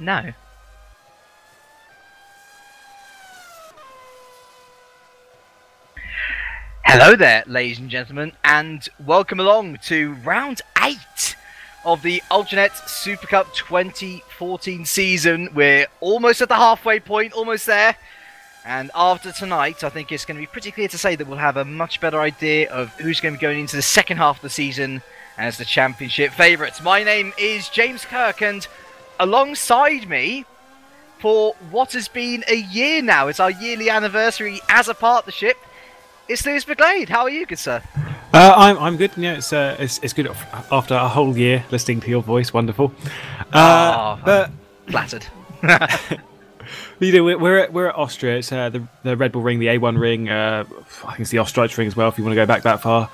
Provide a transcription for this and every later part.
No. Hello there, ladies and gentlemen, and welcome along to round 8 of the UltraNet Supercup 2014 season. We're almost at the halfway point, almost there. And after tonight, I think it's going to be pretty clear to say that we'll have a much better idea of who's going to be going into the second half of the season as the championship favourites. My name is James Kirk, and alongside me, for what has been a year now, it's our yearly anniversary as a partnership, it's Lewis McGlade. How are you, good sir? I'm good. Yeah, it's good after a whole year listening to your voice. Wonderful. But flattered. You know, we're at Austria. It's the Red Bull Ring, the A1 Ring. I think it's the Austrian Ring as well. If you want to go back that far,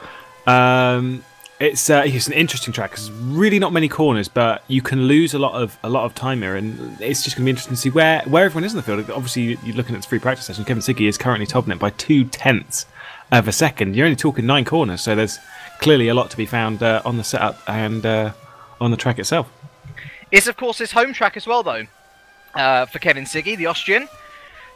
it's an interesting track because there's really not many corners, but you can lose a lot of time here, and it's just going to be interesting to see where everyone is in the field. Obviously, you're looking at the free practice session. Kevin Siggy is currently topping it by 0.2 of a second. You're only talking 9 corners, so there's clearly a lot to be found on the setup and on the track itself. It's of course his home track as well, though. For Kevin Siggy, the Austrian.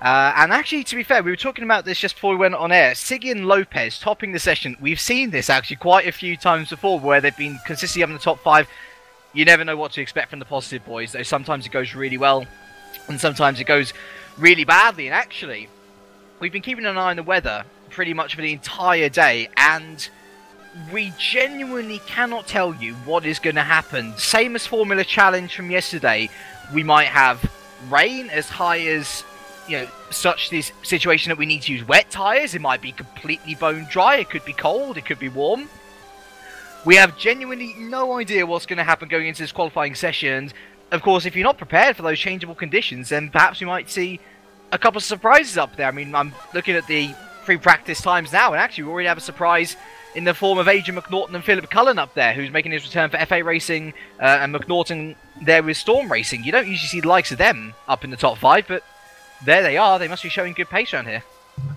And actually, to be fair, we were talking about this just before we went on air. Siggy and Lopez topping the session. We've seen this actually quite a few times before where they've been consistently up in the top 5. You never know what to expect from the positive boys, though. Sometimes it goes really well, and sometimes it goes really badly. And actually, we've been keeping an eye on the weather pretty much for the entire day, and we genuinely cannot tell you what is going to happen. Same as Formula Challenge from yesterday. We might have rain as high as, you know, such this situation that we need to use wet tyres. It might be completely bone dry. It could be cold. It could be warm. We have genuinely no idea what's going to happen going into this qualifying session. Of course, if you're not prepared for those changeable conditions, then perhaps we might see a couple of surprises up there. I mean, I'm looking at the free practice times now, and actually we already have a surprise in the form of Adrian McNaughton and Philip Cullen up there, who's making his return for FA Racing, and McNaughton there with Storm Racing. You don't usually see the likes of them up in the top 5, but there they are. They must be showing good pace around here.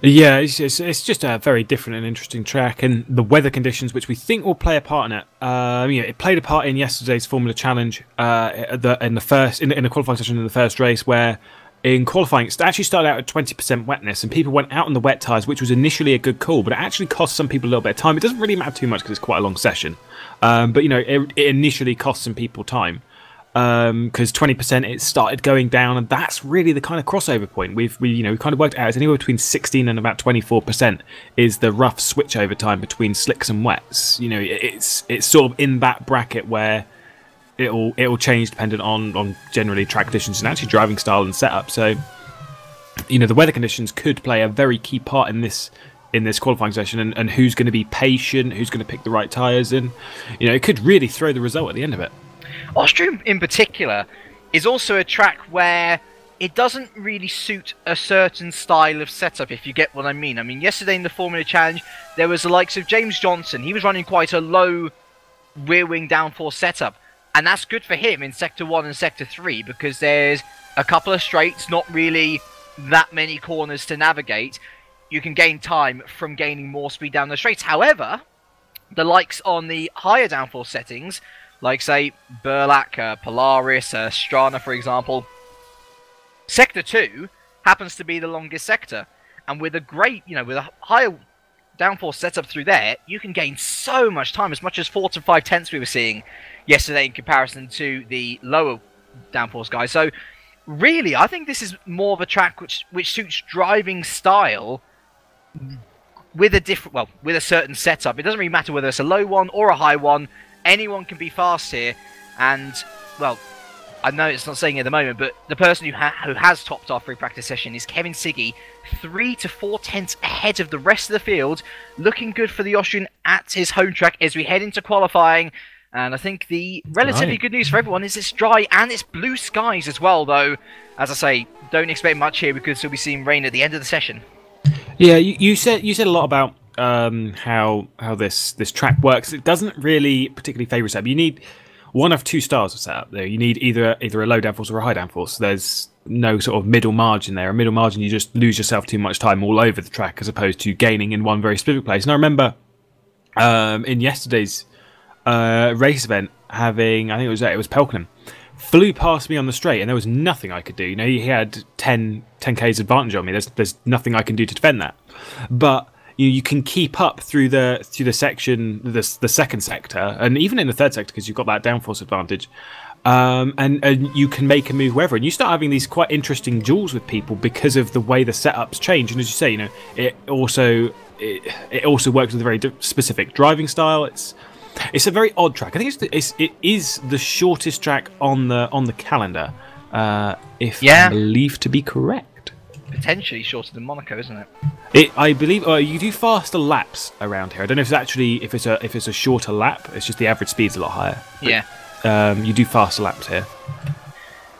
Yeah, it's just a very different and interesting track, and the weather conditions, which we think will play a part in it. It played a part in yesterday's Formula Challenge in the qualifying session in the first race, where in qualifying, it actually started out at 20% wetness, and people went out on the wet tyres, which was initially a good call, but it actually cost some people a little bit of time. It doesn't really matter too much because it's quite a long session, but you know, it initially cost some people time because 20% it started going down, and that's really the kind of crossover point. We kind of worked out it's anywhere between 16 and about 24% is the rough switchover time between slicks and wets. You know, it's sort of in that bracket where it'll change dependent on generally track conditions and actually driving style and setup. So, you know, the weather conditions could play a very key part in this qualifying session, and who's going to be patient, who's going to pick the right tyres, and you know, it could really throw the result at the end of it. Austria in particular is also a track where it doesn't really suit a certain style of setup, if you get what I mean. I mean, yesterday in the Formula Challenge, there was the likes of James Johnson. He was running quite a low rear wing downforce setup. And that's good for him in Sector 1 and Sector 3 because there's a couple of straights, not really that many corners to navigate. You can gain time from gaining more speed down the straights. However, the likes on the higher downforce settings, like, say, Burlac, Polaris, Strana, for example, Sector 2 happens to be the longest sector. And with a great, you know, with a higher downforce setup through there, you can gain so much time, as much as 4 to 5 tenths we were seeing yesterday in comparison to the lower downforce guys. So really, I think this is more of a track which suits driving style with a certain setup. It doesn't really matter whether it's a low one or a high one. Anyone can be fast here, and well, I know it's not saying at the moment, but the person who has topped our free practice session is Kevin Siggy, 3 to 4 tenths ahead of the rest of the field, looking good for the Austrian at his home track as we head into qualifying. And I think the relatively good news for everyone is it's dry and it's blue skies as well, though, as I say, don't expect much here. We could still be seeing rain at the end of the session. Yeah, you said a lot about how this track works. It doesn't really particularly favour setup. You need one of 2 styles of setup there. You need either a low downforce or a high downforce. There's no sort of middle margin there. A middle margin, you just lose yourself too much time all over the track as opposed to gaining in one very specific place. And I remember in yesterday's race event having, I think it was Pelkenham, flew past me on the straight, and there was nothing I could do. You know, he had 10k's advantage on me. There's nothing I can do to defend that. But you can keep up through the section, the second sector, and even in the third sector because you've got that downforce advantage. And you can make a move wherever, and you start having these quite interesting duels with people because of the way the setups change. And as you say, you know, it also works with a very specific driving style. It's a very odd track. I think it is the shortest track on the calendar, if I believe to be correct. Potentially shorter than Monaco, isn't it? I believe you do faster laps around here. I don't know if it's a shorter lap. It's just the average speed's a lot higher. Yeah. You do faster laps here.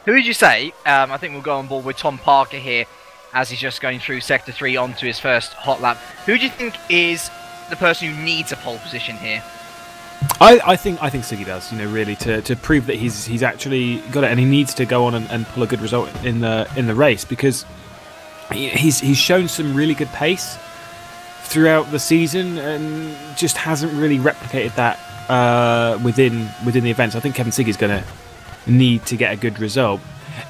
Who would you say? I think we'll go on board with Tom Parker here, as he's just going through Sector 3 onto his first hot lap. Who do you think is the person who needs a pole position here? I think Siggy does. You know, really to prove that he's actually got it, and he needs to go on and pull a good result in the race, because he's shown some really good pace throughout the season and just hasn't really replicated that within the events. I think Kevin Siggy's going to need to get a good result.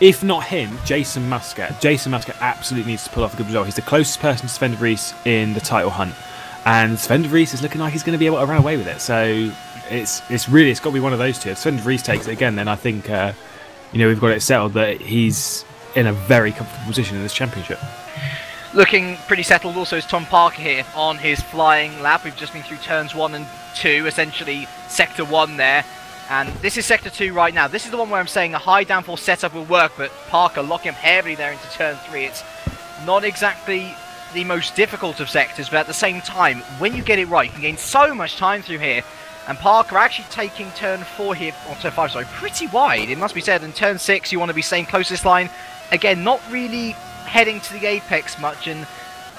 If not him, Jason Muscat. Jason Muscat absolutely needs to pull off a good result. He's the closest person to Sven de Vries in the title hunt, and Sven de Vries is looking like he's going to be able to run away with it. So it's got to be one of those two. If Sven de Vries takes it again, then I think we've got it settled that he's in a very comfortable position in this championship. Looking pretty settled also is Tom Parker here on his flying lap. We've just been through turns 1 and 2, essentially Sector 1 there. And this is Sector 2 right now. This is the one where I'm saying a high downforce setup will work, but Parker locking up heavily there into turn 3. It's not exactly the most difficult of sectors, but at the same time, when you get it right, you can gain so much time through here. And Parker actually taking turn 4 here, or turn 5, sorry, pretty wide, it must be said. And turn 6, you want to be staying closest line. Again, not really heading to the apex much, and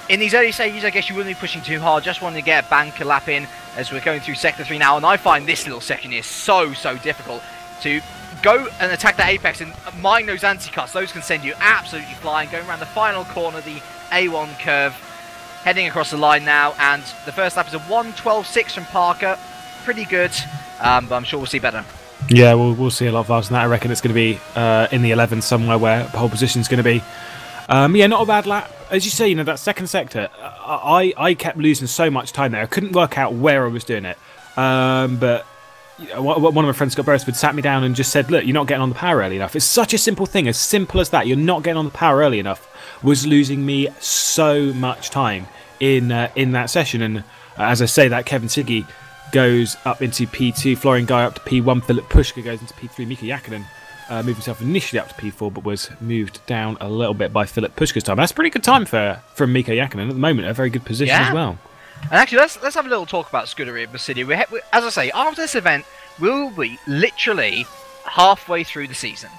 in these early stages I guess you wouldn't be pushing too hard, just wanting to get a banker lap in as we're going through Sector 3 now. And I find this little section here so difficult to go and attack that apex and mind those anti-cuts. Those can send you absolutely flying. Going around the final corner, the A1 curve, heading across the line now, and the first lap is a 1:12.6 from Parker. Pretty good, but I'm sure we'll see better. Yeah, we'll see a lot faster than that. I reckon it's going to be in the 11 somewhere where the whole position's going to be. Not a bad lap. As you say, you know, that second sector, I kept losing so much time there. I couldn't work out where I was doing it. But you know, one of my friends, Scott Beresford, sat me down and just said, look, you're not getting on the power early enough. It's such a simple thing, as simple as that. You're not getting on the power early enough was losing me so much time in that session. And as I say, that Kevin Siggy goes up into P2, Florian Guy up to P1, Philip Pushka goes into P3, Mika Jäkkinen moved himself initially up to P4, but was moved down a little bit by Philip Pushka's time. That's a pretty good time from Mika Jäkkinen at the moment, a very good position as well. And actually, let's have a little talk about Scuderia Basilia. As I say, after this event, we'll be literally halfway through the season.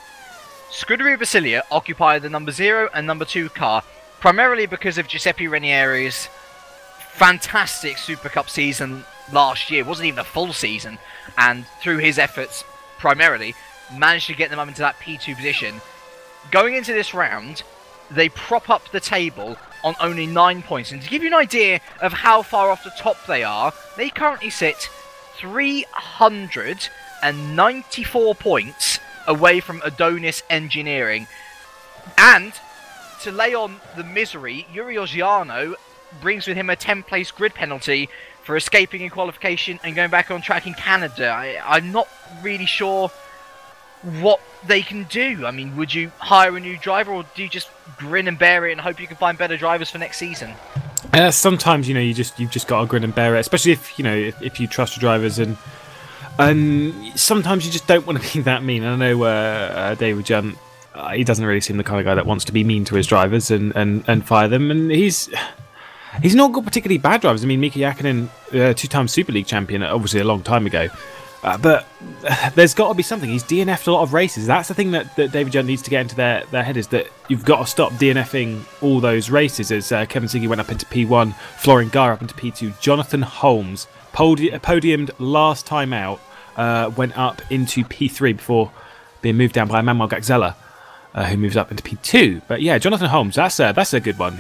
Scuderia Basilia occupy the number 0 and number 2 car, primarily because of Giuseppe Ranieri's fantastic Super Cup season last year. It wasn't even a full season, and through his efforts primarily managed to get them up into that P2 position. Going into this round, they prop up the table on only 9 points, and to give you an idea of how far off the top they are, they currently sit 394 points away from Adonis Engineering. And to lay on the misery, Yuri Ogiano brings with him a 10th place grid penalty for escaping in qualification and going back on track in Canada. I'm not really sure what they can do. I mean, would you hire a new driver, or do you just grin and bear it and hope you can find better drivers for next season? Sometimes, you know, you've just got to grin and bear it, especially if, you know, if you trust your drivers, and sometimes you just don't want to be that mean. I know David Junt, he doesn't really seem the kind of guy that wants to be mean to his drivers and fire them, and he's not got particularly bad drivers. I mean, Mika Jäkkinen, 2-time Super League champion, obviously a long time ago. But there's got to be something. He's DNF'd a lot of races. That's the thing that David Junt needs to get into their head, is that you've got to stop DNFing all those races. As Kevin Siggy went up into P1, Florian Guy up into P2, Jonathan Holmes podiumed last time out, went up into P3 before being moved down by Manuel Gaxella, who moves up into P2. But yeah, Jonathan Holmes, that's a good one.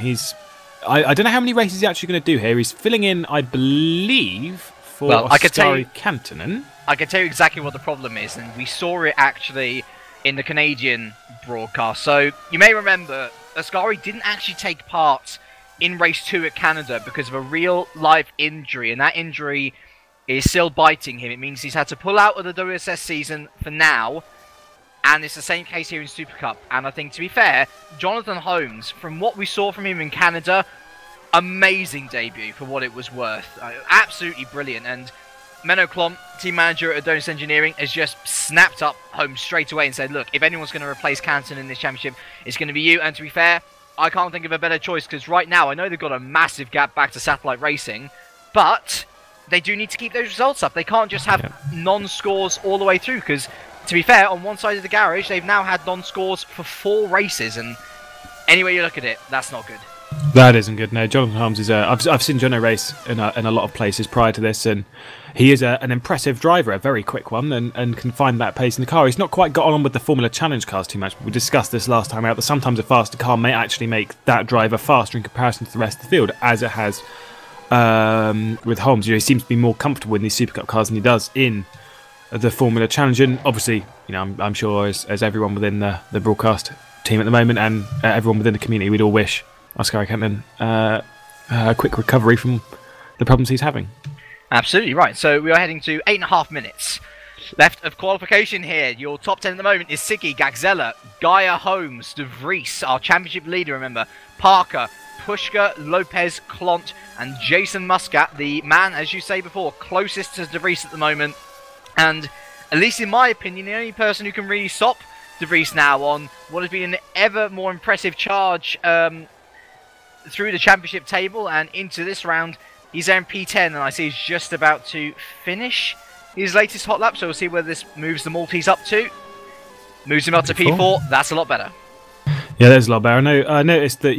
I don't know how many races he's actually going to do here. He's filling in, I believe, for Oskari Kantonen. I can tell you exactly what the problem is, and we saw it actually in the Canadian broadcast. So you may remember Ascari didn't actually take part in race 2 at Canada because of a real live injury, and that injury is still biting him. It means he's had to pull out of the WSS season for now, and it's the same case here in Super Cup. And I think, to be fair, Jonathan Holmes, from what we saw from him in Canada, amazing debut for what it was worth. Absolutely brilliant. And Menno Klomp, team manager at Adonis Engineering, has just snapped up Holmes straight away and said, look, if anyone's going to replace Canton in this championship, it's going to be you. And to be fair, I can't think of a better choice, because right now I know they've got a massive gap back to satellite racing, but they do need to keep those results up. They can't just have non-scores all the way through, because, to be fair, on one side of the garage, they've now had non-scores for 4 races, and any way you look at it, that's not good. That isn't good. No, Jonathan Holmes is. I've seen Jono race in a lot of places prior to this, and he is an impressive driver, a very quick one, and can find that pace in the car. He's not quite got on with the Formula Challenge cars too much. We discussed this last time out, that sometimes a faster car may actually make that driver faster in comparison to the rest of the field, as it has with Holmes. He seems to be more comfortable in these Super Cup cars than he does in the Formula Challenge. And obviously, I'm sure as everyone within the broadcast team at the moment, and everyone within the community, we'd all wish Ascari Canton a quick recovery from the problems he's having. Absolutely right. So we are heading to 8.5 minutes left of qualification here. Your top 10 at the moment is Siggy, Gagzella, Gaia Holmes, De Vries, our championship leader, remember, Parker, Pushka, Lopez, Klont, and Jason Muscat, the man, as you say before, closest to De Vries at the moment. And, at least in my opinion, the only person who can really stop De Vries now on what has been an ever more impressive charge through the championship table and into this round. He's there in P10, and I see he's just about to finish his latest hot lap, so we'll see where this moves the Maltese up to. Moves him up to P4. That's a lot better. Yeah, there's a lot better. I noticed that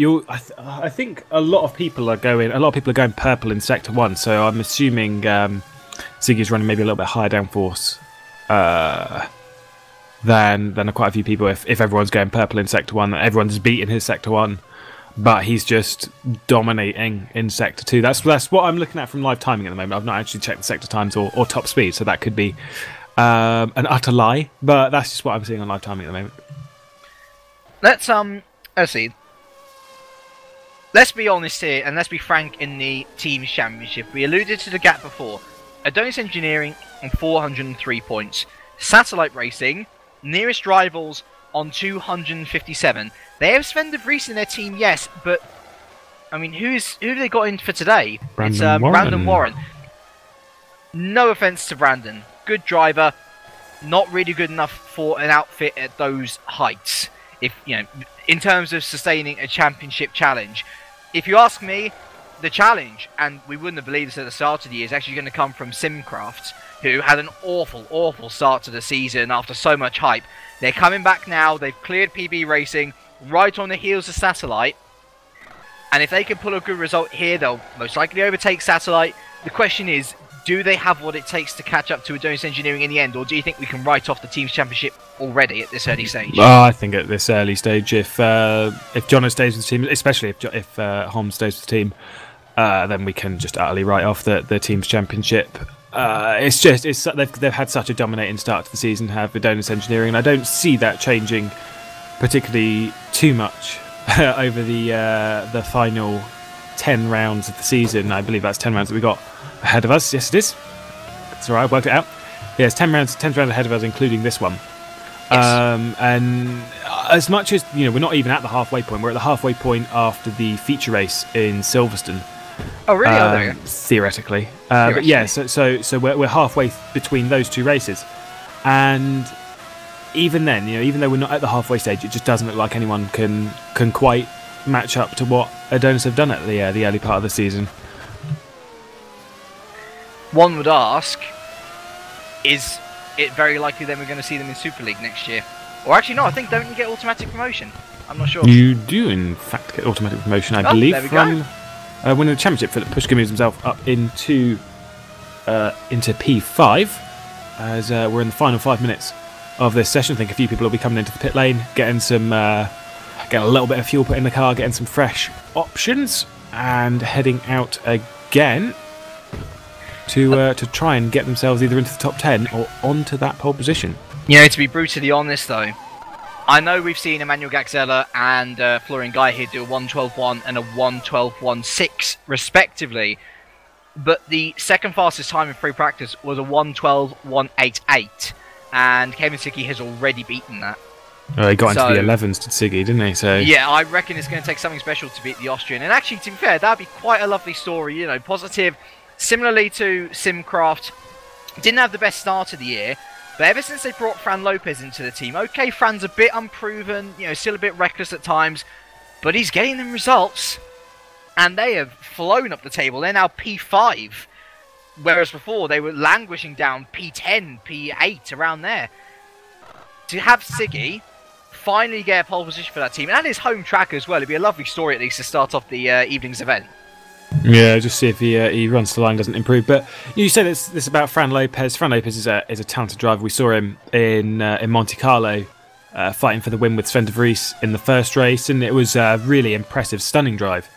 I think a lot of people are going purple in Sector 1, so I'm assuming Ziggy's running maybe a little bit higher downforce than quite a few people. If everyone's going purple in Sector 1, everyone's beating his Sector 1. But he's just dominating in Sector 2. That's what I'm looking at from live timing at the moment. I've not actually checked the sector times or top speed, so that could be an utter lie. But that's just what I'm seeing on live timing at the moment. Let's see. Let's be honest here, and let's be frank in the Teams Championship. We alluded to the gap before. Adonis Engineering on 403 points. Satellite Racing, nearest rivals on 257. They have Sven De Vries in their team, yes, but I mean, who have they got in for today? Brandon Warren. No offense to Brandon, good driver, not really good enough for an outfit at those heights. If in terms of sustaining a championship challenge, if you ask me, the challenge, and we wouldn't have believed this at the start of the year, is actually going to come from Simcraft, who had an awful start to the season after so much hype. They're coming back now. They've cleared PB Racing right on the heels of Satellite. And if they can pull a good result here, they'll most likely overtake Satellite. The question is, do they have what it takes to catch up to Adonis Engineering in the end? Or do you think we can write off the Teams Championship already at this early stage? I think at this early stage, if Jono stays with the team, especially if Holmes stays with the team, then we can just utterly write off the Teams Championship. They've had such a dominating start to the season, have Adonis Engineering, and I don't see that changing particularly too much over the final 10 rounds of the season. I believe that's 10 rounds that we got ahead of us. Yes, it is. It's alright, I worked it out. Yes, 10 rounds ahead of us, including this one. Yes. And as much as we're not even at the halfway point. We're at the halfway point after the feature race in Silverstone. Oh, really? There you go. Theoretically. But yeah, so we're halfway between those two races. And even then, even though we're not at the halfway stage, it just doesn't look like anyone can quite match up to what Adonis have done at the early part of the season. One would ask, is it very likely then we're going to see them in Super League next year? Or actually, no, I think don't you get automatic promotion? I'm not sure. You do, in fact, get automatic promotion, I believe, from winning the championship. Philip Pushka moves himself up into P5 as we're in the final 5 minutes of this session. I think a few people will be coming into the pit lane, getting a little bit of fuel put in the car, getting some fresh options, and heading out again to try and get themselves either into the top 10 or onto that pole position. To be brutally honest though, I know we've seen Emmanuel Gaxella and Florian Guy here do a 1:12.1 and a 1:12.16 respectively, but the second fastest time in free practice was a 1:12.188, and Kevin Siggy has already beaten that. He got into the 11s, did Siggy, didn't he? So yeah, I reckon it's going to take something special to beat the Austrian. And actually, to be fair, that'd be quite a lovely story. You know, positive. Similarly to Simcraft, didn't have the best start of the year, but ever since they brought Fran Lopez into the team, okay, Fran's a bit unproven, you know, still a bit reckless at times, but he's getting them results, and they have flown up the table. They're now P5, whereas before they were languishing down P10, P8, around there. To have Siggy finally get a pole position for that team, and his home track as well, it'd be a lovely story at least to start off the evening's event. Yeah, just see if he runs the line, doesn't improve. But you said this about Fran Lopez. Fran Lopez is a talented driver. We saw him in Monte Carlo fighting for the win with Sven de Vries in the first race, and it was a really impressive, stunning drive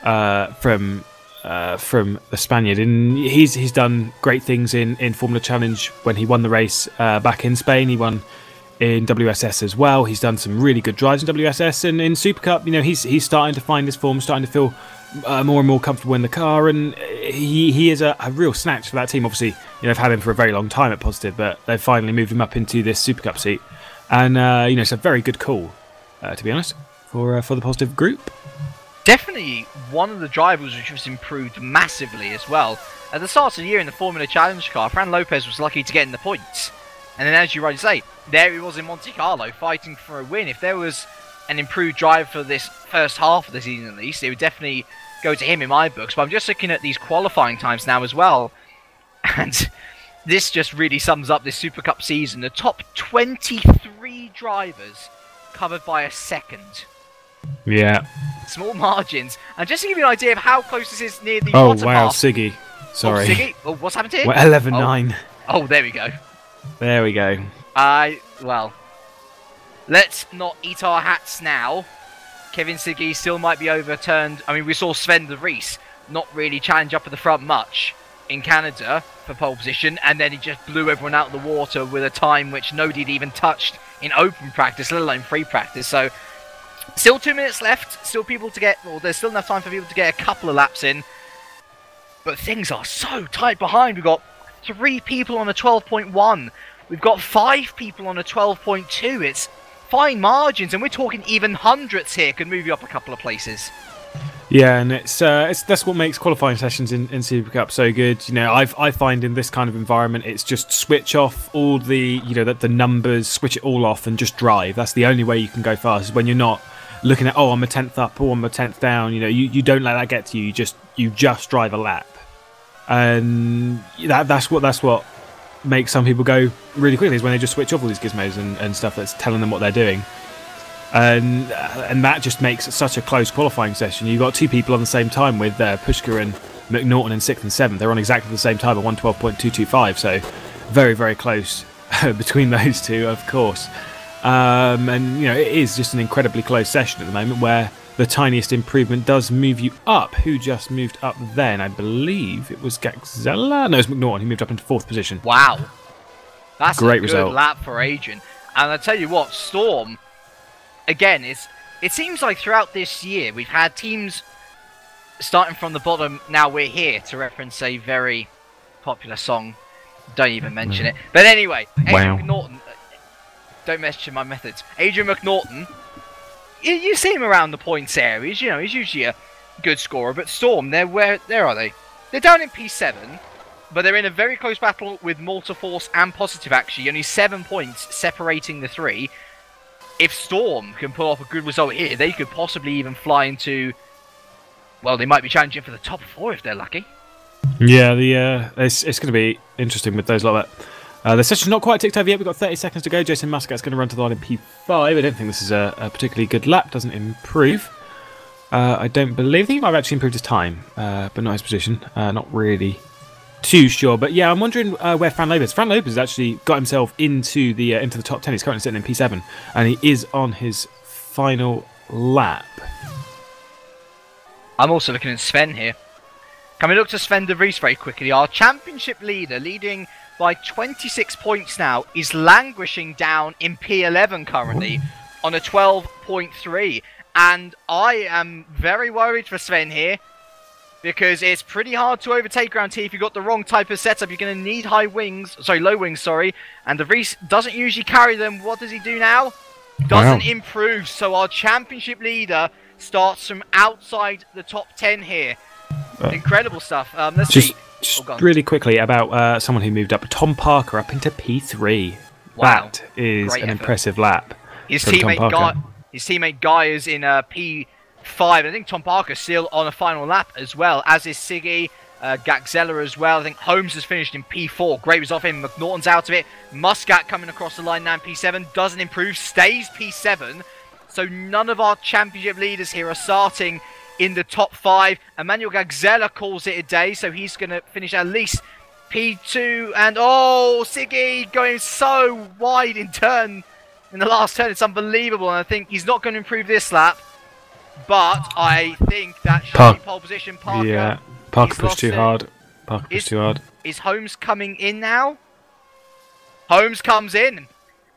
from the Spaniard. And he's done great things in Formula Challenge when he won the race back in Spain. He won in WSS as well. He's done some really good drives in WSS, and in Super Cup, you know, he's starting to find his form, starting to feel more and more comfortable in the car, and he is a real snatch for that team. Obviously, you know, they've had him for a very long time at Positive, but they've finally moved him up into this Super Cup seat, and you know, it's a very good call, to be honest, for the Positive group. Definitely one of the drivers which was improved massively as well. At the start of the year in the Formula Challenge car, Fran Lopez was lucky to get in the points, and then, as you rightly say, there he was in Monte Carlo fighting for a win. If there was an improved drive for this first half of the season at least, it would definitely go to him in my books. But I'm just looking at these qualifying times now as well, and this just really sums up this Super Cup season. The top 23 drivers covered by a second. Yeah. Small margins. And just to give you an idea of how close this is near the bottom bottom wow, half. Siggy. Sorry. Oh, Siggy? Oh, what's happened here? We're 11-9. Oh, there we go. There we go. Well, let's not eat our hats now. Kevin Siggy still might be overturned. I mean, we saw Sven de Vries not really challenge up at the front much in Canada for pole position, and then he just blew everyone out of the water with a time which nobody had even touched in open practice, let alone free practice. So, still 2 minutes left. Still people to get, or there's still enough time for people to get a couple of laps in. But things are so tight behind. We've got 3 people on a 12.1. We've got 5 people on a 12.2. It's fine margins, and we're talking even hundredths here. Could move you up a couple of places. Yeah, and it's that's what makes qualifying sessions in Super Cup so good. You know, I find in this kind of environment, it's just switch off all the, you know, the numbers, switch it all off, and just drive. That's the only way you can go fast. Is when you're not looking at, oh, I'm a 10th up, or I'm a 10th down. You know, you don't let that get to you. You just drive a lap, and that's what makes some people go really quickly, is when they just switch off all these gizmos and stuff that's telling them what they're doing. And that just makes it such a close qualifying session. You've got 2 people on the same time with Pushka and McNaughton in 6th and 7th. They're on exactly the same time at 1:12.225, so very, very close between those two, of course. And you know, it is just an incredibly close session at the moment, where the tiniest improvement does move you up. Who just moved up then? I believe it was Gaxella. No, it was McNaughton. He moved up into 4th position. Wow, that's great a good result. lap for Adrian. And I tell you what, Storm, again, it seems like throughout this year we've had teams starting from the bottom. Now we're here, to reference a very popular song. Don't even mention it. But anyway, Adrian McNaughton. Don't mention my methods. Adrian McNaughton, you see him around the points areas. You know, he's usually a good scorer. But Storm, where are they? They're down in P7, but they're in a very close battle with Multiforce and Positive. Actually, only 7 points separating the 3. If Storm can pull off a good result here, they could possibly even fly into, well, they might be challenging for the top 4 if they're lucky. Yeah, it's going to be interesting with those like that. The session's not quite ticked over yet. We've got 30 seconds to go. Jason Muscat's going to run to the line in P5. I don't think this is a particularly good lap. Doesn't improve. I don't believe. I think he might have actually improved his time, but not his position. Not really too sure. But yeah, I'm wondering where Fran Lopez. Fran Lopez has actually got himself into the top 10. He's currently sitting in P7, and he is on his final lap. I'm also looking at Sven here. Can we look to Sven de Vries very quickly? Our championship leader, leading by 26 points now, is languishing down in P11 currently. on a 12.3. And I am very worried for Sven here, because it's pretty hard to overtake around here if you've got the wrong type of setup. You're going to need low wings, and De Vries doesn't usually carry them. What does he do now? Doesn't improve, so our championship leader starts from outside the top 10 here. Incredible stuff. Let's see. Just really quickly about someone who moved up. Tom Parker up into P3. Wow. That is an impressive lap. His teammate Guy is in P5. I think Tom Parker's still on a final lap as well, as is Siggy, Gaxella as well. I think Holmes has finished in P4. Great result for him. McNaughton's out of it. Muscat coming across the line now in P7. Doesn't improve. Stays P7. So none of our championship leaders here are starting in the top 5. Emmanuel Gaxella calls it a day, so he's going to finish at least P2. And Siggy going so wide in the last turn. It's unbelievable, and I think he's not going to improve this lap. But I think that should be pole position. Parker. Yeah, Parker pushed too hard. Is Holmes coming in now? Holmes comes in.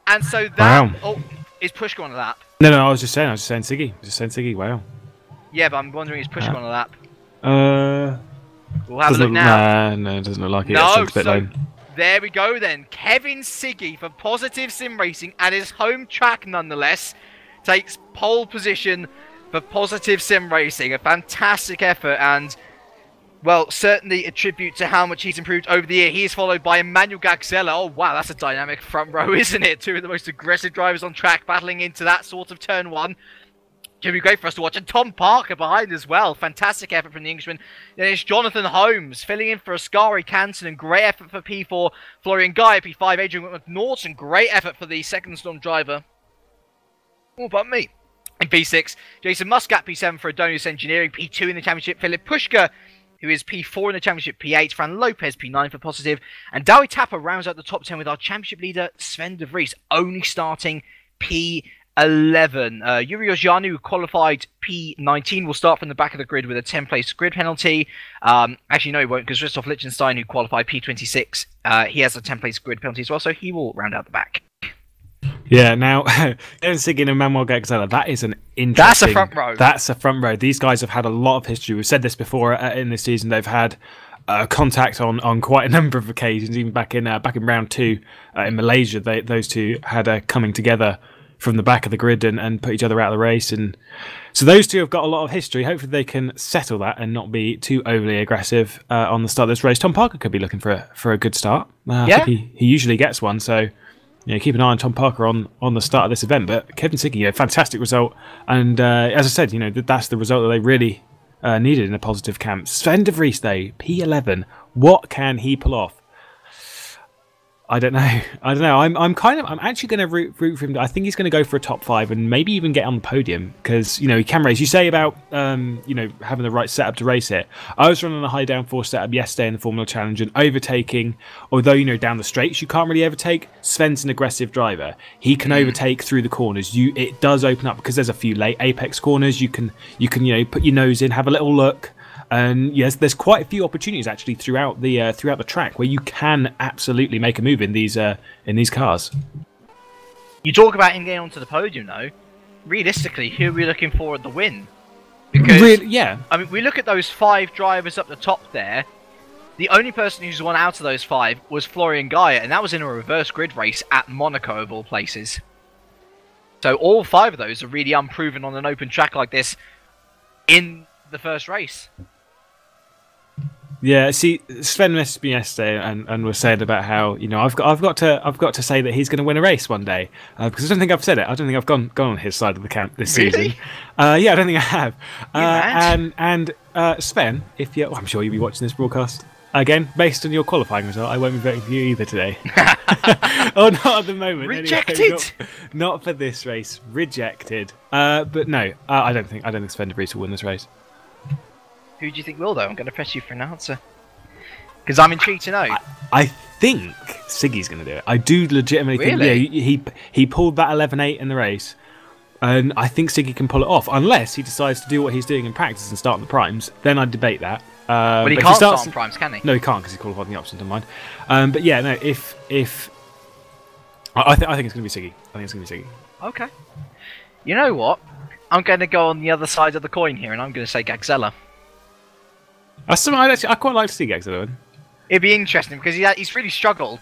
And so that... Wow. Oh, is Pushka on a lap? No, I was just saying Siggy. Wow. Yeah, but I'm wondering, is Pushka on a lap? We'll have a look look now. No, it doesn't look like it. No, so there we go then. Kevin Siggy for Positive Sim Racing at his home track nonetheless takes pole position for Positive Sim Racing. A fantastic effort, and well, certainly a tribute to how much he's improved over the year. He is followed by Emmanuel Gaxella. Oh wow, that's a dynamic front row, isn't it? Two of the most aggressive drivers on track battling into that sort of turn 1. It'll be great for us to watch. And Tom Parker behind as well. Fantastic effort from the Englishman. Then it's Jonathan Holmes filling in for Ascari Canton. And great effort for P4. Florian Guy, P5. Adrian McNaughton. Great effort for the second storm driver. All but me. In P6, Jason Muscat, P7 for Adonius Engineering. P2 in the championship, Philip Pushka, who is P4 in the championship. P8, Fran Lopez, P9 for Positive. And Dowie Tapper rounds out the top 10 with our championship leader, Sven De Vries, only starting P11. Yuri Ojanu, who qualified P19, will start from the back of the grid with a 10-place grid penalty. Actually, no, he won't, because Christoph Lichtenstein, who qualified P26, he has a 10-place grid penalty as well, so he will round out the back. Yeah, now, Kevin Siggy and Emmanuel Gaxella, that is an interesting... That's a front row. That's a front row. These guys have had a lot of history. We've said this before in this season. They've had contact on quite a number of occasions, even back in round 2 in Malaysia. Those two had coming together from the back of the grid and put each other out of the race. And so those two have got a lot of history. Hopefully they can settle that and not be too overly aggressive on the start of this race. Tom Parker could be looking for a good start. I think he usually gets one, so... Yeah, keep an eye on Tom Parker on the start of this event. But Kevin Siggy, fantastic result. And as I said, that's the result that they really needed in a positive camp. Sven De Vries, though, P11. What can he pull off? I don't know. I'm actually going to root for him. I think he's going to go for a top 5 and maybe even get on the podium because he can race. You say about having the right setup to race it. I was running a high downforce setup yesterday in the Formula Challenge and overtaking. Although down the straights you can't really overtake. Sven's an aggressive driver. He can overtake through the corners. It does open up because there's a few late apex corners. You can put your nose in, have a little look. And yes, there's quite a few opportunities actually throughout the track where you can absolutely make a move in these cars. You talk about him getting onto the podium, though. Realistically, who are we looking for at the win? Because I mean, we look at those 5 drivers up the top there. The only person who's won out of those 5 was Florian Gaia, and that was in a reverse grid race at Monaco of all places. So all 5 of those are really unproven on an open track like this in the first race. Yeah, see, Sven messaged me yesterday and was saying about how I've got to say that he's going to win a race one day because I don't think I've said it. I don't think I've gone on his side of the camp this season. Yeah, I don't think I have. And Sven, I'm sure you'll be watching this broadcast again. Based on your qualifying result, I won't be voting for you either today. Oh, not at the moment. Rejected. Anyway, not for this race. Rejected. But no, I don't think Sven De Vries will win this race. Who do you think will, though? I'm going to press you for an answer. Because I'm intrigued to know. I think Siggy's going to do it. I do legitimately think he pulled that 11.8 in the race. And I think Siggy can pull it off. Unless he decides to do what he's doing in practice and start on the primes. Then I'd debate that. Well, he can't start on primes, can he? No, he can't because he's qualified in the options, never mind. But yeah, no, if I think it's going to be Siggy. I think it's going to be Siggy. Okay. You know what? I'm going to go on the other side of the coin here, and I'm going to say Gagzella. I quite like to see Gagzella win. It'd be interesting because he's really struggled.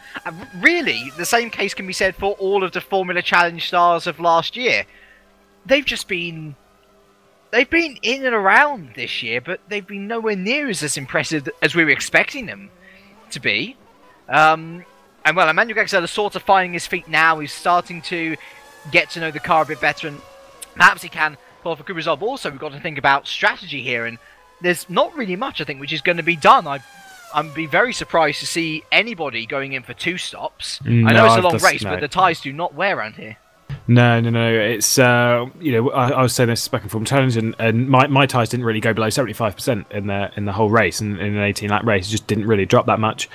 Really, the same case can be said for all of the Formula Challenge stars of last year. They've been in and around this year, but they've been nowhere near as impressive as we were expecting them to be. And well, Emmanuel Gagzella sort of finding his feet now. He's starting to get to know the car a bit better, and perhaps he can pull off a good result. But also, we've got to think about strategy here, and there's not really much, I think, which is going to be done. I'd be very surprised to see anybody going in for 2 stops. I know it's a long race, but the tyres do not wear around here. No. It's I was saying this back and forth challenge, and my tyres didn't really go below 75% in the whole race, and in an 18-lap race, it just didn't really drop that much.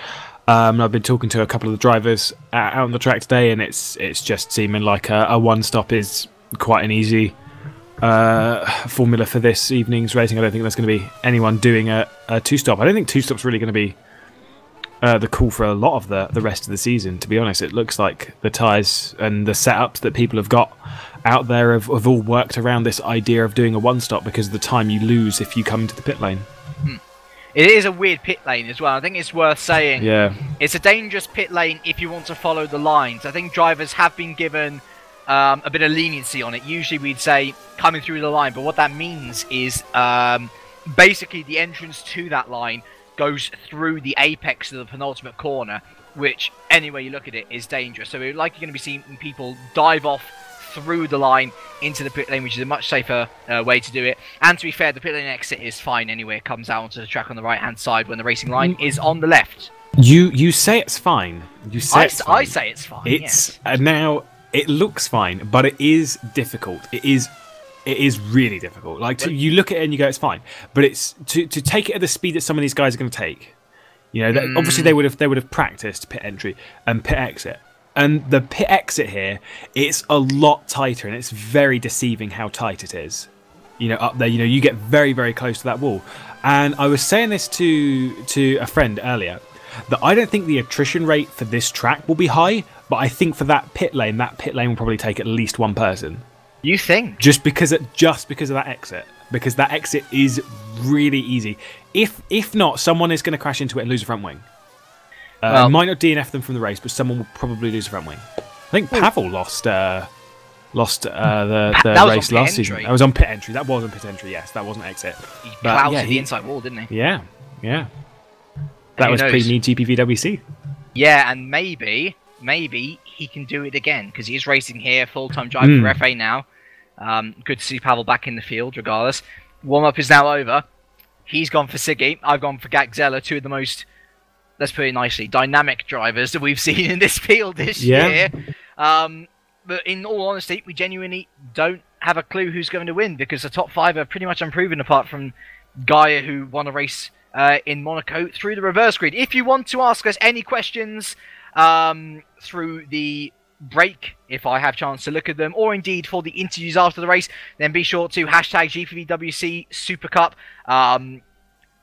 I've been talking to a couple of the drivers out on the track today, and it's just seeming like a one-stop is quite an easy formula for this evening's racing. I don't think there's going to be anyone doing a 2-stop. I don't think 2-stop's really going to be the call for a lot of the rest of the season, to be honest. It looks like the tyres and the setups that people have got out there have all worked around this idea of doing a 1-stop because of the time you lose if you come into the pit lane. It is a weird pit lane as well. I think it's worth saying. Yeah. It's a dangerous pit lane if you want to follow the lines. I think drivers have been given a bit of leniency on it. Usually we'd say coming through the line, but what that means is basically the entrance to that line goes through the apex of the penultimate corner, which, anyway you look at it, is dangerous. So we're likely going to be seeing people dive off through the line into the pit lane, which is a much safer way to do it. And to be fair, the pit lane exit is fine anyway. It comes out onto the track on the right-hand side when the racing line is on the left. You say it's fine. You say it's fine. I say it's fine, yes. Now, it looks fine, but it is difficult. It is really difficult. Like, you look at it and you go, it's fine. But it's to take it at the speed that some of these guys are going to take. You know, obviously they would have practiced pit entry and pit exit. And the pit exit here, it's a lot tighter, and it's very deceiving how tight it is. You know, up there, you get very, very close to that wall. And I was saying this to a friend earlier, that I don't think the attrition rate for this track will be high, but I think for that pit lane will probably take at least one person. You think? Just because of that exit. Because that exit is really easy. If not, someone is going to crash into it and lose a front wing. Might not DNF them from the race, but someone will probably lose a front wing. I think Pavel lost the race last season. That was on pit entry. That was on pit entry, yes. That wasn't exit. He clouted the inside wall, didn't he? Yeah. That was pre-need GPVWC. Yeah, and maybe he can do it again, because he is racing here, full-time driver for FA now. Good to see Pavel back in the field, regardless. Warm-up is now over. He's gone for Siggy. I've gone for Gagzella, two of the most, let's put it nicely, dynamic drivers that we've seen in this field this year. But in all honesty, we genuinely don't have a clue who's going to win, because the top 5 are pretty much unproven, apart from Gaia, who won a race in Monaco through the reverse grid. If you want to ask us any questions through the break, if I have chance to look at them, or indeed for the interviews after the race, then be sure to hashtag GPVWC Supercup.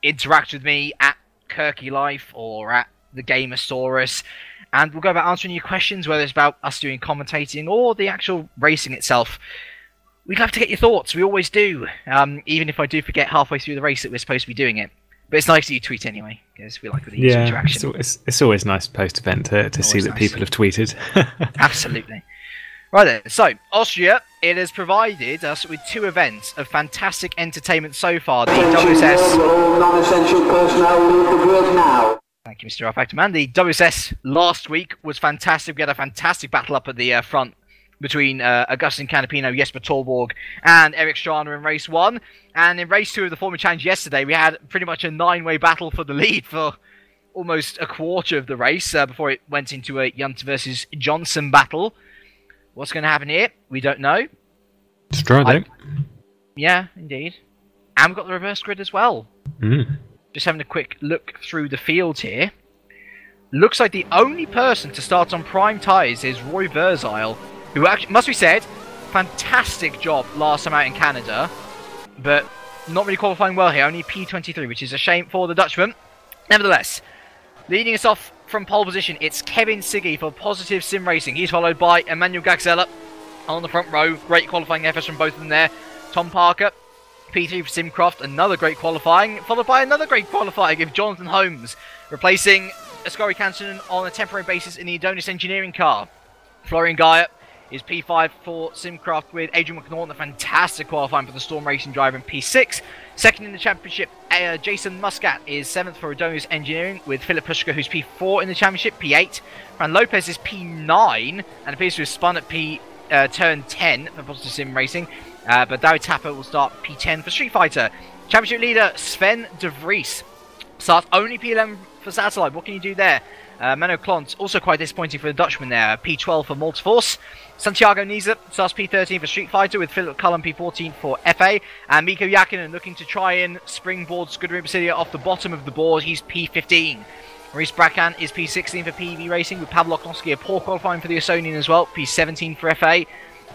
Interact with me at Kirky Life or at the Gamersaurus, and we'll go about answering your questions, whether it's about us doing commentating or the actual racing itself. We'd love to get your thoughts. We always do, even if I do forget halfway through the race that we're supposed to be doing it. But it's nice that you tweet anyway, because we like the interaction. It's always nice post-event to see that people have tweeted. Absolutely. Right then, so Austria, it has provided us with 2 events of fantastic entertainment so far. The WSS... non-essential personnel leave the grid now. Thank you, Mr. Factorman. The WSS last week was fantastic. We had a fantastic battle up at the front between Augustin Canapino, Jesper Torborg, and Eric Strana in race 1. And in race 2 of the Formula Challenge yesterday, we had pretty much a 9-way battle for the lead for almost a quarter of the race before it went into a Yunt versus Johnson battle. What's going to happen here? We don't know. Let's try that. Yeah, indeed. And we've got the reverse grid as well. Just having a quick look through the field here. Looks like the only person to start on prime tyres is Roy Verzile, who actually, must be said, fantastic job last time out in Canada, but not really qualifying well here, only P23, which is a shame for the Dutchman. Nevertheless, leading us off from pole position, it's Kevin Siggy for Positive Sim Racing. He's followed by Emmanuel Gagzella, on the front row. Great qualifying efforts from both of them there. Tom Parker, P3 for Simcroft, another great qualifying, followed by another great qualifying of Jonathan Holmes, replacing Ascari Canton on a temporary basis in the Adonis Engineering car. Florian Geyer is P5 for Simcroft with Adrian McNaughton, a fantastic qualifying for the Storm Racing driver in P6. Second in the championship, Jason Muscat is 7th for Adonis Engineering with Philip Pushka, who's P4 in the championship, P8. Fran Lopez is P9 and appears to have spun at turn 10 for Positive Sim Racing. But David Tapper will start P10 for Street Fighter. Championship leader Sven de Vries starts only P11 for Satellite. What can you do there? Menno Klont, also quite disappointing for the Dutchman there. P12 for Multiforce. Santiago Niza starts P13 for Street Fighter with Philip Cullen P14 for FA. And Mikko Jakinen looking to try and springboard Scuderia Basilia off the bottom of the board. He's P15. Maurice Bracan is P16 for PV Racing with Pavel Oknowski, a poor qualifying for the Estonian as well. P17 for FA.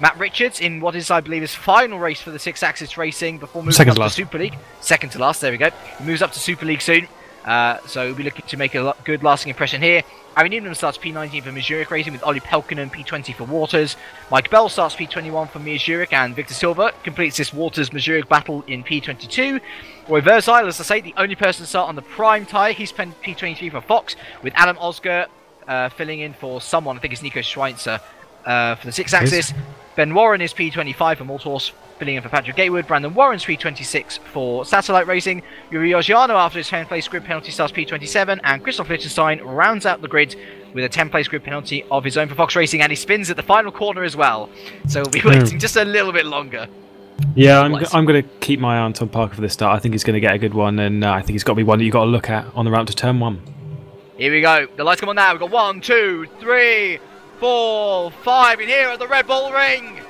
Matt Richards in what is, I believe, his final race for the 6-axis racing before moving up to Super League. Second to last, there we go. He moves up to Super League soon. So we'll be looking to make a good lasting impression here. Aaron Newman starts P19 for Mazurek Racing with Olli Pelkonen P20 for Waters. Mike Bell starts P21 for Mazurek, and Victor Silva completes this Waters-Mazurek battle in P22. Roy Verzile, as I say, the only person to start on the prime tyre. He's P23 for Fox with Adam Osger filling in for someone. I think it's Nico Schweitzer for the 6-axis. Ben Warren is P25 for Multhorse, filling in for Patrick Gatewood. Brandon Warren's P26 for Satellite Racing. Yuri Ogiano, after his 10th place grid penalty, starts P27. And Christoph Lichtenstein rounds out the grid with a 10th place grid penalty of his own for Fox Racing. And he spins at the final corner as well. So we'll be waiting just a little bit longer. Yeah, I'm going to keep my eye on Tom Parker for this start. I think he's going to get a good one. And I think he's got to be one that you've got to look at on the route to turn 1. Here we go. The lights come on now. We've got 1, 2, 3, 4, 5 in here at the Red Bull Ring.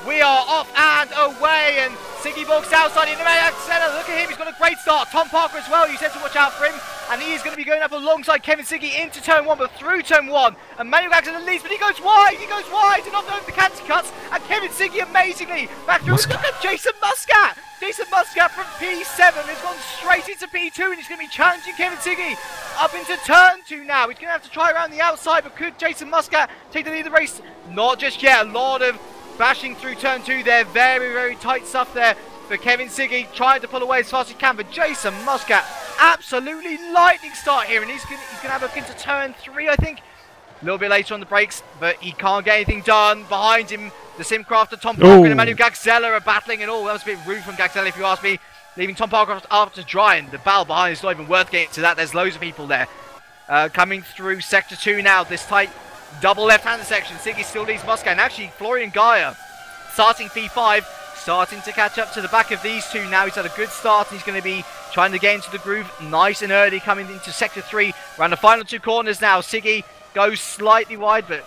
We are off and away, and Siggy Borg's outside in the center. Look at him, he's got a great start. Tom Parker as well, you said to watch out for him, and he is going to be going up alongside Kevin Siggy into turn 1, but through turn 1. And Manuel Gagson leads, but he goes wide, Do not know if the canty cuts, and Kevin Siggy amazingly back through. Look at Jason Muscat. Jason Muscat from P7 has gone straight into P2, and he's going to be challenging Kevin Siggy up into turn 2 now. He's going to have to try around the outside, but could Jason Muscat take the lead of the race? Not just yet. A lot of bashing through turn 2 there. Very, very tight stuff there for Kevin Siggy, trying to pull away as fast as he can. But Jason Muscat, absolutely lightning start here, and he's going to have a look into turn 3, I think. A little bit later on the brakes, but he can't get anything done. Behind him, the Simcrafter, Tom Parker, and Emmanuel Gagzella are battling, and all that was a bit rude from Gagzella, if you ask me. Leaving Tom Parker after dry, and the battle behind is not even worth getting to that. There's loads of people there. Coming through sector 2 now, this tight double left-hander section. Siggy still leads Muscat, and actually Florian Geyer starting P5, starting to catch up to the back of these two now. He's had a good start, and he's going to be trying to get into the groove nice and early, coming into sector 3. Around the final 2 corners now. Siggy goes slightly wide, but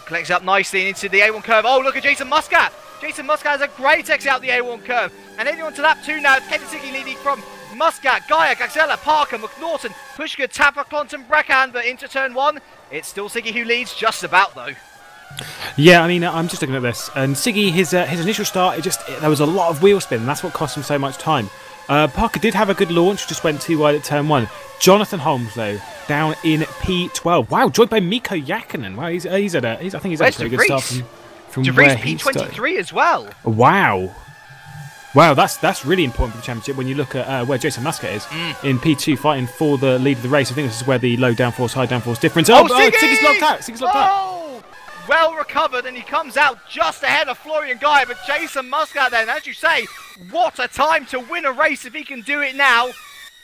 collects up nicely and into the A1 curve. Oh, look at Jason Muscat. Jason Muscat has a great exit out the A1 curve. And heading on to lap 2 now. Kevin Siggy leading from Muscat, Geyer, Gagzella, Parker, McNaughton, Pushka, Tapper, Clonton, Bracan, but into turn 1. It's still Siggy who leads, just about though. Yeah, I mean, I'm just looking at this, and Siggy, his initial start, there was a lot of wheel spin, and that's what cost him so much time. Parker did have a good launch, just went too wide at turn 1. Jonathan Holmes, though, down in P12. Wow, joined by Mikko Jakinen. Wow, I think he's had a pretty good start from where he started. P23 as well. Wow. Wow, that's really important for the championship when you look at where Jason Muscat is in P2 fighting for the lead of the race. I think this is where the low downforce, high downforce difference. Siggy's locked out. Siggy's locked out. Well recovered, and he comes out just ahead of Florian Geyer, but Jason Muscat then, as you say, what a time to win a race if he can do it now.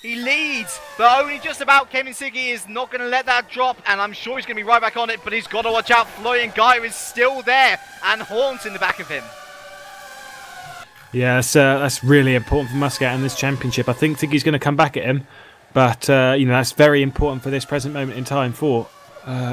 He leads, but only just about. Kevin Siggy is not going to let that drop, and I'm sure he's going to be right back on it, but he's got to watch out. Florian Geyer is still there, and Horns in the back of him. Yeah, that's really important for Muscat in this championship. I think Siggy's going to come back at him, but that's very important for this present moment in time for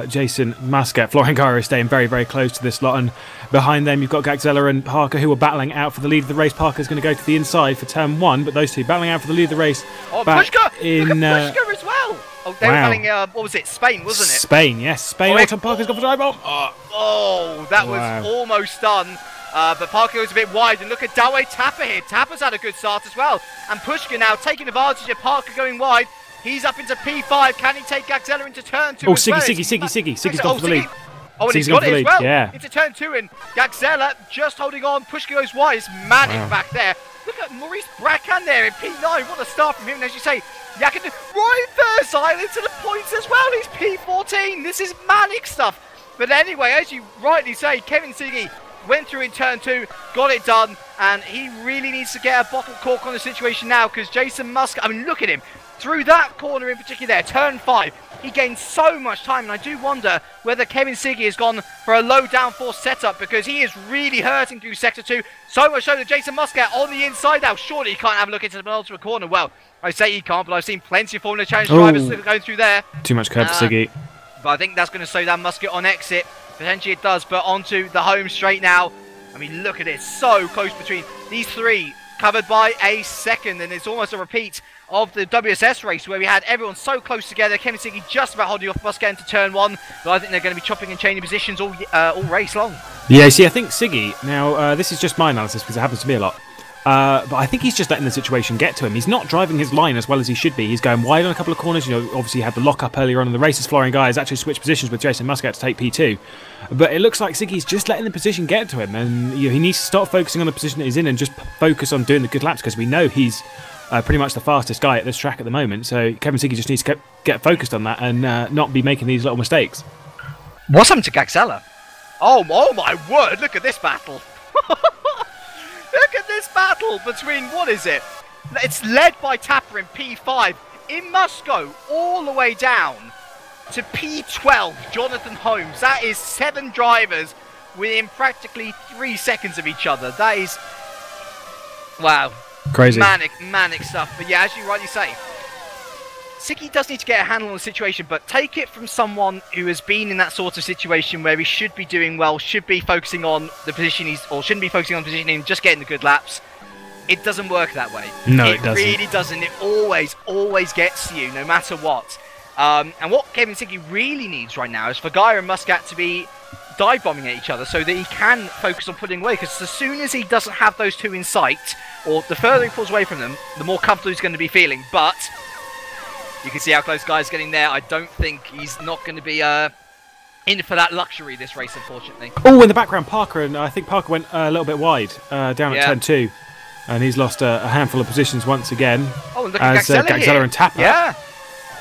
Jason Muscat. Florian Geyer is staying very, very close to this lot, and behind them you've got Gagzella and Parker, who are battling out for the lead of the race. Parker's going to go to the inside for turn 1, but those two battling out for the lead of the race. Oh, Pushka! Look at Pushka as well! Oh, they were battling, what was it, Spain, wasn't it? Spain, yes. Spain. Tom Parker's gone for drive bomb. Oh, that was almost done. But Parker was a bit wide, and look at Dawe Tapper here. Tapper's had a good start as well. And Pushka now taking advantage of Parker going wide. He's up into P5. Can he take Gagzella into turn 2? Oh, Siggy's gone for the lead. Oh, and he's got it as well. Yeah. Into turn 2, and Gagzella just holding on. Push goes wide. It's manic back there. Look at Maurice Bracan there in P9. What a start from him. And as you say, Yakin right there, silent to the points as well. He's P14. This is manic stuff. But anyway, as you rightly say, Kevin Siggy went through in turn 2, got it done, and he really needs to get a bottle cork on the situation now, because Jason Musk, I mean, look at him. Through that corner in particular there, turn 5, he gained so much time, and I do wonder whether Kevin Siggy has gone for a low downforce setup, because he is really hurting through Sector 2, so much so that Jason Muscat on the inside now. Surely he can't have a look into the penultimate corner. Well, I say he can't, but I've seen plenty of Formula Challenge drivers going through there. Too much curve for Siggy. But I think that's going to slow down Muscat on exit. Potentially it does, but onto the home straight now. I mean, look at it, so close between these three, covered by a second, and it's almost a repeat of the WSS race where we had everyone so close together. Kevin Siggy just about holding off Muscat into turn 1, but I think they're going to be chopping and chaining positions all race long. Yeah, see, I think Siggy, now this is just my analysis because it happens to me a lot, but I think he's just letting the situation get to him. He's not driving his line as well as he should be. He's going wide on a couple of corners. You know, obviously he had the lock-up earlier on in the race as Florian Guy has actually switched positions with Jason Muscat to take P2. But it looks like Siggy's just letting the position get to him, and you know, he needs to start focusing on the position that he's in and just focus on doing the good laps, because we know he's pretty much the fastest guy at this track at the moment. So Kevin Siggy just needs to get focused on that and not be making these little mistakes. What's happened to Gagzella? Oh my word, look at this battle. Look at this battle between, what is it? It's led by Tapper in P5. It must go all the way down to P12, Jonathan Holmes. That is 7 drivers within practically 3 seconds of each other. That is, wow. Crazy. Manic stuff. But yeah, as you rightly say, Siggy does need to get a handle on the situation, but take it from someone who has been in that sort of situation where he should be doing well, should be focusing on the position shouldn't be focusing on positioning, just getting the good laps. It doesn't work that way. No, it doesn't. It really doesn't. It always gets to you, no matter what. And what Kevin Siggy really needs right now is for Guy and Muscat to be dive bombing at each other so that he can focus on putting away, because as soon as he doesn't have those two in sight, or the further he pulls away from them, the more comfortable he's going to be feeling. But you can see how close Guy's getting there. I don't think he's not going to be in for that luxury this race, unfortunately. Oh, in the background, Parker, and I think Parker went a little bit wide down at turn 2, and he's lost a handful of positions once again. Oh, look at Gagzella and Tapper. Yeah.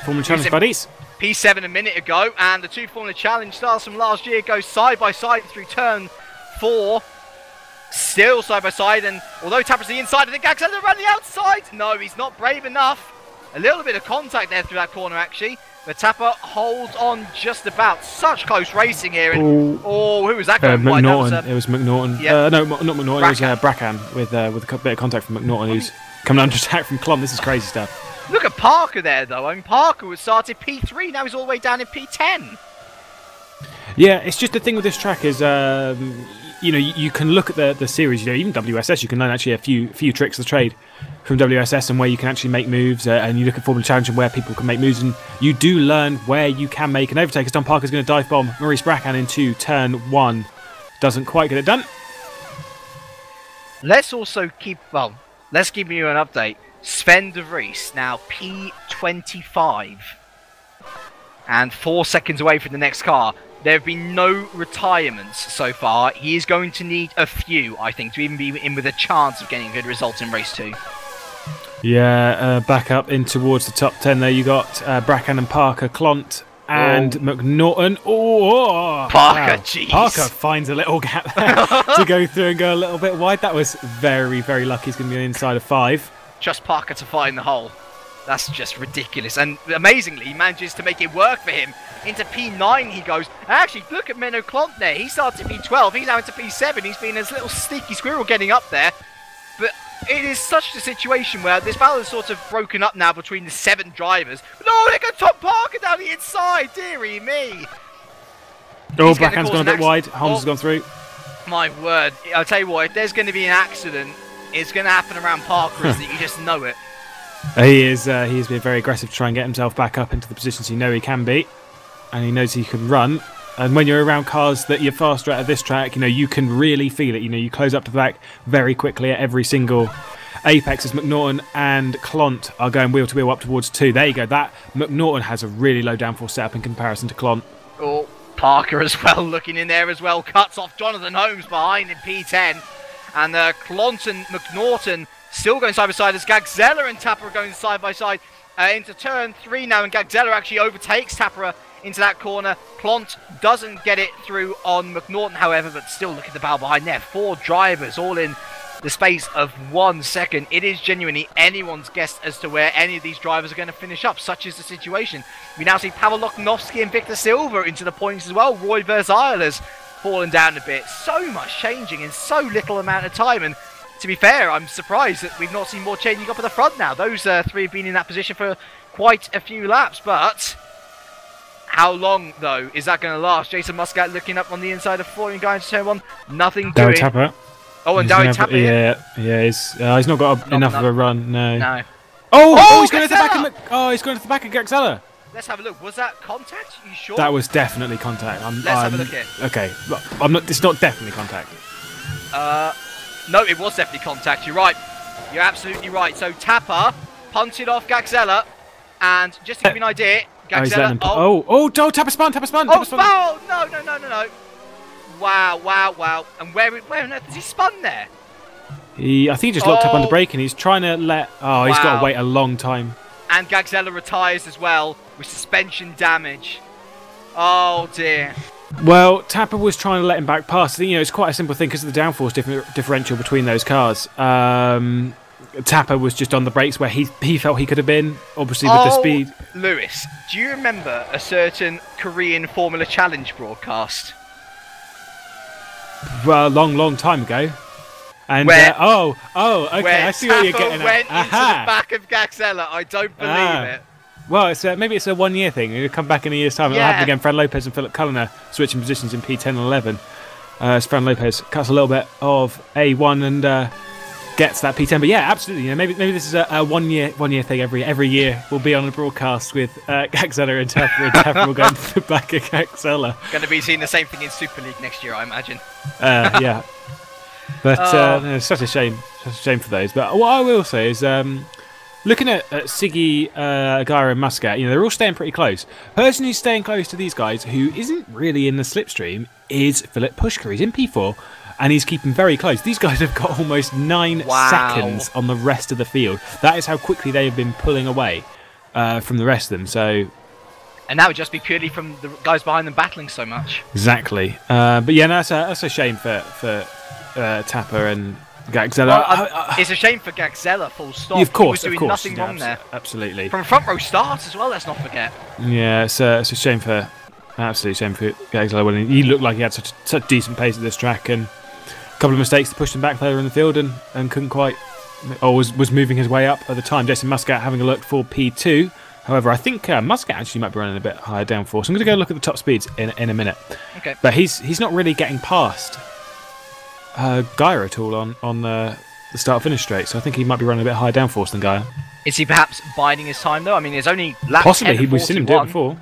Formula Challenge buddies. P7 a minute ago, and the two Formula Challenge stars from last year go side by side through turn 4. Still side by side, and although Tapper's the inside, I think Gagzella ran the outside. No, he's not brave enough. A little bit of contact there through that corner, actually. But Tapper holds on just about. Such close racing here. And, who was that going wide? It was McNaughton. Yeah. No, not McNaughton. It was Bracan with a bit of contact from McNaughton, who's coming under attack from Klum. This is crazy stuff. Look at Parker there, though. I mean, Parker was started P3, now he's all the way down in P10. Yeah, it's just the thing with this track is, you know, you can look at the series, you know, even WSS, you can learn actually a few tricks of the trade from WSS and where you can actually make moves, and you look at Formula Challenge and where people can make moves, and you do learn where you can make an overtake. As Don Parker's going to dive bomb Maurice Bracan into turn 1. Doesn't quite get it done. Let's also let's give you an update. Sven de Vries, now P25, and 4 seconds away from the next car. There have been no retirements so far. He is going to need a few, I think, to even be in with a chance of getting a good result in race 2. Yeah, back up in towards the top 10 there. You got Bracan and Parker, Clont and McNaughton. Oh, Parker, jeez. Parker finds a little gap there to go through and go a little bit wide. That was very, very lucky. He's going to be on the inside of 5. Just Parker to find the hole. That's just ridiculous. And amazingly, he manages to make it work for him. Into P9 he goes. Actually, look at Menno Klont there. He started P12. He's now into P7. He's been a little sneaky squirrel getting up there. But it is such a situation where this battle is sort of broken up now between the 7 drivers. But no, they got Tom Parker down the inside. Dearie me. Oh, Bracan's gone a bit wide. Holmes has gone through. My word. I'll tell you what, if there's going to be an accident, it's going to happen around Parker, isn't it? You just know it. He's been very aggressive to try and get himself back up into the positions he knows he can be, and he knows he can run. And when you're around cars that you're faster at this track, you know, you can really feel it. You know, you close up to the back very quickly at every single apex as McNaughton and Clont are going wheel to wheel up towards 2. There you go. That McNaughton has a really low downforce setup in comparison to Clont. Oh, Parker as well, looking in there as well. Cuts off Jonathan Holmes behind in P10. And Clonton McNaughton still going side by side as Gagzella and Tapper are going side by side into turn 3 now. And Gagzella actually overtakes Tapper into that corner. Clont doesn't get it through on McNaughton, however, but still look at the battle behind there. 4 drivers all in the space of 1 second. It is genuinely anyone's guess as to where any of these drivers are going to finish up. Such is the situation. We now see Pavel Loknovsky and Victor Silva into the points as well. Roy Versailles has fallen down a bit. So much changing in so little amount of time. And to be fair, I'm surprised that we've not seen more changing up at the front now. Those 3 have been in that position for quite a few laps. But how long, though, is that going to last? Jason Muscat looking up on the inside of 4 and going to turn 1. Nothing doing. Tapper. Oh, and Darry Tapper. Yeah, he's not got enough of a run. No. Oh, he's going to the back of he's going to the back of Gagzella. Let's have a look. Was that contact? You sure? That was definitely contact. Let's have a look here. Okay, I'm not. It's not definitely contact. No, it was definitely contact. You're right. You're absolutely right. So Tapper punted off Gagzella, and just to give you an idea, Gagzella. Tapper spun. Oh, no. Wow. And where on earth has he spun there? I think he just locked up under brake and he's trying to let... Oh, he's got to wait a long time. And Gagzella retires as well with suspension damage. Oh, dear. Well, Tapper was trying to let him back past. It's quite a simple thing because of the downforce differential between those cars. Tapper was just on the brakes where he felt he could have been, obviously with the speed. Lewis, do you remember a certain Korean Formula Challenge broadcast? Well, a long time ago. And okay, I see what you're getting at. Went into the back of Gagzella. I don't believe it. Well, maybe it's a 1 year thing. It'll come back in a year's time. It'll happen again. Fran Lopez and Philip Cullinan switching positions in P10 and 11. As Fran Lopez cuts a little bit of A1 and gets that P10. But yeah, absolutely. Maybe this is a 1 year thing. Every year we'll be on a broadcast with Gagzella and Tapper, and Tapper will go into the back of Gagzella. Going to be seeing the same thing in Super League next year, I imagine. Yeah. But it's such a shame for those. But what I will say is, looking at Siggy, Gyra and Muscat, they're all staying pretty close. Person who's staying close to these guys, who isn't really in the slipstream, is Philip Pushker. He's in P4, and he's keeping very close. These guys have got almost 9 seconds on the rest of the field. That is how quickly they have been pulling away from the rest of them. So. And that would just be purely from the guys behind them battling so much. Exactly. But yeah, no, that's a shame for Tapper and Gagzella. Well, it's a shame for Gagzella, full stop. Of course, he was doing nothing wrong there. Absolutely. From front row start as well, let's not forget. Yeah, it's a shame for... Absolute shame for Gagzella. He looked like he had such decent pace at this track, and a couple of mistakes to push him back further in the field, and couldn't quite... Or was moving his way up at the time. Jason Muscat having a look for P2. However, I think Muscat actually might be running a bit higher downforce. I'm going to go look at the top speeds in a minute. Okay. But he's not really getting past Gyra at all on the start-finish straight, so I think he might be running a bit higher downforce than Gyra. Is he perhaps biding his time, though? I mean, there's only lap possibly. We've seen him do it before.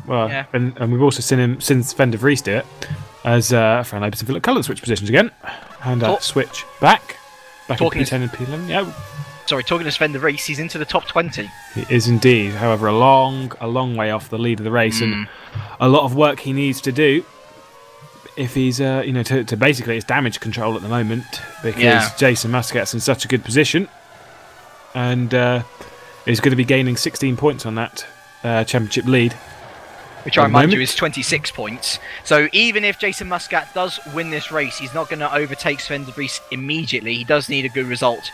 Well, yeah. and we've also seen him since Sven de Vries do it, as Fran Lopez and Philip Cullen switch positions again. And switch back in P10 and P11. Yeah. Sorry, talking to Sven de Vries, he's into the top 20. He is indeed. However, a long way off the lead of the race, and a lot of work he needs to do if he's, to basically it's damage control at the moment, because Jason Muscat's in such a good position, and is going to be gaining 16 points on that championship lead. Which I remind you is 26 points. So even if Jason Muscat does win this race, he's not going to overtake Sven de Vries immediately. He does need a good result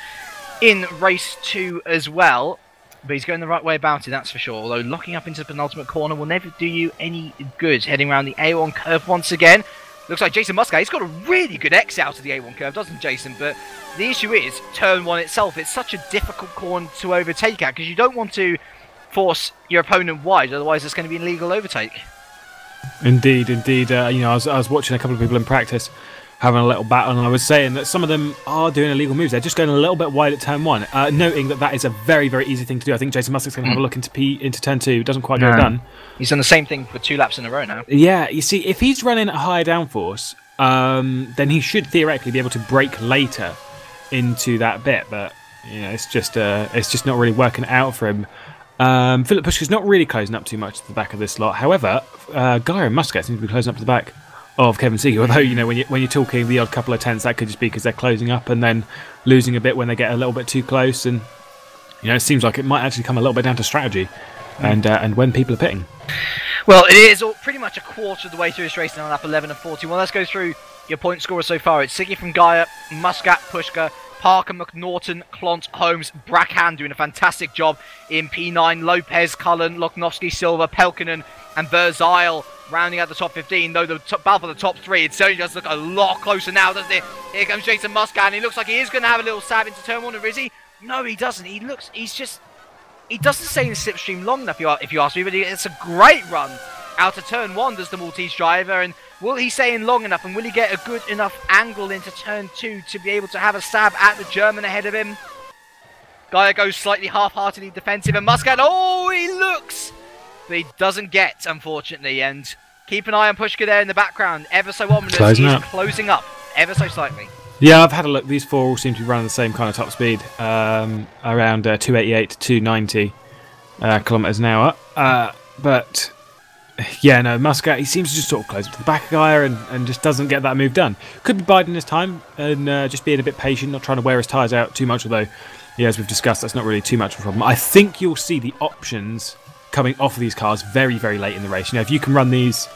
in race 2 as well. But he's going the right way about it, that's for sure. Although locking up into the penultimate corner will never do you any good. Heading around the A1 curve once again. Looks like Jason Muscat, he's got a really good exit out of the A1 curve, doesn't Jason? But the issue is, turn 1 itself, it's such a difficult corner to overtake at, because you don't want to force your opponent wide, otherwise it's going to be an illegal overtake. Indeed. I was watching a couple of people in practice having a little battle, and I was saying that some of them are doing illegal moves. They're just going a little bit wide at turn 1, noting that is a very, very easy thing to do. I think Jason Muscat's going to have a look into turn 2. It doesn't quite get it done. He's done the same thing for 2 laps in a row now. Yeah, you see, if he's running at higher downforce, then he should theoretically be able to brake later into that bit, but it's just not really working out for him. Philip Pushka's not really closing up too much to the back of this lot. However, Gaia and Muscat seem to be closing up to the back of Kevin Seeger. Although, you know, when you're talking the odd couple of tenths, that could just be because they're closing up and then losing a bit when they get a little bit too close. And, you know, it seems like it might actually come a little bit down to strategy and when people are pitting. Well, it is pretty much a quarter of the way through this race now on lap 11 and 41. Let's go through your point scorer so far. It's Siggy from Gaia, Muscat, Pushka, Parker, McNaughton, Clont, Holmes, Brackham doing a fantastic job in P9. Lopez, Cullen, Loknovsky, Silva, Pelkinen and Verzile rounding out the top 15. Though the battle for the top 3, it certainly does look a lot closer now, doesn't it? Here comes Jason Muscat, and he looks like he is going to have a little stab into turn 1, or is he? No, he doesn't. He doesn't stay in the slipstream long enough, if you ask me, but it's a great run out of turn 1, does the Maltese driver, and will he stay in long enough, and will he get a good enough angle into turn 2 to be able to have a stab at the German ahead of him? Gaia goes slightly half-heartedly defensive, and Muscat, oh, he looks! But he doesn't get, unfortunately, and keep an eye on Pushka there in the background, ever so ominous, he's closing up, ever so slightly. Yeah, I've had a look, these 4 all seem to be running the same kind of top speed, around 288 to 290 kilometres an hour, but... Yeah, no, Muscat, he seems to just sort of close up to the back of Gaia and just doesn't get that move done. Could be biding his time and just being a bit patient, not trying to wear his tyres out too much, although, yeah, as we've discussed, that's not really too much of a problem. I think you'll see the options coming off of these cars very, very late in the race. You know, if you can run these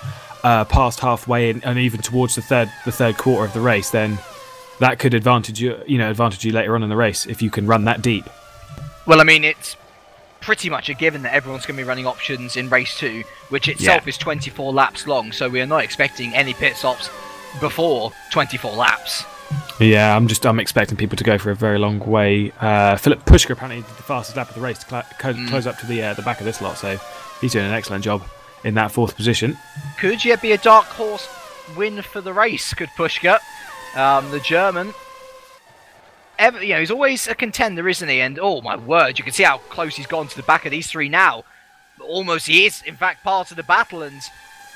past halfway and even towards the third quarter of the race, then that could advantage you later on in the race if you can run that deep. Well, I mean, it's pretty much a given that everyone's going to be running options in race 2, which itself is 24 laps long, so we are not expecting any pit stops before 24 laps. Yeah, I'm expecting people to go for a very long way. Philip Pushka apparently did the fastest lap of the race to close up to the back of this lot, so he's doing an excellent job in that 4th position. Could yet be a dark horse win for the race, could Pushka. The German... he's always a contender, isn't he? And oh my word, you can see how close he's gone to the back of these 3 now. Almost he is, in fact, part of the battle, and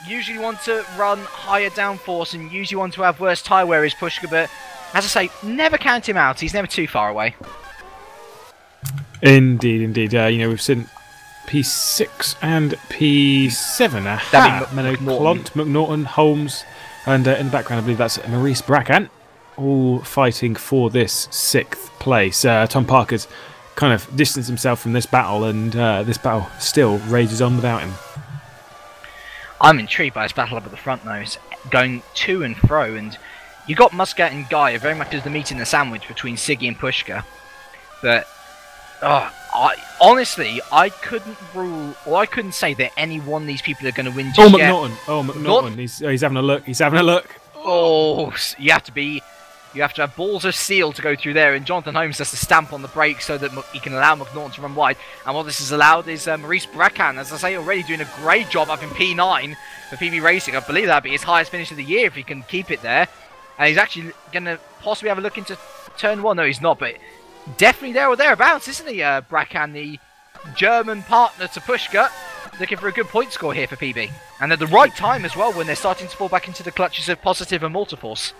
usually want to run higher downforce and usually want to have worse tyre wear is Pushka, but as I say, never count him out. He's never too far away. Indeed. We've seen P6 and P7. Clont, McNaughton, Holmes, and in the background, I believe that's Maurice Brackham, all fighting for this 6th place. Tom Parker's kind of distanced himself from this battle, and this battle still rages on without him. I'm intrigued by this battle up at the front, though. It's going to and fro, and you got Muscat and Gaia very much as the meat in the sandwich between Siggy and Pushka. But honestly, I couldn't rule, or I couldn't say that any one of these people are going to win just yet. McNaughton. He's having a look. Oh, you have to have balls of steel to go through there, and Jonathan Holmes has to stamp on the brake so that he can allow McNaughton to run wide. And what this has allowed is Maurice Brackham, as I say, already doing a great job up in P9 for PB Racing. I believe that'll be his highest finish of the year if he can keep it there. And he's actually going to possibly have a look into turn 1. No, he's not, but definitely there or thereabouts, isn't he, Brackham, the German partner to Pushka, looking for a good point score here for PB. And at the right time as well, when they're starting to fall back into the clutches of Positive and Multiforce.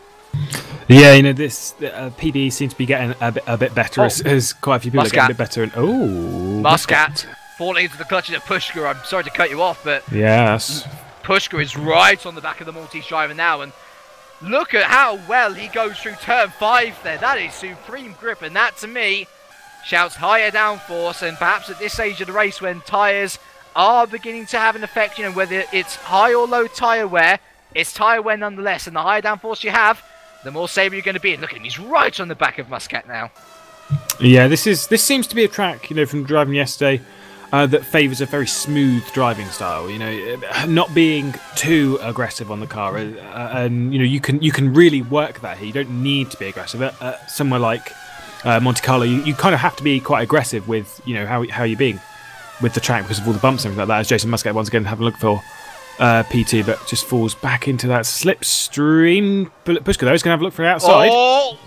Yeah, this PB seems to be getting a bit better as quite a few people are getting a bit better. And Muscat falling into the clutches of Pushka. I'm sorry to cut you off, but yes, Pushka is right on the back of the Maltese driver now, and look at how well he goes through turn 5 there. That is supreme grip, and that to me shouts higher downforce. And perhaps at this stage of the race, when tyres are beginning to have an effect, whether it's high or low tyre wear, it's tyre wear nonetheless, and the higher downforce you have, the more safe you're going to be. And look at him, he's right on the back of Muscat now. Yeah, this seems to be a track, from driving yesterday, that favours a very smooth driving style. Not being too aggressive on the car, and you can really work that here. You don't need to be aggressive. Somewhere like Monte Carlo, you kind of have to be quite aggressive with how you're being with the track because of all the bumps and everything like that. As Jason Muscat once again having a look for P2, but just falls back into that slipstream. Pushka though is going to have a look for the outside. Oh,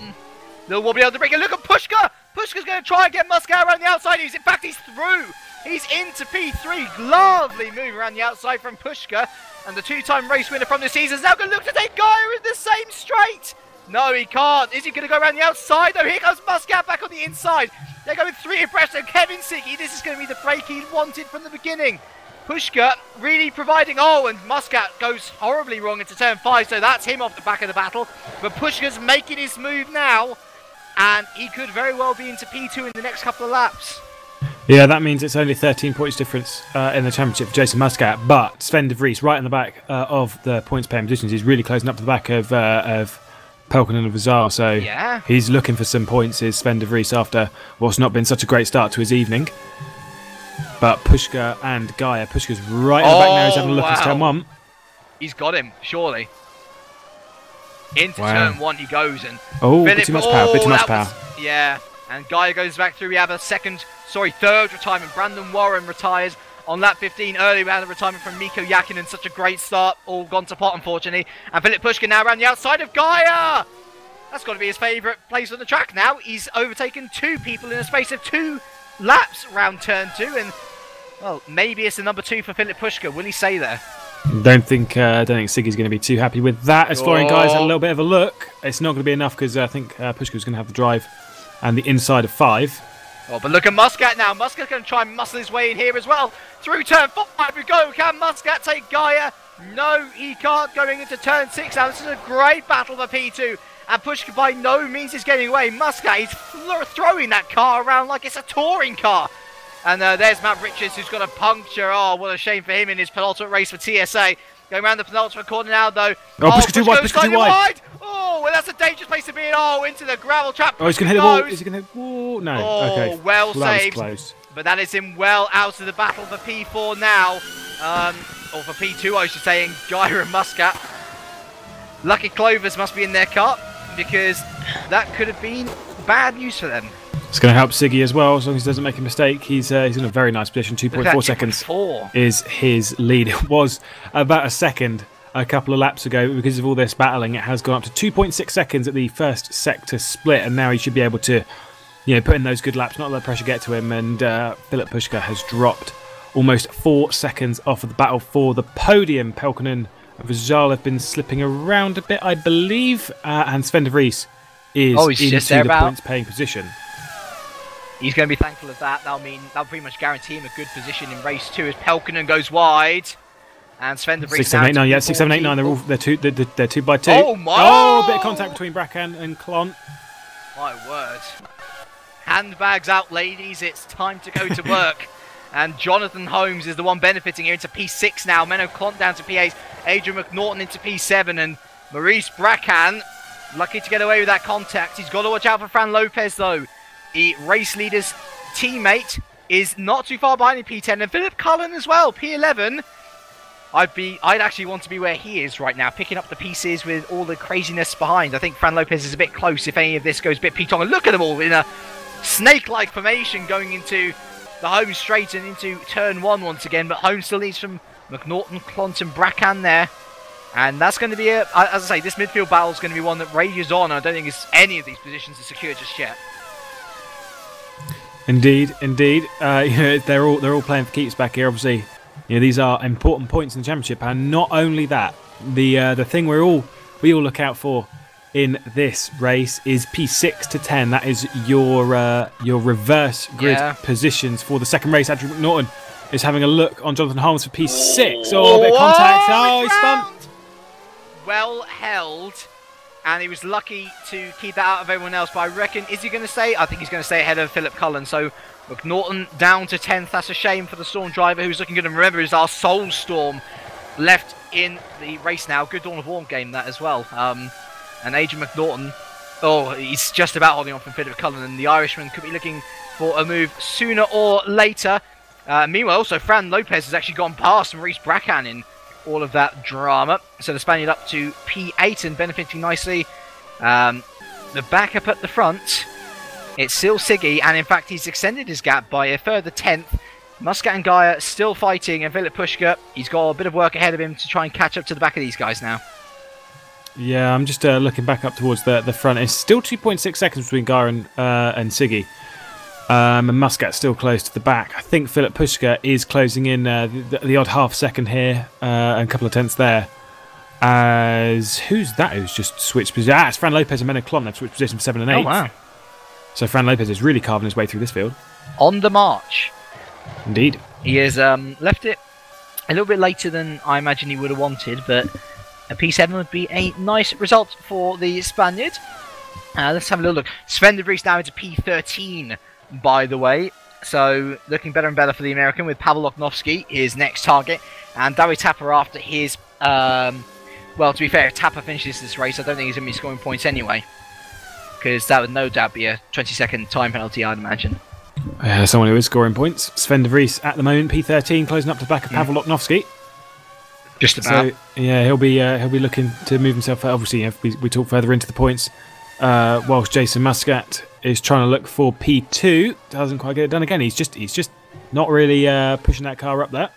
no, we'll be able to break it. Look at Pushka. Pushka's going to try and get Muscat around the outside. In fact, he's through. He's into P3. Lovely move around the outside from Pushka. And the 2-time race winner from the season is now going to look to take Gaia in the same straight. No, he can't. Is he going to go around the outside? No, here comes Muscat back on the inside. They're going 3 abreast of Kevin Siggy. This is going to be the break he wanted from the beginning. Pushka really providing, and Muscat goes horribly wrong into turn 5, so that's him off the back of the battle. But Pushka's making his move now, and he could very well be into P2 in the next couple of laps. Yeah, that means it's only 13 points difference in the championship for Jason Muscat, but Sven de Vries, right in the back of the points paying positions, he's really closing up to the back of Pelkonen and Vazal, so yeah, he's looking for some points, is Sven de Vries, after what's not been such a great start to his evening. But Pushka and Gaia, Pushka's right in the back now, he's having a look at turn 1. He's got him, surely. Into turn 1 he goes, and bit too much power, bit too much power. Yeah, and Gaia goes back through. We have a third retirement. Brandon Warren retires on lap 15. Earlier we had a retirement from Mikko Yakinen. Such a great start, all gone to pot unfortunately. And Philip Pushka now around the outside of Gaia. That's got to be his favourite place on the track now. He's overtaken 2 people in a space of 2 laps round turn 2, and well, maybe it's the number 2 for Philip Pushka. Will he stay there? Don't think Siggy's going to be too happy with that. As Florian Guy's had a little bit of a look, it's not going to be enough because I think Pushka's going to have the drive and the inside of 5. But look at Muscat now. Muscat's going to try and muscle his way in here as well. Through turn 5 we go. Can Muscat take Gaia? No, he can't. Going into turn 6 now. This is a great battle for P2. And Pushka by no means is getting away. Muscat is throwing that car around like it's a touring car. And there's Matt Richards, who's got a puncture. Oh, what a shame for him in his penultimate race for TSA. Going around the penultimate corner now, though. Pushka too wide, Pushka too wide. Oh, well, that's a dangerous place to be in. Oh, into the gravel trap. Oh, he's going to hit the wall. Is he going to hit the wall? No. Oh, okay. Well saved. That was close. But that is him well out of the battle for P4 now. Or for P2, I should say, in Gaia and Muscat. Lucky Clovers must be in their car, because that could have been bad news for them. It's going to help Siggy as well, as long as he doesn't make a mistake. He's in a very nice position. 2.4 seconds is his lead. It was about a second a couple of laps ago, but because of all this battling, it has gone up to 2.6 seconds at the first sector split, and now he should be able to, put in those good laps, not let pressure get to him. And Philip Pushka has dropped almost 4 seconds off of the battle for the podium. Pelkonen and Vazal have been slipping around a bit, I believe, and Sven de Vries is into the points-paying position. He's going to be thankful of that. That'll pretty much guarantee him a good position in race 2 as Pelkonen goes wide. And Sven de Vries 6, 7, 8, 9, yeah, 6, 7, 8, 9. They're 2 by 2. Oh my! Oh, a bit of contact between Bracan and Klont. My word. Handbags out, ladies. It's time to go to work. And Jonathan Holmes is the one benefiting here into P6 now. Menno Klont down to P8. Adrian McNaughton into P7. And Maurice Bracan, lucky to get away with that contact. He's got to watch out for Fran Lopez, though. The race leader's teammate is not too far behind in P10, and Philip Cullen as well, P11. I'd actually want to be where he is right now, picking up the pieces with all the craziness behind. I think Fran Lopez is a bit close if any of this goes a bit P-Tong. And look at them all in a snake-like formation going into the home straight and into turn 1 once again. But home still needs from McNaughton, Klont and Bracan there. And that's going to be, as I say, this midfield battle is going to be one that rages on. I don't think any of these positions are secure just yet. Indeed. They're all playing for keeps back here. Obviously, these are important points in the championship, and not only that, the thing we all look out for in this race is P6 to 10. That is your reverse grid positions for the second race. Andrew McNaughton is having a look on Jonathan Holmes for P6. Oh, a bit of contact. Oh, he's spun. Well held. And he was lucky to keep that out of everyone else. But I reckon, is he going to stay? I think he's going to stay ahead of Philip Cullen. So McNaughton down to 10th. That's a shame for the Storm driver, who's looking good. And remember, is our Soul Storm left in the race now. Good Dawn of War game, that as well. And Adrian McNaughton, he's just about holding on from Philip Cullen. And the Irishman could be looking for a move sooner or later. Meanwhile, also, Fran Lopez has actually gone past Maurice Bracan in all of that drama. So the Spaniard up to P8 and benefiting nicely. The backup at the front, it's still Siggy, and in fact he's extended his gap by a further 10th. Muscat and Gaia still fighting, and Philip Pushka, he's got a bit of work ahead of him to try and catch up to the back of these guys now. Yeah, I'm just looking back up towards the front. It's still 2.6 seconds between Gaia and Siggy. And Muscat's still close to the back. I think Philip Pushka is closing in the odd half second here, and a couple of tenths there. As who's that? Who's just switched position? It's Fran Lopez and Menno Klont have switched position for 7 and 8. Oh wow! So Fran Lopez is really carving his way through this field. On the march. Indeed. He has left it a little bit later than I imagine he would have wanted, but a P7 would be a nice result for the Spaniard. Let's have a little look. Sven de Vries now into P13, by the way. So, looking better and better for the American with Pavel Loknovsky, his next target. And Dawi Tapper after his... well, to be fair, if Tapper finishes this race, I don't think he's going to be scoring points anyway. Because that would no doubt be a 20-second time penalty, I'd imagine. Someone who is scoring points. Sven de Vries at the moment, P13, closing up to the back of Pavel Loknovsky. Just about. So, yeah, he'll be looking to move himself. Obviously, if we talk further into the points, whilst Jason Muscat is trying to look for P2, doesn't quite get it done again. He's just not really pushing that car up there.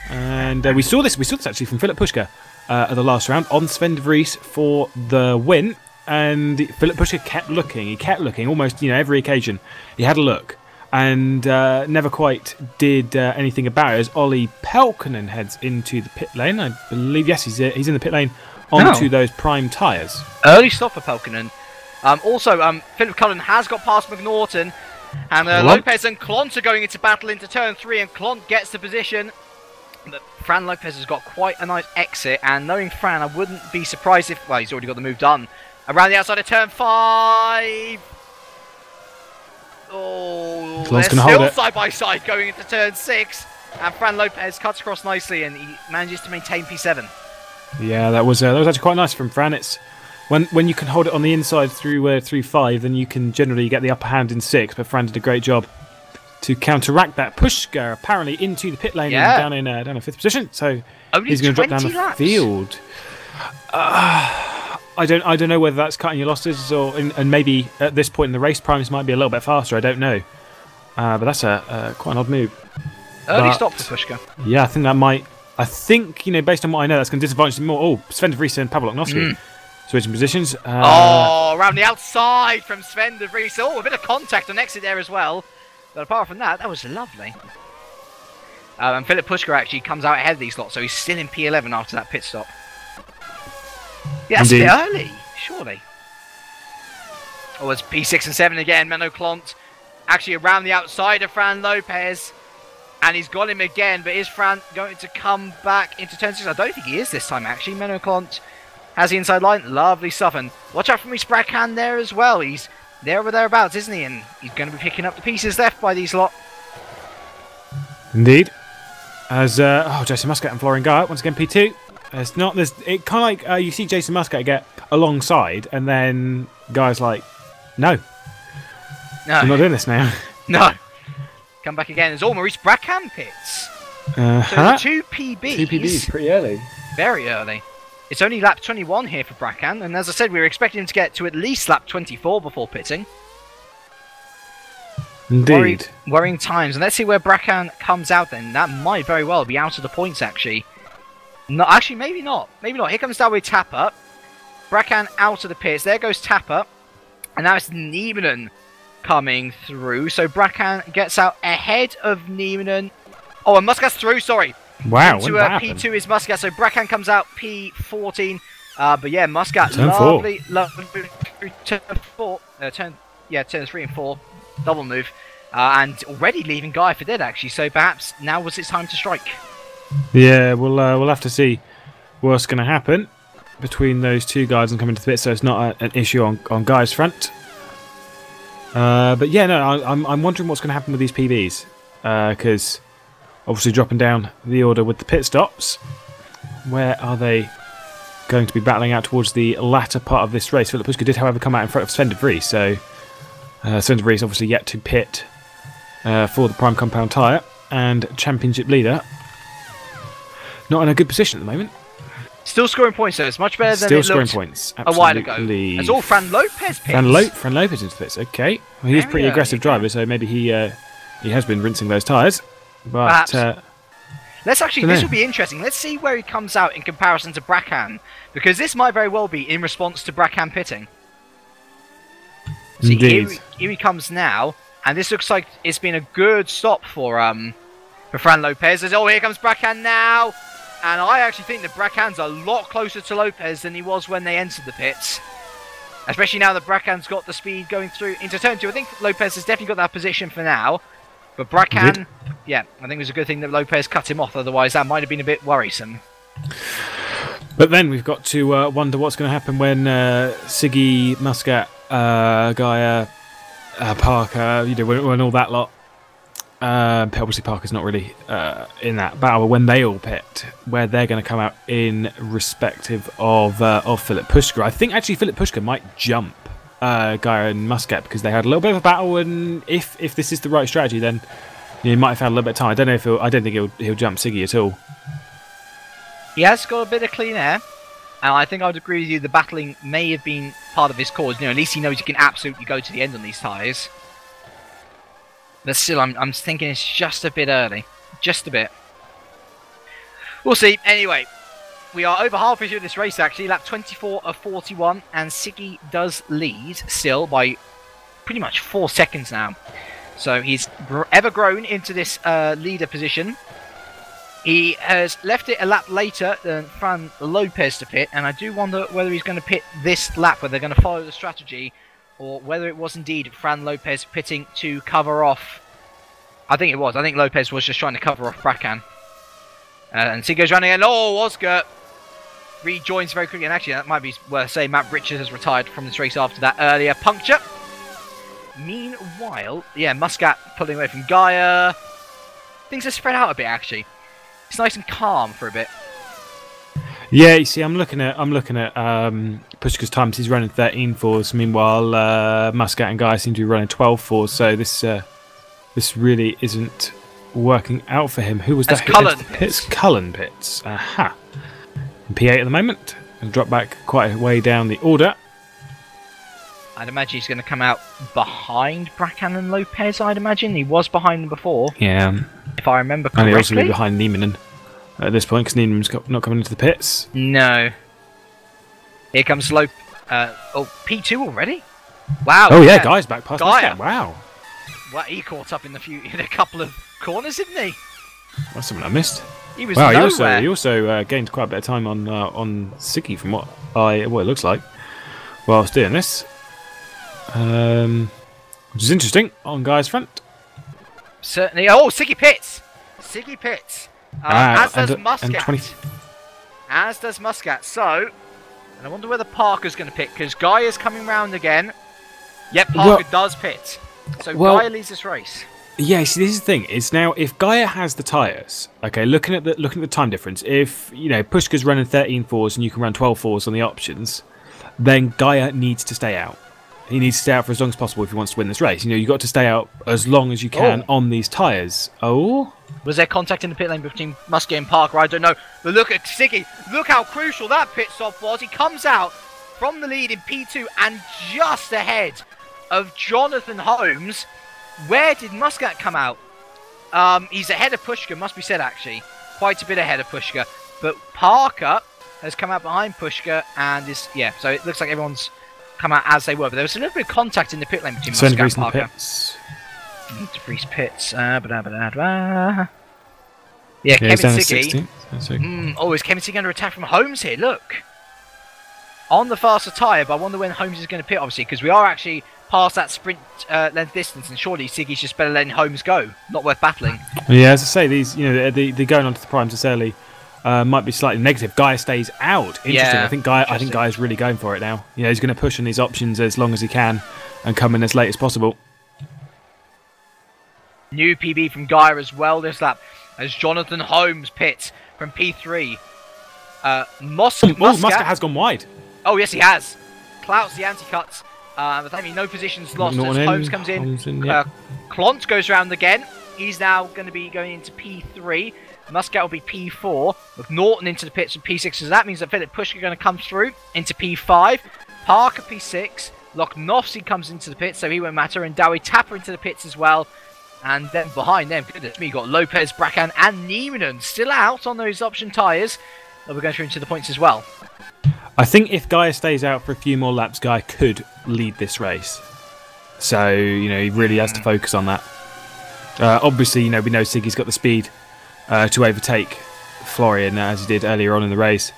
And we saw this actually from Philip Pushka at the last round on Sven de Vries for the win. And Philip Pushka kept looking. He kept looking almost, every occasion. He had a look and never quite did anything about it. As Olli Pelkonen heads into the pit lane, I believe. Yes, he's in the pit lane onto those prime tyres. Early stop for Pelkonen. Also, Philip Cullen has got past McNaughton, and Lopez and Clont are going into battle into turn 3, and Clont gets the position. But Fran Lopez has got quite a nice exit, and knowing Fran, I wouldn't be surprised if... Well, he's already got the move done. Around the outside of turn 5. Oh, they're still side by side going into turn 6, and Fran Lopez cuts across nicely, and he manages to maintain P7. Yeah, that was actually quite nice from Fran. It's when you can hold it on the inside through 5, then you can generally get the upper hand in 6. But Fran did a great job to counteract that. Pushka apparently into the pit lane and down in 5th position. So only he's going to drop down the laps. field. I don't know whether that's cutting your losses or and maybe at this point in the race primes might be a little bit faster. I don't know, but that's quite an odd move. Early stop for Pushka. Yeah, I think that might. I think based on what I know, that's going to disadvantage him more. Oh, Sven de Vries and Pavel Loknovsky switching positions. Around the outside from Sven de Vries. Oh, a bit of contact on exit there as well. But apart from that was lovely. And Philip Pushka actually comes out ahead of these lots, so he's still in P11 after that pit stop. Yeah, that's a bit early, surely. Oh, it's P6 and 7 again. Menno Clont actually around the outside of Fran Lopez. And he's got him again, but is Fran going to come back into turn 6? I don't think he is this time, actually. Menno Clont has the inside line. Lovely stuff. And watch out for me, Sprackhand there as well. He's there or thereabouts, isn't he? And he's going to be picking up the pieces left by these lot. Indeed. As, Jason Muscat and Florian Guy once again P2. It kind of like you see Jason Muscat get alongside, and then guys like, no, I'm not doing this now. No, come back again. There's all Maurice Brackham pits. So 2 PBs. 2 PBs, pretty early. Very early. It's only lap 21 here for Brackham, and as I said, we were expecting him to get to at least lap 24 before pitting. Indeed. Worrying times, and let's see where Brackham comes out. Then that might very well be out of the points actually. No, actually, maybe not. Maybe not. Here comes Dawi Tapper. Brackham out of the pits. There goes Tapper. And now it's Niemanen coming through. So Brackham gets out ahead of Niemanen. Oh, and Muscat's through, sorry. Wow, into P2 is Muscat. So Brackham comes out P14. But yeah, Muscat, lovely turn 4. Turn 3 and 4. Double move. And already leaving Guy for dead, actually. So perhaps now was its time to strike. Yeah, we'll have to see what's going to happen between those two guys and coming to the pit. So it's not an issue on Guy's front. But yeah, no, I'm wondering what's going to happen with these PBs because obviously dropping down the order with the pit stops. Where are they going to be battling out towards the latter part of this race? Philip Pushka did, however, come out in front of Sven de Vries. So Sven de Vries obviously yet to pit for the prime compound tyre, and championship leader not in a good position at the moment. Still scoring points though. It's much better than it looked points, a while ago. It's all Fran Lopez pits. Fran Lopez into pits. Okay, well, he's a pretty aggressive driver, so maybe he has been rinsing those tyres. But let's actually. This will be interesting. Let's see where he comes out in comparison to Brackham, because this might very well be in response to Brackham pitting. See, here he comes now, and this looks like it's been a good stop for Fran Lopez. Oh, here comes Brackham now. And I actually think that Brackham's a lot closer to Lopez than he was when they entered the pits. Especially now that Bracan's got the speed going through into turn 2. I think Lopez has definitely got that position for now. But Bracan, yeah, I think it was a good thing that Lopez cut him off. Otherwise, that might have been a bit worrisome. But then we've got to wonder what's going to happen when Siggy, Muscat, Gaia, Parker, when all that lot. Obviously, Parker's not really in that battle, but when they all pit, where they're going to come out in respective of Philip Pushka. I think actually Philip Pushka might jump Gaia and Muscat because they had a little bit of a battle, and if this is the right strategy, then he might have had a little bit of time. I don't know if I don't think he'll jump Siggy at all. He has got a bit of clean air, and I think I would agree with you. The battling may have been part of his cause. At least he knows he can absolutely go to the end on these tyres. But still, I'm thinking it's just a bit early. Just a bit. We'll see. Anyway, we are over halfway through this race, actually. Lap 24 of 41, and Siggy does lead still by pretty much 4 seconds now. So he's ever grown into this leader position. He has left it a lap later than Fran Lopez to pit, and I do wonder whether he's going to pit this lap, whether they're going to follow the strategy, or whether it was indeed Fran Lopez pitting to cover off. I think it was. I think Lopez was just trying to cover off Bracan. And Siggy's running, and Oscar rejoins very quickly. And actually, that might be worth saying, Matt Richards has retired from this race after that earlier puncture. Meanwhile, yeah, Muscat pulling away from Gaia. Things are spread out a bit, actually. It's nice and calm for a bit. Yeah, you see, I'm looking at Pushka's times. He's running 13.4s. Meanwhile, Muscat and Gaia seem to be running 12.4s. So this really isn't working out for him. Who was that? Cullen. It's Cullen Pitts. Aha. In P8 at the moment. And drop back quite a way down the order. I'd imagine he's going to come out behind Bracan and Lopez, I'd imagine. He was behind them before. Yeah. If I remember correctly. And he'll also be behind Nieminen at this point, because Nieman's not coming into the pits. No. Here comes P2 already? Wow. Oh yeah, Guy's back past Muscat. Wow. Well, he caught up in a couple of corners, didn't he? That's something I missed. He was nowhere. He also gained quite a bit of time on Siggy from what it looks like while I was doing this. Which is interesting on Guy's front. Certainly. Oh, Siggy pits! Siggy pits. As does Muscat. As does Muscat. So, and I wonder whether Parker's going to pit, because Guy is coming round again. Yep, Parker does pit. So Gaia leads this race. Yeah, see, this is the thing. It's now if Gaia has the tyres. Okay, looking at the time difference. If Pushka's running 13.4s and you can run 12.4s on the options, then Gaia needs to stay out. He needs to stay out for as long as possible if he wants to win this race. You've got to stay out as long as you can on these tyres. Oh, was there contact in the pit lane between Muscat and Parker? I don't know. But look at Siggy. Look how crucial that pit stop was. He comes out from the lead in P2 and just ahead of Jonathan Holmes. Where did Muscat come out? He's ahead of Pushka, must be said, actually. Quite a bit ahead of Pushka. But Parker has come out behind Pushka and is, so it looks like everyone's come out as they were. But there was a little bit of contact in the pit lane between Muscat and Parker. DeVries pits. Yeah, Kevin Siggy. Is Kevin Siggy under attack from Holmes here? Look. On the faster tyre, but I wonder when Holmes is going to pit, obviously, because we are actually past that sprint length distance, and surely Siggy's just better letting Holmes go. Not worth battling. Yeah, as I say, these, the going onto the primes this early might be slightly negative. Guy stays out. Interesting. Yeah, I think Guy's really going for it now. He's going to push on these options as long as he can and come in as late as possible. New PB from Gaia as well this lap, as Jonathan Holmes pits from P3. Muscat has gone wide. Oh, yes, he has. Clouts the anti-cuts. But I mean, no positions lost as Holmes comes in. Clont goes round again. He's now going to be going into P3. Muscat will be P4. With Norton into the pits with P6. So that means that Philip Pushka are going to come through into P5. Parker P6. Loknovsky comes into the pits, so he won't matter. And Dowie Tapper into the pits as well. And then behind them, goodness me, you've got Lopez, Bracan and Nieminen still out on those option tyres. We're going through into the points as well. I think if Gaia stays out for a few more laps, Gaia could lead this race. So, he really has to focus on that. Obviously, we know Siggy's got the speed to overtake Florian as he did earlier on in the race.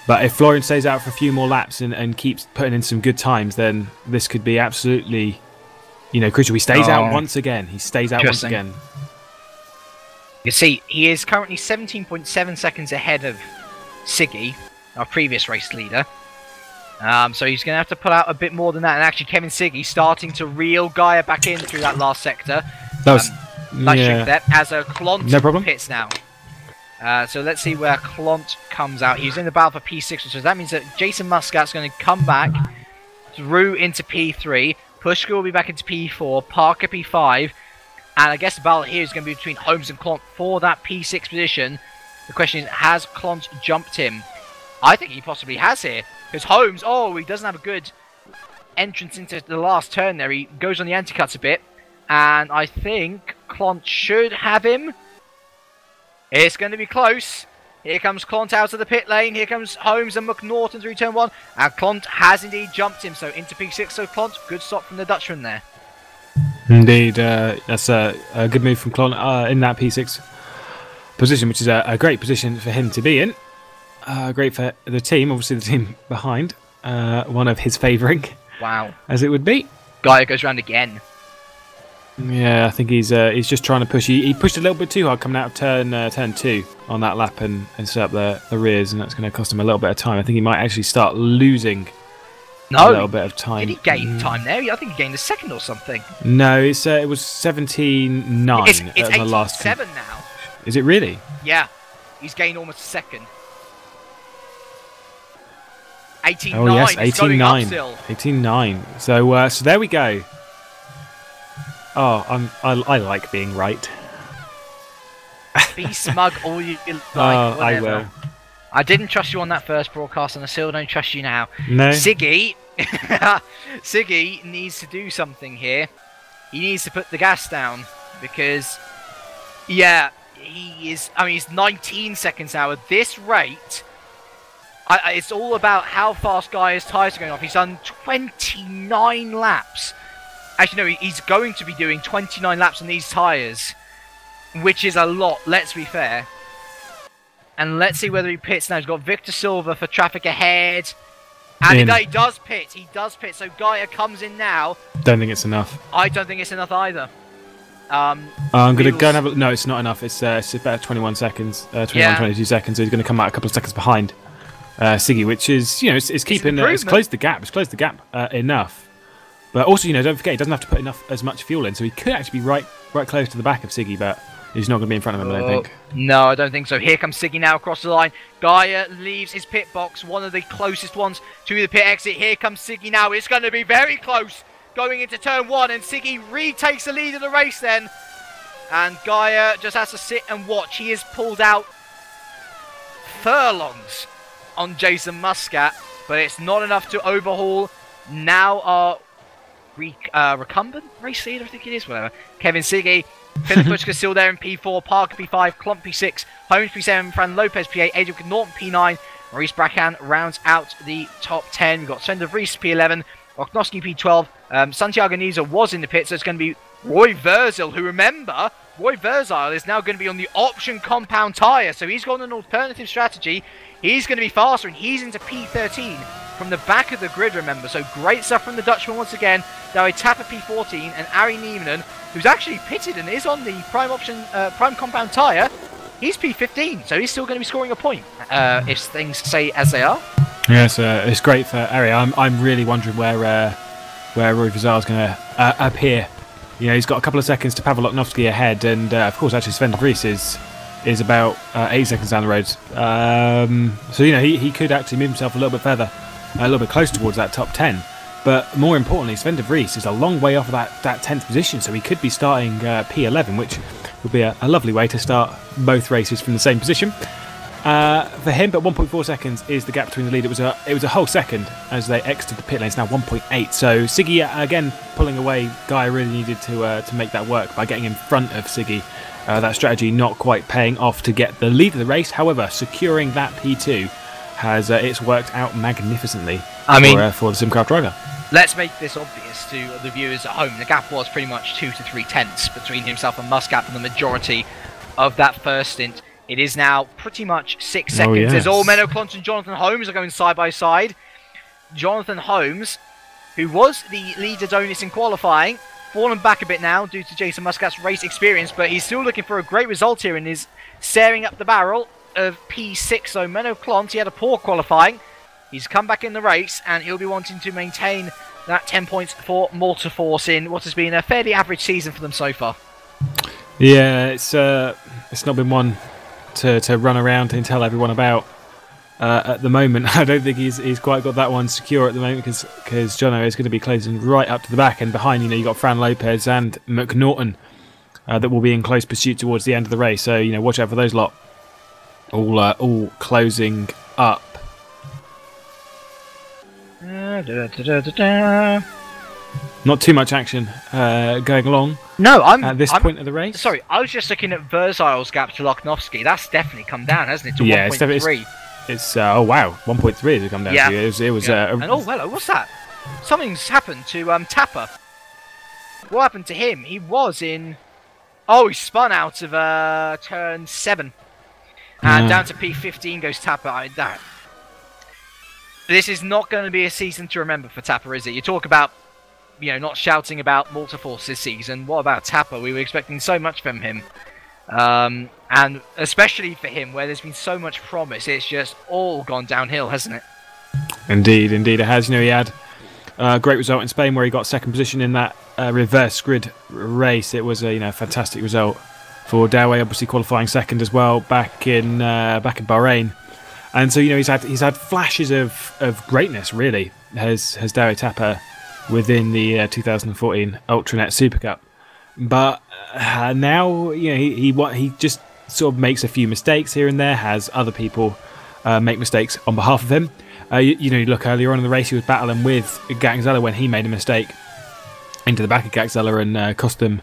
But if Florian stays out for a few more laps and keeps putting in some good times, then this could be absolutely, crucial. He stays out once again. He stays out once again. You see, he is currently 17.7 seconds ahead of Siggy, our previous race leader. So he's going to have to pull out a bit more than that. And actually, Kevin Siggy starting to reel Gaia back in through that last sector. That was, nice trick there, as a Clont no problem. pits now. So let's see where Clont comes out. He's in the battle for P6, so that means that Jason Muscat's going to come back through into P3. Pushka will be back into P4, Parker P5. And I guess the battle here is going to be between Holmes and Clont for that P6 position. The question is, has Clont jumped him? I think he possibly has here. Because Holmes, he doesn't have a good entrance into the last turn there. He goes on the anti-cuts a bit. And I think Clont should have him. It's going to be close. Here comes Clont out of the pit lane. Here comes Holmes and McNaughton through turn 1. And Clont has indeed jumped him. So into P6. So Clont, good stop from the Dutchman there. Indeed, that's a good move from Clont in that P6 position, which is a great position for him to be in. Great for the team, obviously the team behind. One of his favouring. Wow. As it would be. Gaia goes round again. Yeah, I think he's just trying to push. He pushed a little bit too hard coming out of turn 2 on that lap and set up the rears, and that's going to cost him a little bit of time. I think he might actually start losing a little bit of time. Did he gain time there? I think he gained a second or something. No, it was 17.9 it's at the last. 7 now. Is it really? Yeah, he's gained almost a second. 18.9. Oh yes, 18.9. 18.9. So there we go. Oh, I like being right. Be smug all you like. I will. I didn't trust you on that first broadcast, and I still don't trust you now. No. Siggy needs to do something here. He needs to put the gas down because, yeah, he's 19 seconds now. At this rate, it's all about how fast Gaia's tyres are going off. He's done 29 laps. Actually, no, he's going to be doing 29 laps on these tyres, which is a lot, let's be fair. And let's see whether he pits now. He's got Victor Silva for traffic ahead. And he does pit. He does pit. So Gaia comes in now. Don't think it's enough. I don't think it's enough either. I'm going to go and have a... No, it's not enough. It's about 21 seconds. 22 seconds. So he's going to come out a couple of seconds behind Siggy, which is, it's keeping... it's closed the gap. It's closed the gap enough. But also, don't forget, he doesn't have to put as much fuel in. So he could actually be right close to the back of Siggy, but... he's not going to be in front of him, I don't think. No, I don't think so. Here comes Siggy now across the line. Gaia leaves his pit box, one of the closest ones to the pit exit. Here comes Siggy now. It's going to be very close going into turn 1, and Siggy retakes the lead of the race then. And Gaia just has to sit and watch. He has pulled out furlongs on Jason Muscat, but it's not enough to overhaul now our recumbent race leader, I think it is, whatever. Kevin Siggy. Philip Pushka's still there in P4, Parker P5, Klump P6, Holmes P7, Fran Lopez P8, Adrian Norton P9, Maurice Bracan rounds out the top 10. We've got Sven de Vries P11, Oknoski P12, Santiago Niza was in the pit, so it's going to be Roy Verzil, who, remember, Roy Verzil is now going to be on the option compound tyre, so he's got an alternative strategy. He's going to be faster, and he's into P13 from the back of the grid, remember. So great stuff from the Dutchman once again. Dawi Tapper P14 and Ari Niemanen, who's actually pitted and is on the prime option, prime compound tyre. He's P15, so he's still going to be scoring a point if things stay as they are. Yes, it's great for Ari. I'm really wondering where Roy Verzil is going to appear. He's got a couple of seconds to Pavel Loknovsky ahead, and of course, actually, Sven de Vries is about 8 seconds down the road. So he could actually move himself a little bit further, a little bit closer towards that top 10. But more importantly, Sven de Vries is a long way off of that 10th position, so he could be starting P11, which would be a lovely way to start both races from the same position for him. But 1.4 seconds is the gap between the lead. It was a whole second as they exited the pit lane. It's now 1.8. So Siggy again pulling away. Guy really needed to make that work by getting in front of Siggy. That strategy not quite paying off to get the lead of the race. However, securing that P2 has it's worked out magnificently for the Simcraft driver. Let's make this obvious to the viewers at home. The gap was pretty much 2 to 3 tenths between himself and Muscat for the majority of that first stint. It is now pretty much 6 seconds. Yes. There's all Menno Clont and Jonathan Holmes are going side by side. Jonathan Holmes, who was the leader donuts in qualifying, fallen back a bit now due to Jason Muscat's race experience, but he's still looking for a great result here and is staring up the barrel of P6. So Menno Clont, he had a poor qualifying. He's come back in the race and he'll be wanting to maintain that 10 points for Multiforce in what has been a fairly average season for them so far. Yeah, it's not been one to run around and tell everyone about. At the moment, I don't think he's quite got that one secure at the moment because Jono is going to be closing right up to the back, and behind you got Fran Lopez and McNaughton that will be in close pursuit towards the end of the race. So watch out for those lot. All closing up. Not too much action going along. No, at this point of the race. Sorry, I was just looking at Verzile's gap to Loknovsky. That's definitely come down, hasn't it? To 1.3. It's oh wow, 1.3 has it come down to. It was and oh hello, what's that? Something's happened to Tapper. What happened to him? He was in. Oh, he spun out of turn 7, and down to P15 goes Tapper. This is not going to be a season to remember for Tapper, is it? You talk about, not shouting about Multiforce this season. What about Tapper? We were expecting so much from him. And especially for him, where there's been so much promise, it's just all gone downhill, hasn't it? Indeed it has. He had a great result in Spain where he got second position in that reverse grid race. It was a fantastic result for Dawei, obviously qualifying second as well back in Bahrain. And so he's had flashes of greatness, really, has Dawei Tapper within the 2014 UltraNet Supercup. But now he just sort of makes a few mistakes here and there, has other people make mistakes on behalf of him. You look earlier on in the race, he was battling with Gagzella when he made a mistake into the back of Gagzella and cost them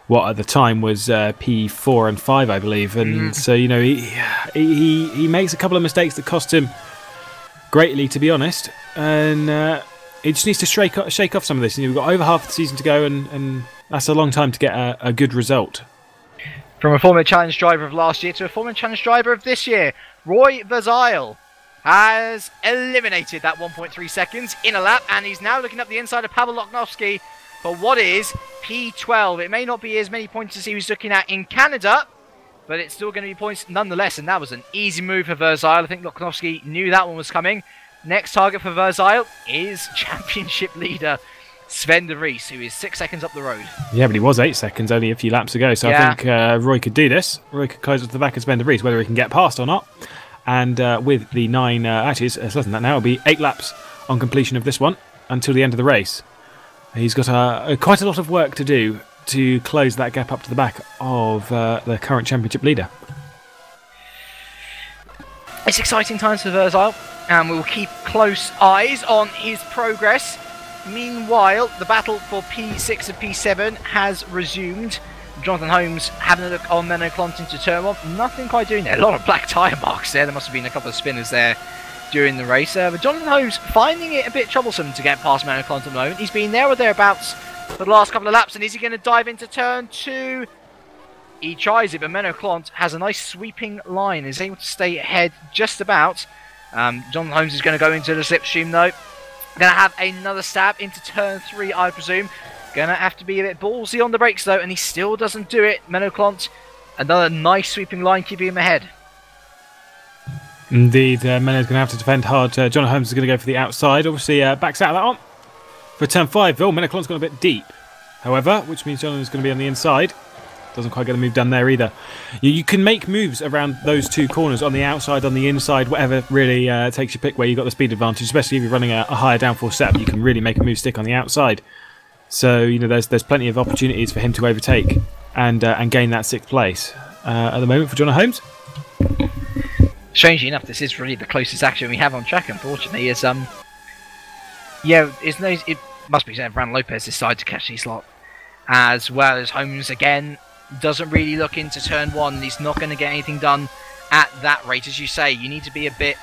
what at the time was P4 and 5, I believe. And so he makes a couple of mistakes that cost him greatly, to be honest. And he just needs to shake off some of this. We've got over half the season to go, and that's a long time to get a good result. From a Formula Challenge driver of last year to a Formula Challenge driver of this year, Roy Verzile has eliminated that 1.3 seconds in a lap, and he's now looking up the inside of Pavel Loknovsky for what is P12. It may not be as many points as he was looking at in Canada, but it's still going to be points nonetheless, and that was an easy move for Verzile. I think Loknovsky knew that one was coming. Next target for Verzile is championship leader Sven de Vries, who is 6 seconds up the road. Yeah, but he was 8 seconds only a few laps ago, so I think Roy could do this. Roy could close up the back of Sven de Vries, whether he can get past or not. And with the 9, actually it's less than that now, it'll be 8 laps on completion of this one until the end of the race. He's got quite a lot of work to do to close that gap up to the back of the current championship leader. It's exciting times for Verzile, and we'll keep close eyes on his progress. Meanwhile, the battle for P6 and P7 has resumed. Jonathan Holmes having a look on Menno Clont into turn 1. Nothing quite doing there. A lot of black tyre marks there. There must have been a couple of spinners there during the race. But Jonathan Holmes finding it a bit troublesome to get past Menno Clont at the moment. He's been there or thereabouts for the last couple of laps. And is he going to dive into turn 2? He tries it, but Menno Clont has a nice sweeping line. Is able to stay ahead just about. Jonathan Holmes is going to go into the slipstream though. Going to have another stab into turn 3, I presume. Going to have to be a bit ballsy on the brakes though, and he still doesn't do it. Menno Clont, another nice sweeping line keeping him ahead. Indeed, Menno's going to have to defend hard. John Holmes is going to go for the outside. Obviously, backs out of that one. For turn 5, Menno Clont's gone a bit deep. However, which means John is going to be on the inside. Doesn't quite get a move done there either. You can make moves around those two corners, on the outside, on the inside, whatever really takes your pick where you've got the speed advantage, especially if you're running a higher downforce setup. You can really make a move stick on the outside. So, there's plenty of opportunities for him to overtake and gain that 6th place. At the moment for John Holmes. Strangely enough, this is really the closest action we have on track, unfortunately. It must be Fran Lopez's side to catch these lot. As well as Holmes again doesn't really look into turn 1. He's not going to get anything done at that rate. As you say, you need to be a bit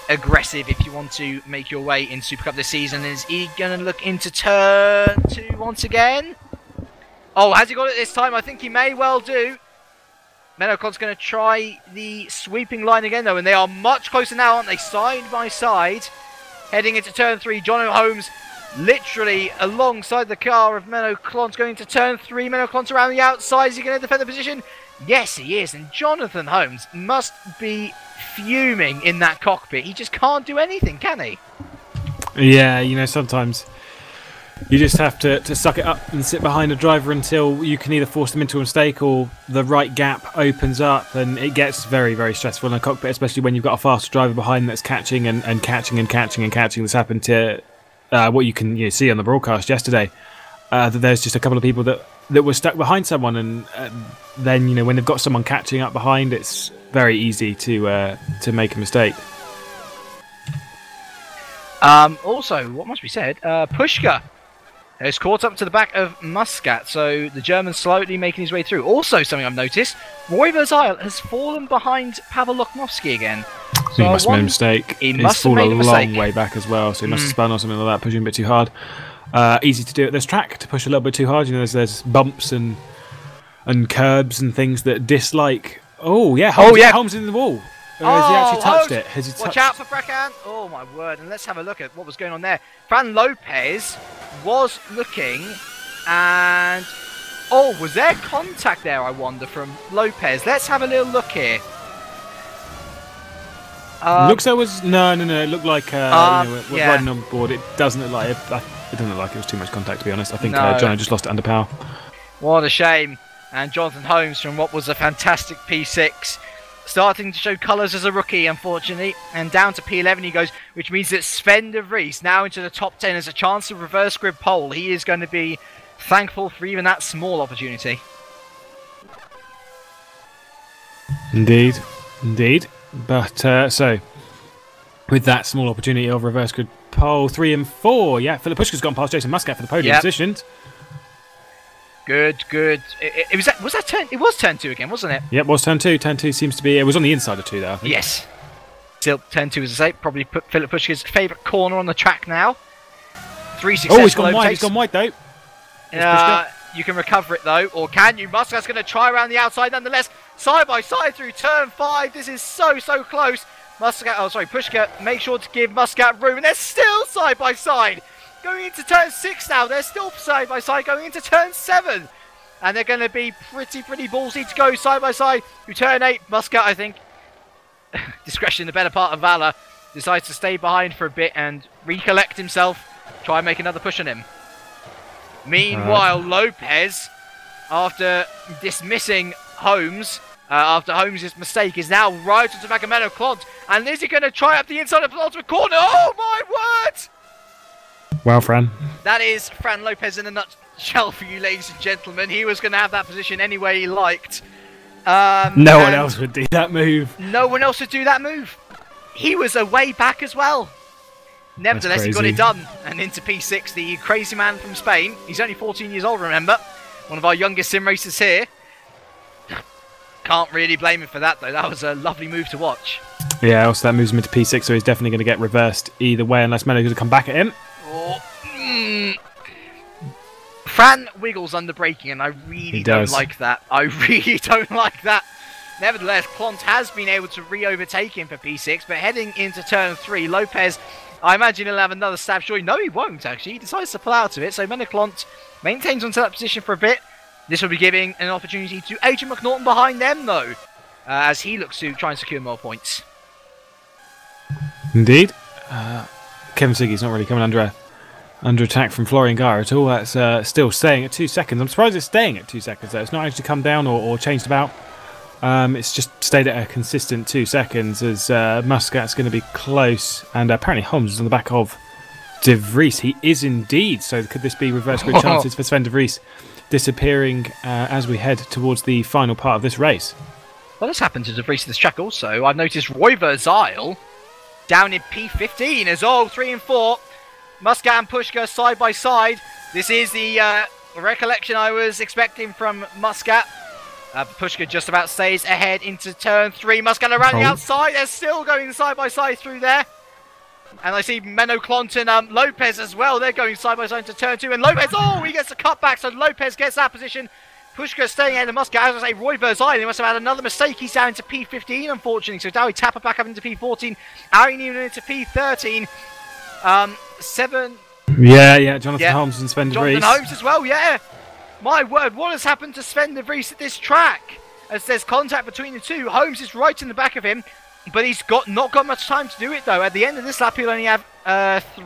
aggressive if you want to make your way in Super Cup this season. Is he going to look into turn 2 once again? Oh, has he got it this time? I think he may well do. Menoclon's going to try the sweeping line again, though, and they are much closer now, aren't they? Side by side, heading into turn 3. John Holmes literally alongside the car of Menoclon's going into turn 3. Menoclon's around the outside. Is he going to defend the position? Yes, he is. And Jonathan Holmes must be fuming in that cockpit. He just can't do anything, can he? Yeah, you know, sometimes you just have to suck it up and sit behind a driver until you can either force them into a mistake or the right gap opens up, and it gets very, very stressful in a cockpit, especially when you've got a faster driver behind that's catching and catching and catching and catching. This happened to what you can see on the broadcast yesterday, that there's just a couple of people that were stuck behind someone, and then, you know, when they've got someone catching up behind, it's very easy to make a mistake. Also, what must be said, Pushka has caught up to the back of Muscat, so the German's slowly making his way through. Also, something I've noticed, Roy Verzile has fallen behind Pavel Loknovsky again. So he must have made a mistake. He's fallen a long way back as well, so he must have spun or something like that, pushing a bit too hard. Easy to do at this track, to push a little bit too hard. You know, there's bumps and curbs and things that dislike. Oh yeah, Holmes in the wall. Has he actually touched it? Has he touched... Watch out for Bracan. Oh my word, and let's have a look at what was going on there. Fran Lopez was looking, and was there contact there, I wonder, from Lopez? Let's have a little look here. Looks like it was... No, it looked like riding on board. It doesn't look like it was too much contact, to be honest. I think John just lost it under power. What a shame. And Jonathan Holmes, from what was a fantastic P6, starting to show colours as a rookie, unfortunately, and down to P11 he goes, which means that Sven de Vries now into the top 10 has a chance of reverse grid pole. He is going to be thankful for even that small opportunity. Indeed. But so with that small opportunity of reverse grid pole, 3 and 4, yeah, Philip Pushka's gone past Jason Muscat for the podium positions. Good. It was turn 2 again, wasn't it? Yep, it was turn 2. Turn 2 seems to be... It was on the inside of 2 there, I think. Yes. Still, turn 2, as I say, probably put Philip Pushka's favourite corner on the track now. 3 successful he's gone wide. He's gone wide, though. You can recover it, though, or can you? Muscat's going to try around the outside, nonetheless. Side by side through turn 5. This is so close. Pushka, make sure to give Muscat room, and they're still side by side. Going into turn 6 now, they're still side by side going into turn 7. And they're going to be pretty ballsy to go side by side through turn 8. Muscat, I think, discretion the better part of Valor, decides to stay behind for a bit and recollect himself, try and make another push on him. Meanwhile, Lopez, after dismissing Holmes, after Holmes' mistake, is now right onto Macameno Clont. And is he going to try up the inside of the ultimate corner? Oh my word! Well, Fran. That is Fran Lopez in a nutshell for you, ladies and gentlemen. He was going to have that position any way he liked. No one else would do that move. No one else would do that move. He was away back as well. Nevertheless, he got it done. And into P6, the crazy man from Spain. He's only 14 years old, remember. One of our youngest sim racers here. Can't really blame him for that, though. That was a lovely move to watch. Yeah, also that moves him into P6, so he's definitely going to get reversed either way, unless Melo's going to come back at him. Fran wiggles under braking, and I really don't like that. Nevertheless, Clont has been able to re-overtake him for P6, but heading into turn 3, Lopez, I imagine he'll have another stab. Surely, no, he won't, actually. He decides to pull out of it, so Menoclont maintains onto that position for a bit. This will be giving an opportunity to Adrian McNaughton behind them, though, as he looks to try and secure more points. Indeed. Kevin Siggy's not really coming under attack from Florian Gara at all. That's still staying at 2 seconds. I'm surprised it's staying at 2 seconds, though. It's not actually come down or changed about. It's just stayed at a consistent 2 seconds, as Muscat's going to be close, and apparently Holmes is on the back of De Vries. He is indeed. So could this be reverse grid chances for Sven De Vries disappearing as we head towards the final part of this race? Well, this happened to De Vries this track also. I've noticed Roy Verzile down in P15 as 3 and 4. Muscat and Pushka side by side. This is the recollection I was expecting from Muscat. Pushka just about stays ahead into turn 3. Muscat around the outside. They're still going side by side through there. And I see Menoclont and Lopez as well. They're going side by side into turn 2. And Lopez, he gets a cutback. So Lopez gets that position. Pushka staying ahead of Muscat. As I say, Roy Verzai, he must have had another mistake. He's down into P15, unfortunately. So Dowie Tapper back up into P14. Ari Newman into P13. 7. Yeah. Jonathan Holmes and Sven de Vries. Jonathan Holmes as well, yeah. My word, what has happened to Sven de Vries at this track? As there's contact between the two. Holmes is right in the back of him, but he's not got much time to do it, though. At the end of this lap, he'll only have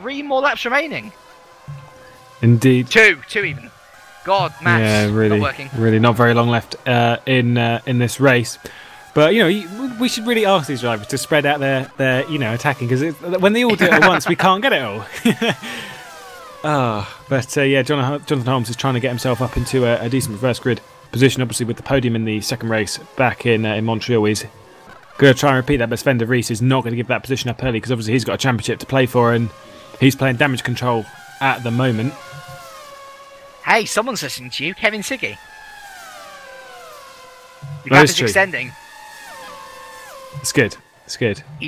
3 more laps remaining. Indeed. 2 even. God, maths, yeah, really, not working. Really not very long left in this race. But, you know, we should really ask these drivers to spread out their attacking, because when they all do it at once, we can't get it all. Jonathan Holmes is trying to get himself up into a decent reverse grid position, obviously with the podium in the second race back in Montreal. He's going to try and repeat that, but Sven de Vries is not going to give that position up early, because obviously he's got a championship to play for, and he's playing damage control at the moment. Hey, someone's listening to you, Kevin Siggy. The gap is extending. It's good.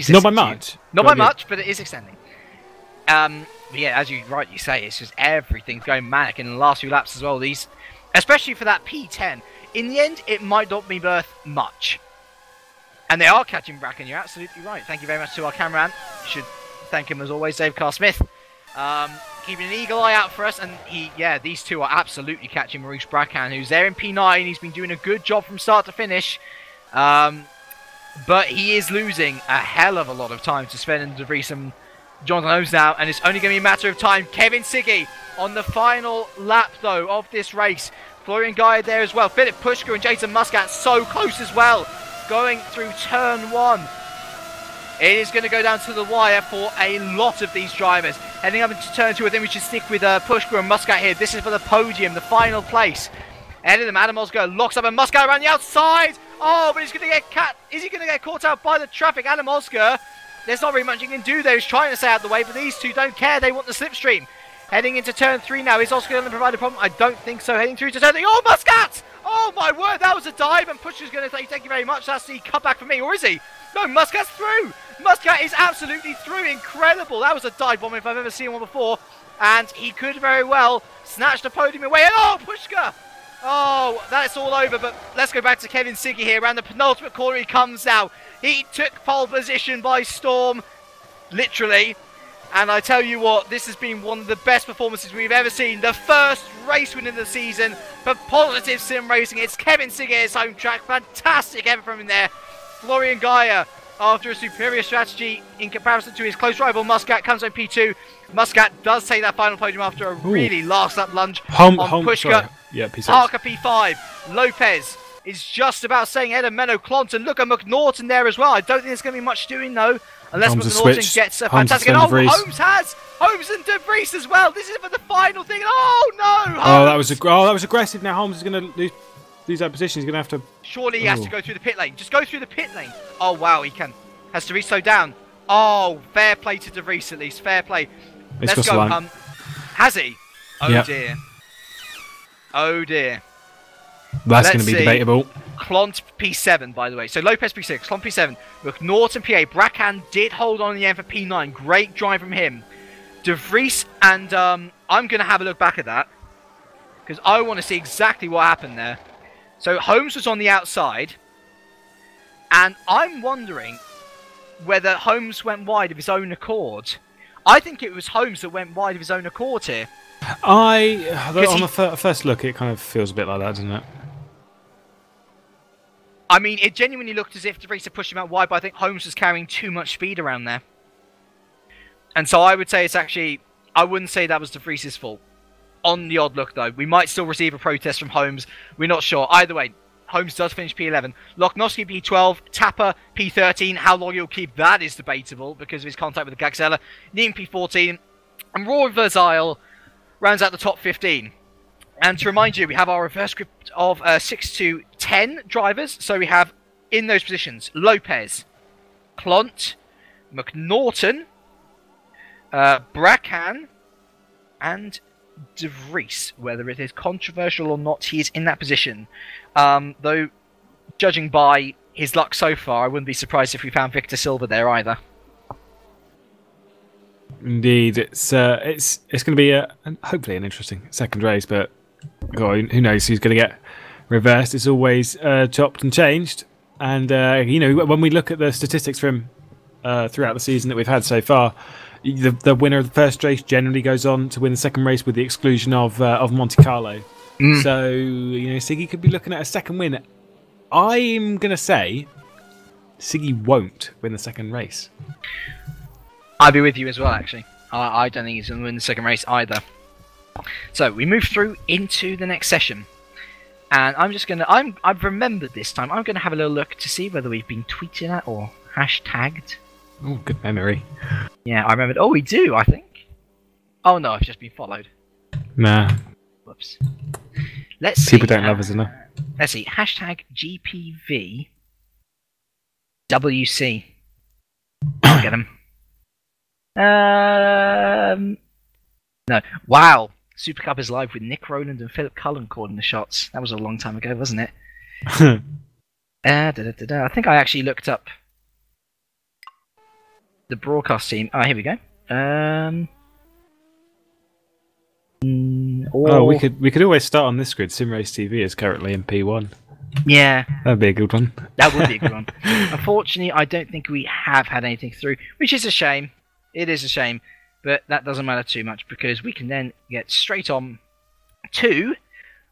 Not by much. Not by much, but it is extending. But yeah, as you rightly say, it's just everything's going manic in the last few laps as well. These, especially for that P10. In the end, it might not be worth much. And they are catching Bracken, you're absolutely right. Thank you very much to our cameraman. Should thank him as always, Dave Carr Smith. Keeping an eagle eye out for us, and these two are absolutely catching Maurice Bracken, who's there in P9. He's been doing a good job from start to finish. But he is losing a hell of a lot of time to Sven and de Vries and Jonathan Holmes now, and it's only going to be a matter of time. Kevin Siggy on the final lap, though, of this race. Florian Gaia there as well. Philip Pushka and Jason Muscat so close as well, going through turn 1. It is going to go down to the wire for a lot of these drivers. Heading up into turn 2, I think we should stick with Pushka and Muscat here. This is for the podium, the final place. Ahead of them, Adam Oscar locks up, and Muscat around the outside. Oh, but he's going to get is he going to get caught out by the traffic? Adam Oscar, there's not very much he can do there. He's trying to stay out of the way, but these two don't care. They want the slipstream. Heading into turn 3 now. Is Oscar going to provide a problem? I don't think so. Heading through to turn 3. Oh, Muscat! Oh, my word, that was a dive, and Pushka's going to say thank you very much. That's the cutback for me, or is he? No, Muscat's through. Muscat is absolutely through. Incredible. That was a dive bomb if I've ever seen one before. And he could very well snatch the podium away. And oh, Pushka! Oh, that's all over, but let's go back to Kevin Siggy here. Around the penultimate corner he comes now. He took pole position by storm, literally. And I tell you what, this has been one of the best performances we've ever seen. The first race win of the season for Positive Sim Racing. It's Kevin Siggy at his home track. Fantastic effort from him there. Florian Gaia, after a superior strategy in comparison to his close rival Muscat, comes on P2. Muscat does take that final podium after a really last-lap lunge on Pushka. Yeah, P6. Parker P5. Lopez is just about staying ahead of Menno Clonton. Look at McNaughton there as well. I don't think there's going to be much doing, though, unless McNaughton gets a fantastic... Oh, Holmes has! Holmes and de Vries as well. This is for the final thing. Oh, no! Holmes. That was aggressive. Now Holmes is going to lose that position. He's going to have to... Surely he has to go through the pit lane. Just go through the pit lane. Oh, wow, he can. Has de Vries slowed down? Oh, fair play to de Vries at least. Fair play. Let's go. Has he? Oh, yep. Dear. Oh, dear. That's going to be debatable. Clont P7, by the way. So Lopez P6, Clont P7. McNaughton P8. Bracken did hold on in the end for P9. Great drive from him. De Vries and... I'm going to have a look back at that, because I want to see exactly what happened there. So Holmes was on the outside, and I'm wondering whether Holmes went wide of his own accord. I think it was Holmes that went wide of his own accord here. On the first look, it kind of feels a bit like that, doesn't it? I mean, it genuinely looked as if de Vries had pushed him out wide, but I think Holmes was carrying too much speed around there. And so I would say it's actually... I wouldn't say that was de Vries' fault. On the odd look, though. We might still receive a protest from Holmes. We're not sure. Either way, Holmes does finish P11. Loknowski P12. Tapper P13. How long he'll keep that is debatable because of his contact with the Gaxella. Niem P14. And Roy Verzile rounds out the top 15. And to remind you, we have our reverse group of 6 to 10 drivers. So we have, in those positions, Lopez, Clont, McNaughton, Bracken, and de Vries. Whether it is controversial or not, he is in that position. Though, judging by his luck so far, I wouldn't be surprised if we found Victor Silva there either. Indeed, it's going to be hopefully an interesting second race, but God, who knows who's going to get reversed, it's always chopped and changed. And when we look at the statistics from throughout the season that we've had so far, the winner of the first race generally goes on to win the second race, with the exclusion of Monte Carlo. So Siggy could be looking at a second win. I'm gonna say Siggy won't win the second race. I'll be with you as well, actually. I don't think he's going to win the second race either. So we move through into the next session, and I've remembered this time. I'm going to have a little look to see whether we've been tweeted at or hashtagged. Oh, good memory. Yeah, I remembered. Oh, we do, I think. Oh no, I've just been followed. Nah. Whoops. Let's see. People don't love us enough. Let's see. Hashtag GPVWC. I'll get him. No. Wow. Supercup is live with Nick Rowland and Philip Cullen calling the shots. That was a long time ago, wasn't it? I think I actually looked up the broadcast team. Oh, here we go. We could always start on this grid. Simrace TV is currently in P1. Yeah. That'd be a good one. That would be a good one. Unfortunately, I don't think we have had anything through, which is a shame. It is a shame, but that doesn't matter too much, because we can then get straight on to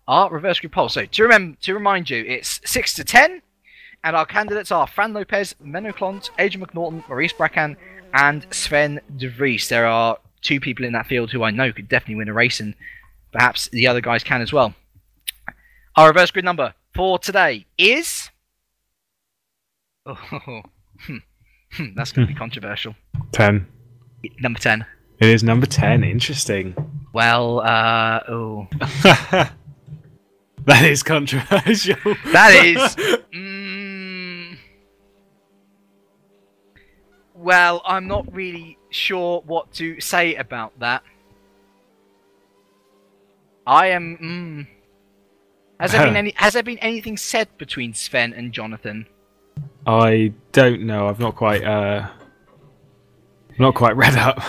our reverse grid poll. So to remind you, it's 6 to 10, and our candidates are Fran Lopez, Menno Clont, Adrian McNaughton, Maurice Bracan, and Sven de Vries. There are 2 people in that field who I know could definitely win a race, and perhaps the other guys can as well. Our reverse grid number for today is... that's going to be controversial. 10. Number 10. It is number 10. Interesting. Well, That is controversial. That is... Well, I'm not really sure what to say about that. I am... Has there been anything said between Sven and Jonathan? I don't know. I've not quite read up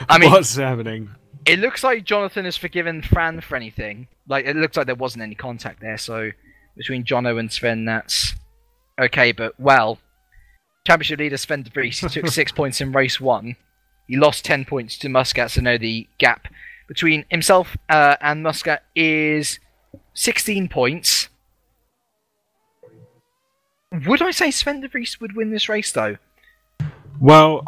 what's happening. It looks like Jonathan has forgiven Fran for anything. Like, it looks like there wasn't any contact there, so between Jono and Sven, that's okay. But, well, championship leader Sven de Vries, he took 6 points in race 1. He lost 10 points to Muscat, so now the gap between himself and Muscat is 16 points. Would I say Sven de Vries would win this race, though? Well,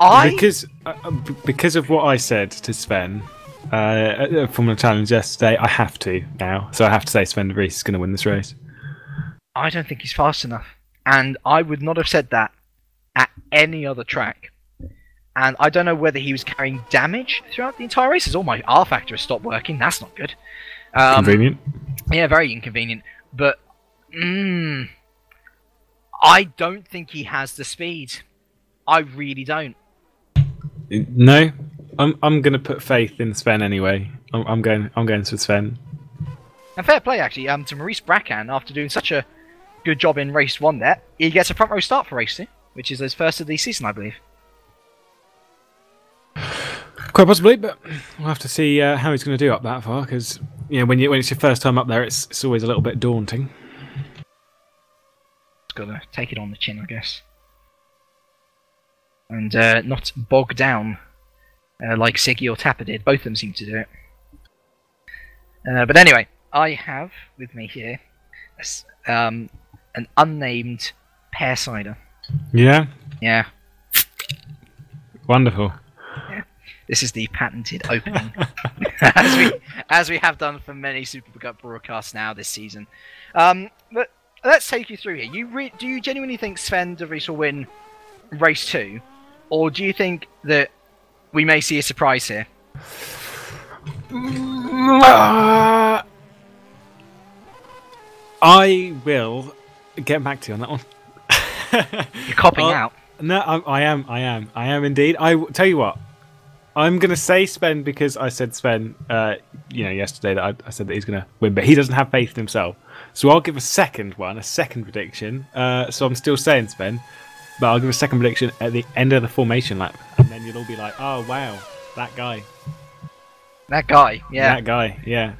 because of what I said to Sven from the challenge yesterday, I have to now. So I have to say Sven de Vries is going to win this race. I don't think he's fast enough. And I would not have said that at any other track. And I don't know whether he was carrying damage throughout the entire race. All my R factor has stopped working. That's not good. Convenient. Yeah, very inconvenient. But I don't think he has the speed. I really don't. No, I'm going to put faith in Sven anyway. I'm going to Sven. And fair play, actually, to Maurice Bracan, after doing such a good job in race 1 there. He gets a front row start for race 2, which is his first of the season, I believe. Quite possibly, but we'll have to see how he's going to do up that far, because when it's your first time up there, it's always a little bit daunting. Just got to take it on the chin, I guess. And not bog down like Siggy or Tapper did. Both of them seem to do it. But anyway, I have with me here an unnamed pear cider. Yeah? Yeah. Wonderful. Yeah. This is the patented opening, as we have done for many Supercup broadcasts now this season. But let's take you through here. Do you genuinely think Sven de Vries will win race 2? Or do you think that we may see a surprise here? I will get back to you on that one. You're copping out. No, I am indeed. I tell you what, I'm going to say Sven because I said Sven, yesterday that I said that he's going to win, but he doesn't have faith in himself. So I'll give a second prediction. So I'm still saying Sven. But I'll give a second prediction at the end of the formation lap. And then you'll all be like, oh, wow, that guy. That guy, yeah. That guy, yeah.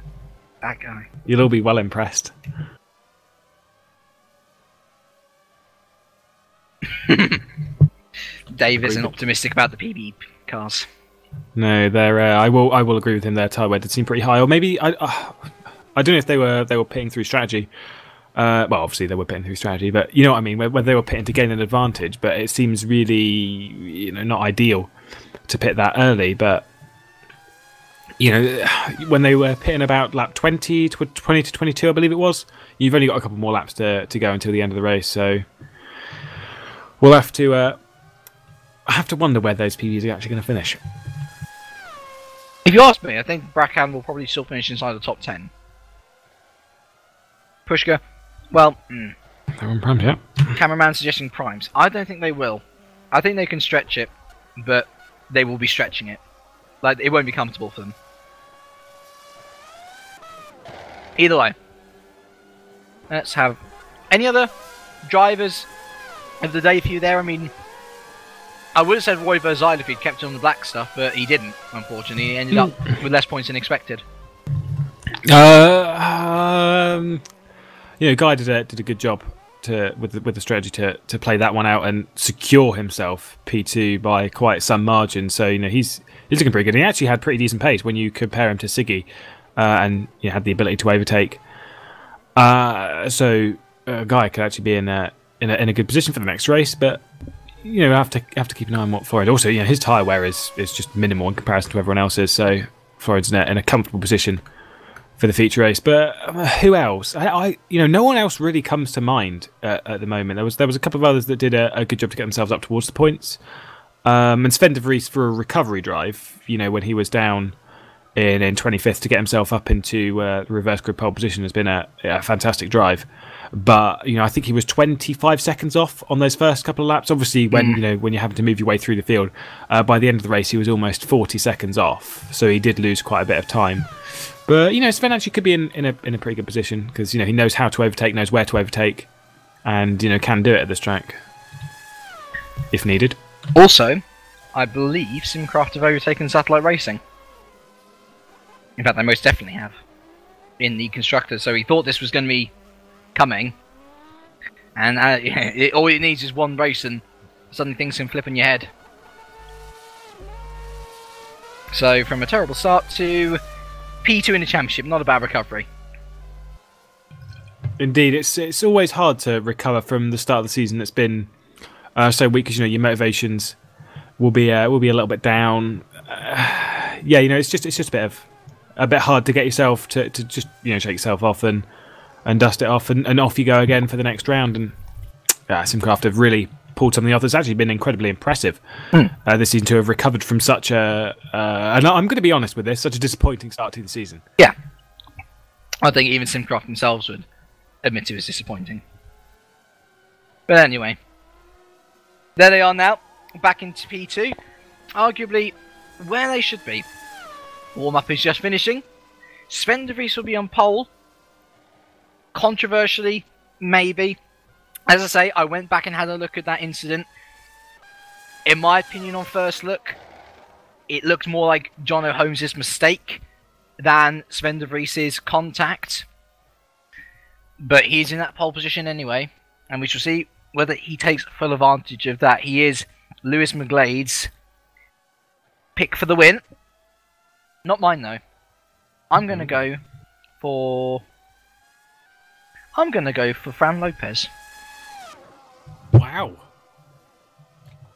That guy. You'll all be well impressed. Dave isn't optimistic about the PB cars. No, they're. I will agree with him. Their tyre wear did seem pretty high, or maybe I don't know if they were pitting through strategy. Well, obviously they were pitting through strategy, but you know what I mean. Whether they were pitting to gain an advantage, but it seems really not ideal to pit that early. But when they were pitting about lap 20 to 22, I believe it was, you've only got a couple more laps to go until the end of the race. So we'll have to wonder where those PBs are actually going to finish. If you ask me, I think Brackham will probably still finish inside the top 10. Pushka, well, They're on primes, yeah. Cameraman suggesting primes. I don't think they will. I think they can stretch it, but they will be stretching it. Like, it won't be comfortable for them. Either way. Let's have any other drivers of the day for you there. I mean, I would have said Roy Verzile if he'd kept on the black stuff, but he didn't, unfortunately. He ended up with less points than expected. Guy did a good job with the strategy to play that one out and secure himself P2 by quite some margin. So he's looking pretty good. And he actually had pretty decent pace when you compare him to Siggy, and had the ability to overtake. So Guy could actually be in a good position for the next race, but have to keep an eye on what Florid. Also, his tyre wear is just minimal in comparison to everyone else's. So Florid's in a comfortable position for the feature race. But who else? No one else really comes to mind at the moment. There was a couple of others that did a good job to get themselves up towards the points. And Sven de Vries for a recovery drive, when he was down in 25th to get himself up into reverse grid pole position has been a fantastic drive. But I think he was 25 seconds off on those first couple of laps. Obviously, when you happen to move your way through the field, by the end of the race he was almost 40 seconds off. So he did lose quite a bit of time. But Sven actually could be in a pretty good position because he knows how to overtake, knows where to overtake, and can do it at this track if needed. Also, I believe Simcraft have overtaken Satellite Racing. In fact, they most definitely have in the constructors. So he thought this was going to be coming, and all it needs is one race, and suddenly things can flip in your head. So from a terrible start to P2 in the championship, not a bad recovery. Indeed, it's always hard to recover from the start of the season that's been so weak because your motivations will be a little bit down. It's just a bit hard to get yourself to just shake yourself off and dust it off and off you go again for the next round. And Simcraft have really pulled something off that's actually been incredibly impressive this season to have recovered from such and I'm going to be honest with this, such a disappointing start to the season. Yeah, I think even Simcraft themselves would admit it was disappointing. But anyway, there they are now, back into P2, arguably where they should be. Warm-up is just finishing. Sven de Vries will be on pole. Controversially, maybe. As I say, I went back and had a look at that incident. In my opinion, on first look, it looked more like Jono Holmes' mistake than Sven de Vries' contact. But he's in that pole position anyway, and we shall see whether he takes full advantage of that. He is Lewis McGlade's pick for the win. Not mine, though. I'm going to go for Fran Lopez. Wow.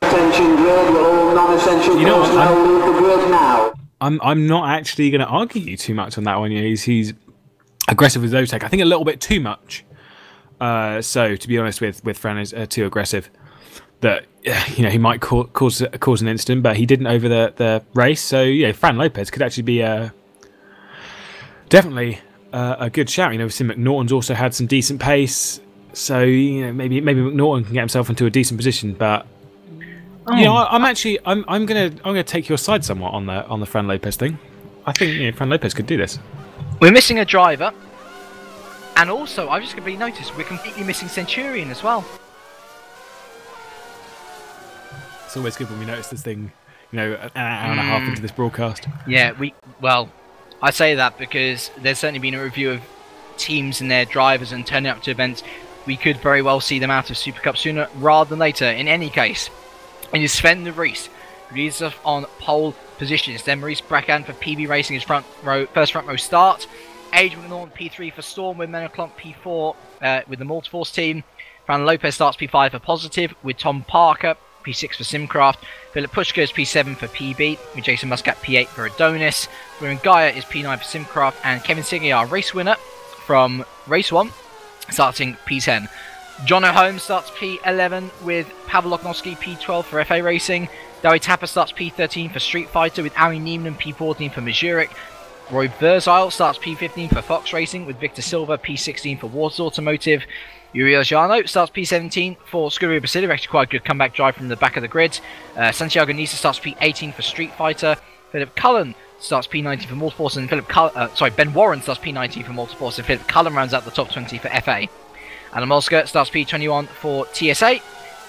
Attention grid, all non-essential personnel leave the grid now. I'm not actually going to argue you too much on that one. He's aggressive with overtake. I think a little bit too much. So to be honest with Fran is too aggressive. That he might cause an incident, but he didn't over the race. So Fran Lopez could actually be definitely a good shout. We've seen McNaughton's also had some decent pace, so maybe McNaughton can get himself into a decent position. But I'm gonna take your side somewhat on the Fran Lopez thing. I think Fran Lopez could do this. We're missing a driver, and also I've just completely noticed we're completely missing Centurion as well. It's always good when we notice this thing, an hour and a half into this broadcast. Yeah, I say that because there's certainly been a review of teams and their drivers and turning up to events. we could very well see them out of Super Cup sooner rather than later. In any case, it is Sven de Vries who leads us on pole positions. Then Maurice Bracan for PB Racing his first front row start. Adrian McNaughton P3 for Storm with Menno Klomp P4 with the Multiforce team. Fran Lopez starts P5 for Positive with Tom Parker P6 for Simcraft. Philip Pushka is P7 for PB with Jason Muscat P8 for Adonis. William Gaia is P9 for Simcraft, and Kevin Singer, our race winner from Race 1, starting P10. Jono Holmes starts P11 with Pavel Loknowski P12 for FA Racing. Dawi Tapper starts P13 for Street Fighter with Ari Neiman P14 for Mazurek. Roy Verzile starts P15 for Fox Racing with Victor Silva P16 for Waters Automotive. Yuri Ojano starts P17 for Scuderia Brasilia, actually quite a good comeback drive from the back of the grid. Santiago Nisa starts P18 for Street Fighter. Philip Cullen starts P19 for Multiforce, and Ben Warren starts P19 for Multiforce, and Philip Cullen rounds out the top 20 for FA. Adam Olska starts P21 for TSA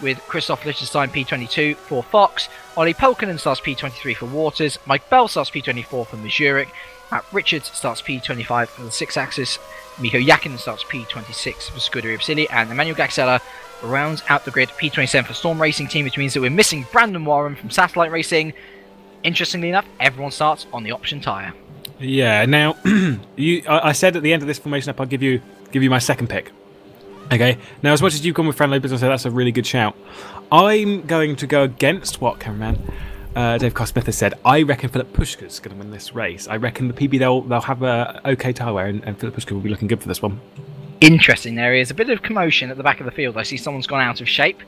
with Christoph Lichtenstein P22 for Fox. Ollie Pelkonen starts P23 for Waters. Mike Bell starts P24 for Mazurek. Matt Richards starts P25 for the 6-axis. Mikko Yakin starts P26 for Scuderia Brasilia, and Emmanuel Gaxella rounds out the grid P27 for Storm Racing Team, which means that we're missing Brandon Warren from Satellite Racing. Interestingly enough, everyone starts on the option tyre. Yeah, now, I said at the end of this formation up, I'll give you my second pick. Okay, now as much as you've gone with Fran Lopez, I say that's a really good shout. I'm going to go against what, cameraman? Dave Carr-Smith has said. I reckon Philip Pushka's going to win this race. I reckon the PB they'll have a okay tyre wear, and Philip Pushka will be looking good for this one. Interesting. There is a bit of commotion at the back of the field. I see someone's gone out of shape.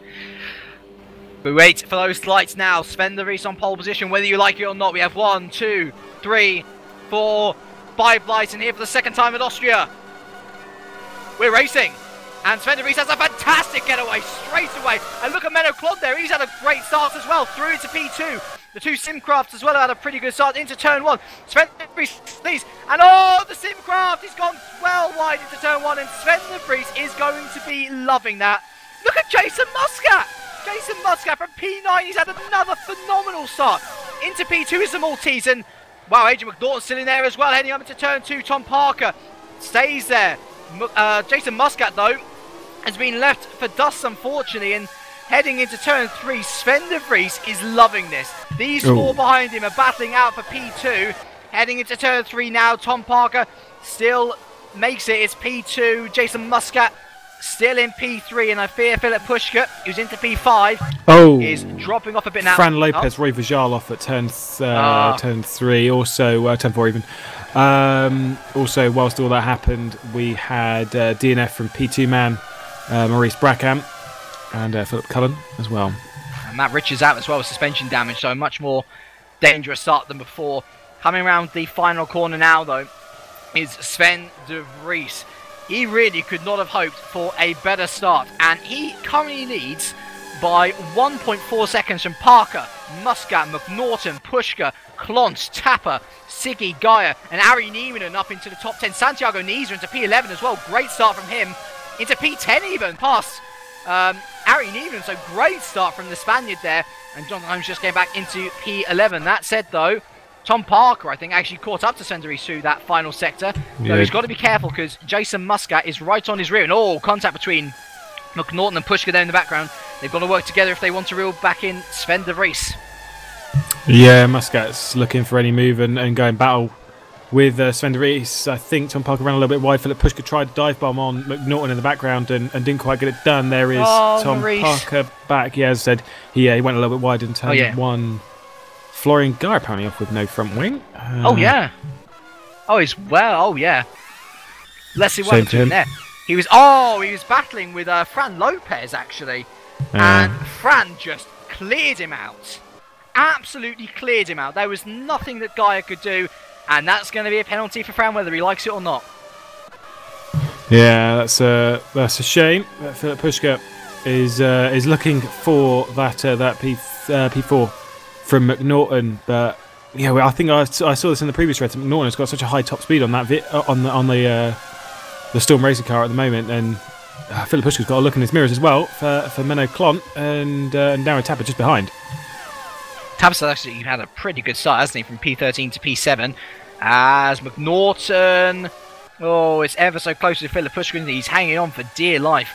We wait for those lights now. Sven de Vries on pole position, whether you like it or not. We have 1, 2, 3, 4, 5 lights, and here for the second time at Austria. We're racing. And Sven de Vries has a fantastic getaway straight away. And look at Menno Klomp there. He's had a great start as well. Through into P2. The two Simcrafts as well have had a pretty good start into turn 1. Sven de Vries leads. And oh, the Simcraft has gone well wide into turn 1. And Sven de Vries is going to be loving that. Look at Jason Muscat. Jason Muscat from P9. He's had another phenomenal start. Into P2 is the Maltese. And wow, Adrian McNaughton still in there as well. Heading up into turn 2. Tom Parker stays there. Jason Muscat, though, has been left for dust, unfortunately, and heading into turn 3, Sven de Vries is loving this. These four behind him are battling out for P2. Heading into turn 3 now, Tom Parker still makes it. It's P2. Jason Muscat still in P3, and I fear Philip Pushka, who's into P5, is dropping off a bit now. Fran Lopez, Roy Vajal off at turn 3, also turn 4 even. Also, whilst all that happened, we had DNF from P2 man, Maurice Bracan, and Philip Cullen as well. And Matt Richards out as well with suspension damage, so a much more dangerous start than before. Coming around the final corner now, though, is Sven de Vries. He really could not have hoped for a better start, and he currently leads by 1.4 seconds from Parker, Muscat, McNaughton, Pushka, Klontz, Tapper, Siggy, Gaia, and Ari Nieminen up into the top 10. Santiago Nisa into P11 as well. Great start from him. Into P10 even, past Ari Nieminen. So great start from the Spaniard there. And Jonathan Holmes just came back into P11. That said, though, Tom Parker, I think, actually caught up to Sven de Vries through that final sector. So he's got to be careful because Jason Muscat is right on his rear. And contact between McNaughton and Pushka there in the background. They've got to work together if they want to reel back in Sven de Vries. Yeah, Muscat's looking for any move and going battle with Sven de Vries. I think Tom Parker ran a little bit wide. Philip Pushka tried to dive bomb on McNaughton in the background and didn't quite get it done. There is Tom Parker back. Yeah, as I said, he went a little bit wide in turn 1. Florian Guy apparently off with no front wing. Leslie Wellington there. He was battling with Fran Lopez actually, and Fran just cleared him out. Absolutely cleared him out. There was nothing that Gaia could do, and that's going to be a penalty for Fran, whether he likes it or not. Yeah, that's a shame. Philip Pushka is looking for that P4 from McNaughton, but yeah, I think I saw this in the previous race. McNaughton has got such a high top speed on that on the Storm Racing car at the moment, and Philip Pushka's got a look in his mirrors as well for Menno Klomp and Darren Tapper just behind. Tapper's actually had a pretty good start, hasn't he, from P13 to P7, as McNaughton, it's ever so close to Philip Pushka. He's hanging on for dear life.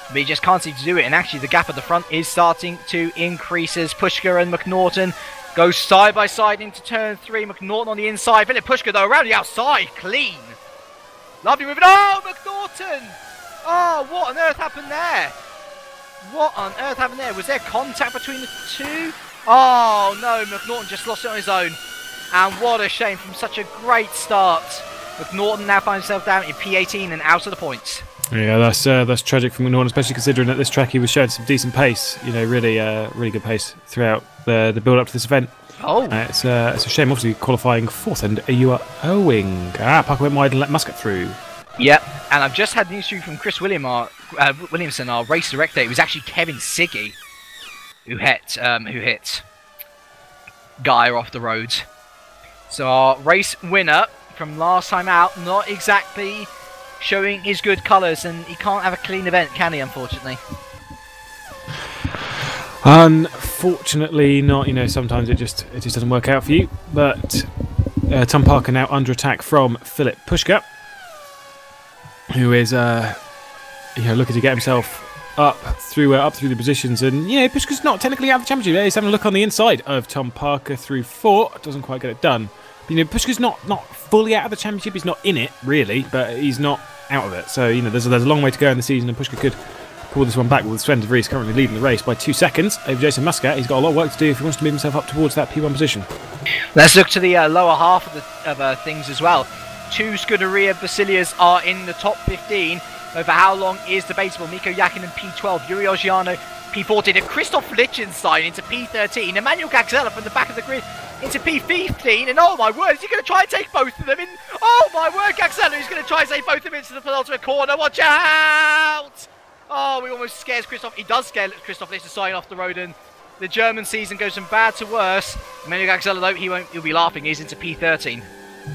but he just can't seem to do it. And actually, the gap at the front is starting to increase as Pushka and McNaughton go side by side into turn 3. McNaughton on the inside. Philip Pushka, though, around the outside. Clean. Lovely moving. Oh, McNaughton! Oh, what on earth happened there? What on earth happened there? Was there contact between the two? Oh, no. McNaughton just lost it on his own. And what a shame from such a great start. McNaughton now finds himself down in P18 and out of the points. Yeah, that's tragic for McNaughton, especially considering that this track he was showing some decent pace. You know, really good pace throughout the build up to this event. Oh, it's a shame. Obviously, qualifying 4th, and you are owing. Parker went wide and let Muscat through. Yep, and I've just had news through from Chris Williamson, our race director. It was actually Kevin Siggy who hit Guy off the road. So our race winner from last time out, not exactly showing his good colours, and he can't have a clean event, can he, unfortunately? Unfortunately not. You know, sometimes it just doesn't work out for you. But Tom Parker now under attack from Philip Pushka, who is looking to get himself up through the positions. And yeah, Pushka's not technically out of the championship. He's having a look on the inside of Tom Parker through 4. Doesn't quite get it done. But, you know, Pushka's not fully out of the championship. He's not in it really, but he's not out of it. So, you know, there's a long way to go in the season, and Pushka could pull this one back, with Sven de Vries currently leading the race by 2 seconds over Jason Muscat. He's got a lot of work to do if he wants to move himself up towards that P1 position. Let's look to the lower half of things as well. 2 Scuderia Basilias are in the top 15. Over how long is debatable. Mikko Yakinen P12, Yuri Ogiano P14, and Christoph Lichtenstein into P13. Emmanuel Gagzella from the back of the grid into P15, and oh my word, is he going to try and take both of them in? Oh my word, Gagzella is going to try and take both of them into the penultimate corner. Watch out! Oh, he almost scares Christoph. He does scare Christoph Lichtenstein off the road, and the German season goes from bad to worse. Emmanuel Gagzella, though, he'll be laughing. He's into P13.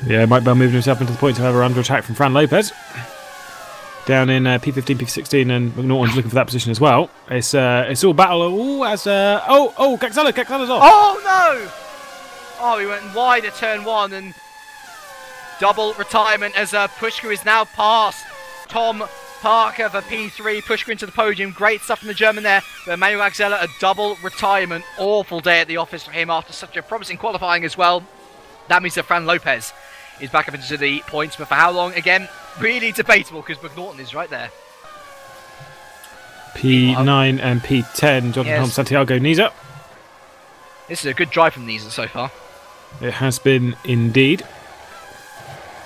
Yeah, Mike Bell moving himself into the points, however, under attack from Fran Lopez. Down in P15, P16, and McNaughton's looking for that position as well. It's all battle. Gagzella's off. Oh no! Oh, he went wide at turn 1, and double retirement as Pushka is now past Tom Parker for P3. Pushka into the podium. Great stuff from the German there. But Emmanuel Gagzella, a double retirement. Awful day at the office for him after such a promising qualifying as well. That means that Fran Lopez is back up into the points, but for how long? Again, really debatable, because McNaughton is right there. P9 and P10, Jonathan Holmes, Santiago Niza. This is a good drive from Niza so far. It has been indeed.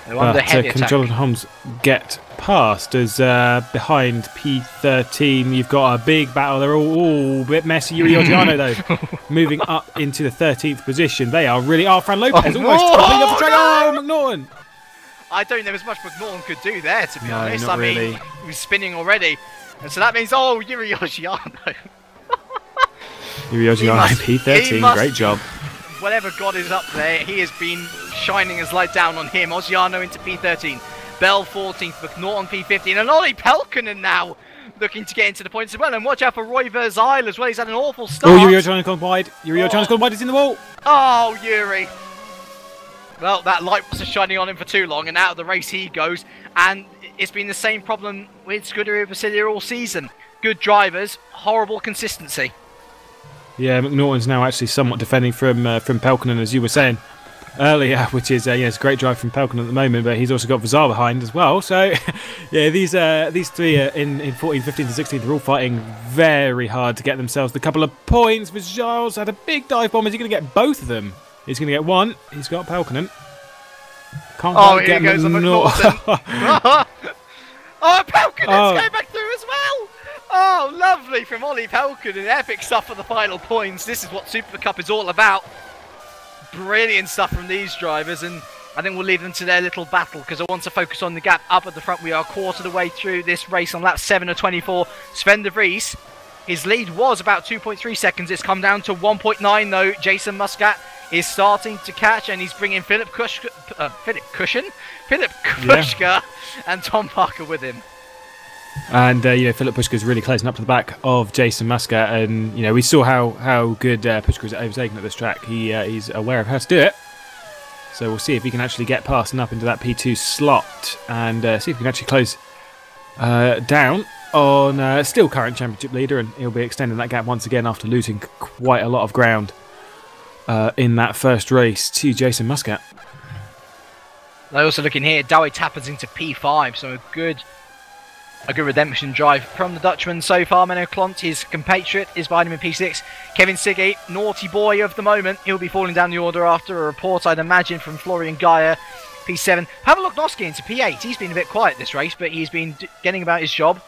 But can Jonathan Holmes get past as behind P13? You've got a big battle. They're all a bit messy. Yuri Ogiano, though, moving up into the 13th position. They are really... Oh, Fran Lopez almost topping up the track. Oh, McNaughton! I don't think there was much McNaughton could do there, to be honest. Not really. Mean, he was spinning already. And so that means, Yuri Ogiano. Yuri Ogiano, P13, great job. Whatever God is up there, he has been shining his light down on him. Ogiano into P13, Bell 14th, McNaughton P15, and Olli Pelkonen now looking to get into the points as well. And watch out for Roy Verzeil as well. He's had an awful start. Oh, Yuri Ogiano's gone wide. Yuri Ogiano's gone wide. He's in the wall. Oh, Yuri. Well, that light wasn't shining on him for too long, and out of the race he goes. And it's been the same problem with Scuderia Basilia all season. Good drivers, horrible consistency. Yeah, McNaughton's now actually somewhat defending from Pelkonen, as you were saying earlier, which is it's a great drive from Pelkonen at the moment, but he's also got Vazar behind as well. So, yeah, these three in 14, 15 and 16 are all fighting very hard to get themselves the couple of points. Vazar's had a big dive bomb. Is he going to get both of them? He's going to get one. He's got Pelkonen. Can't quite get McNaughton. Pelkonen's going back through as well. Oh, lovely from Olli Pelkonen. Epic stuff for the final points. This is what Super Cup is all about. Brilliant stuff from these drivers, and I think we'll leave them to their little battle, because I want to focus on the gap up at the front. We are a quarter of the way through this race on lap 7 of 24. Sven de Vries, his lead was about 2.3 seconds. It's come down to 1.9 though. Jason Muscat is starting to catch, and he's bringing Philip Pushka and Tom Parker with him. And Philip Pushka is really closing up to the back of Jason Muscat, and we saw how good Pushka is at overtaking at this track. He's aware of how to do it, so we'll see if he can actually get past and up into that P2 slot, and see if he can actually close down on still current championship leader, and he'll be extending that gap once again after losing quite a lot of ground in that first race to Jason Muscat. They're also looking here, Douwe Tapper's into P5, so a good redemption drive from the Dutchman so far. Menno Klont, his compatriot, is behind him in P6. Kevin Sigge, naughty boy of the moment. He'll be falling down the order after a report, I'd imagine, from Florian Geyer, P7. Pavel Loknoski into P8. He's been a bit quiet this race, but he's been getting about his job,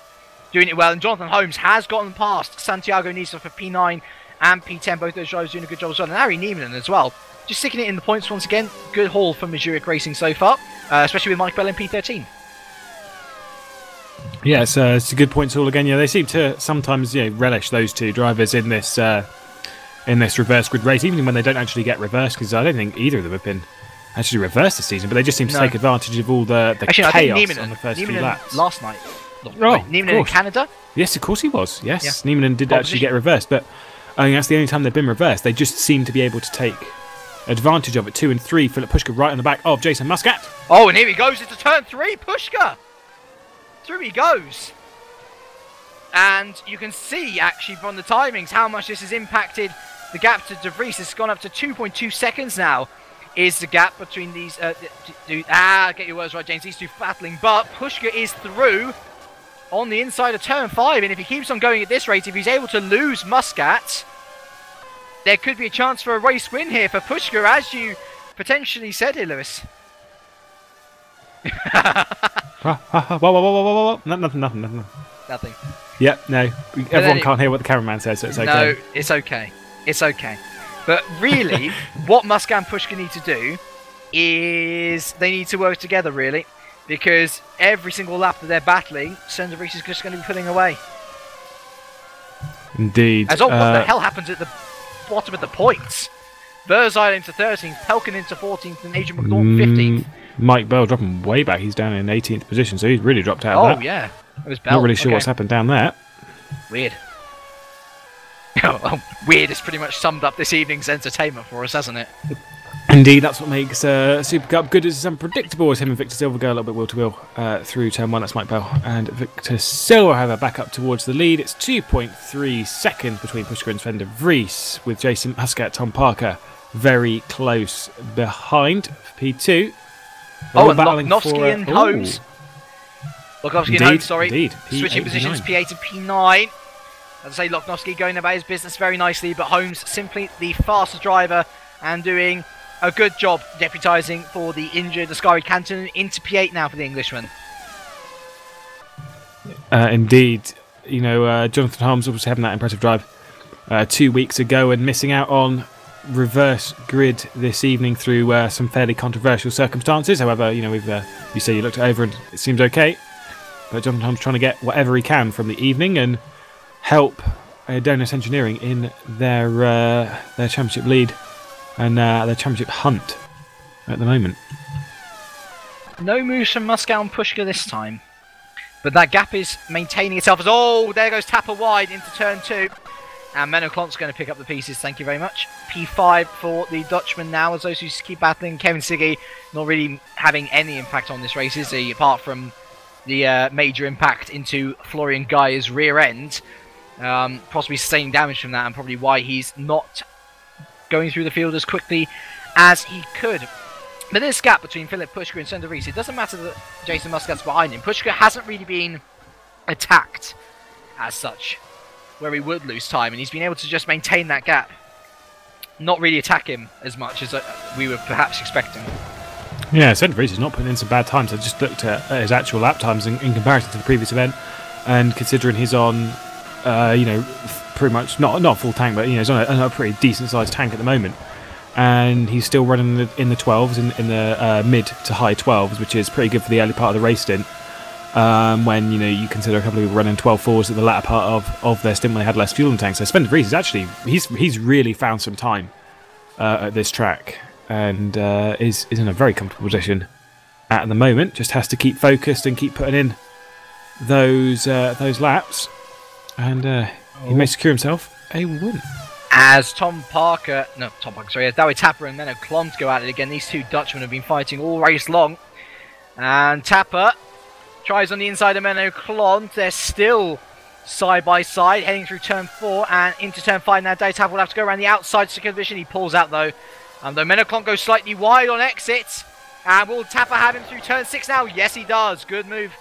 doing it well. And Jonathan Holmes has gotten past Santiago Nisa for P9 and P10. Both those drivers doing a good job as well. And Harry Niemann as well. Just sticking it in the points once again. Good haul from Zurich Racing so far, especially with Mike Bell in P13. Yeah, it's a good points haul again. Yeah, they seem to sometimes relish those two drivers in this reverse grid race, even when they don't actually get reversed, because I don't think either of them have been actually reversed this season, but they just seem to take advantage of all the chaos on the first few laps. Last night. Niemann in Canada? Yes, of course he was. Yes, yeah. Niemann did actually get reversed, but I think that's the only time they've been reversed. They just seem to be able to take advantage of it. 2 and 3, Philip Pushka right on the back of Jason Muscat. Oh, and here he goes into turn 3, Pushka! Through he goes. And you can see, actually, from the timings, how much this has impacted the gap to De Vries. It's gone up to 2.2 seconds now, is the gap between these... get your words right, James. These two battling. But Pushka is through on the inside of turn 5. And if he keeps on going at this rate, if he's able to lose Muscat, there could be a chance for a race win here for Pushka, as you potentially said here, Lewis. Whoa. Nothing. Yep, no. Everyone can't hear what the cameraman says, so it's okay. No, it's okay. It's okay. But really, what Muscat and Pushka need to do is they need to work together, really. Because every single lap that they're battling, Sven de Vries is just going to be pulling away. Indeed. As what the hell happens at the bottom of the points? Verzile into 13th, Pelkin into 14th, and Adrian McNaughton 15th. Mike Bell dropping way back. He's down in 18th position, so he's really dropped out of that. Oh, yeah. It was Bell. Not really sure what's happened down there. Weird. Weird has pretty much summed up this evening's entertainment for us, hasn't it? Indeed, that's what makes Super Cup good. It's unpredictable as him and Victor Silva go a little bit wheel to wheel through turn 1. That's Mike Bell and Victor Silva, however, back up towards the lead. It's 2.3 seconds between Pushka and Sven de Vries, with Jason Muscat, Tom Parker very close behind. P2. Oh, and Loknoski and Holmes. Loknoski and Holmes, sorry. Indeed. Switching positions, P8 and P9. As I say, Loknoski going about his business very nicely, but Holmes simply the faster driver and doing a good job deputising for the injured Ascari Canton into P8 now for the Englishman. Indeed. Jonathan Holmes obviously having that impressive drive 2 weeks ago and missing out on reverse grid this evening through some fairly controversial circumstances. However, you say you looked it over and it seems okay. But Jonathan Holmes trying to get whatever he can from the evening and help Donus Engineering in their championship lead and their championship hunt at the moment. No moves from Muscat and Pushka this time. But that gap is maintaining itself as... Oh, there goes Tapper wide into turn 2. And Menno Klont's going to pick up the pieces, thank you very much. P5 for the Dutchman now, as those who keep battling. Kevin Sigge not really having any impact on this race, is he? Apart from the major impact into Florian Geyer's rear end. Possibly sustaining damage from that, and probably why he's not going through the field as quickly as he could. But this gap between Philip Pushka and Sven de Vries, it doesn't matter that Jason Muscat's behind him. Pushka hasn't really been attacked as such, where he would lose time, and he's been able to just maintain that gap. Not really attack him as much as we were perhaps expecting. Yeah, Sven de Vries is not putting in some bad times. I just looked at his actual lap times in comparison to the previous event, and considering he's on, pretty much, not full tank, but he's on a pretty decent sized tank at the moment. And he's still running in the 12s, in the mid to high 12s, which is pretty good for the early part of the race stint. When you consider a couple of people running 12.4s at the latter part of their stint when they had less fuel in the tank. So Sven de Vries is actually he's really found some time at this track and is in a very comfortable position at the moment. Just has to keep focused and keep putting in those laps, and he may secure himself a win. As Douwe Tapper and Menno Klont go at it again. These two Dutchmen have been fighting all race long, and Tapper Tries on the inside of Menno Klont. They're still side by side, heading through turn 4 and into turn 5 now. Daytap will have to go around the outside second division. He pulls out though. Though Menno Klont goes slightly wide on exit. And will Tapper have him through turn 6 now? Yes, he does. Good move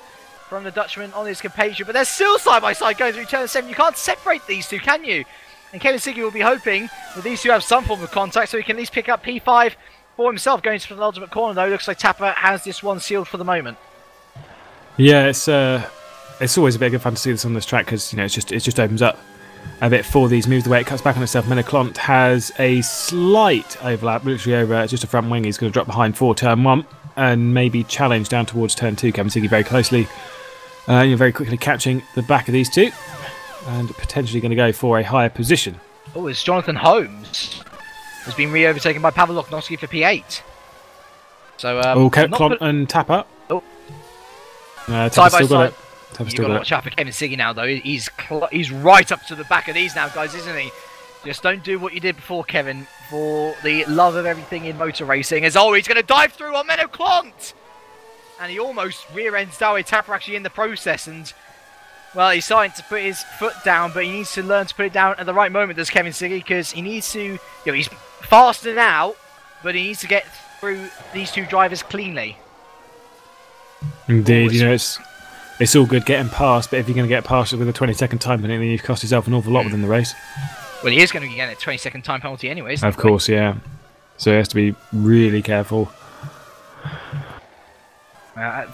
from the Dutchman on his compatriot. But they're still side by side going through turn 7. You can't separate these two, can you? And Kevin Siggy will be hoping that these two have some form of contact so he can at least pick up P5 for himself. Going to the ultimate corner though. Looks like Tapper has this one sealed for the moment. Yeah, it's always a bit of fun to see this on this track because it just opens up a bit for these moves. The way it cuts back on itself, Menno Klont has a slight overlap, literally over just a front wing. He's going to drop behind for turn 1 and maybe challenge down towards turn 2. Kevin Siggy very closely, very quickly catching the back of these two and potentially going to go for a higher position. Oh, it's Jonathan Holmes has been re-overtaken by Pavel Loknowski for P8. So, Klont and Tapper. Oh. Tapper's still got it. You've got to watch out for Kevin Siggy now, though. He's right up to the back of these now, guys, isn't he? Just don't do what you did before, Kevin, for the love of everything in motor racing. He's going to dive through on Menno Klont! And he almost rear-ends Dawe Tapper actually in the process. And, well, he's starting to put his foot down, but he needs to learn to put it down at the right moment, does Kevin Siggy, because he needs to... he's faster now, but he needs to get through these two drivers cleanly. Indeed, it's all good getting past, but if you're going to get past it with a 20-second time penalty, then you've cost yourself an awful lot within the race. Well, he is going to be getting a 20-second time penalty anyways. Of course, yeah. So he has to be really careful.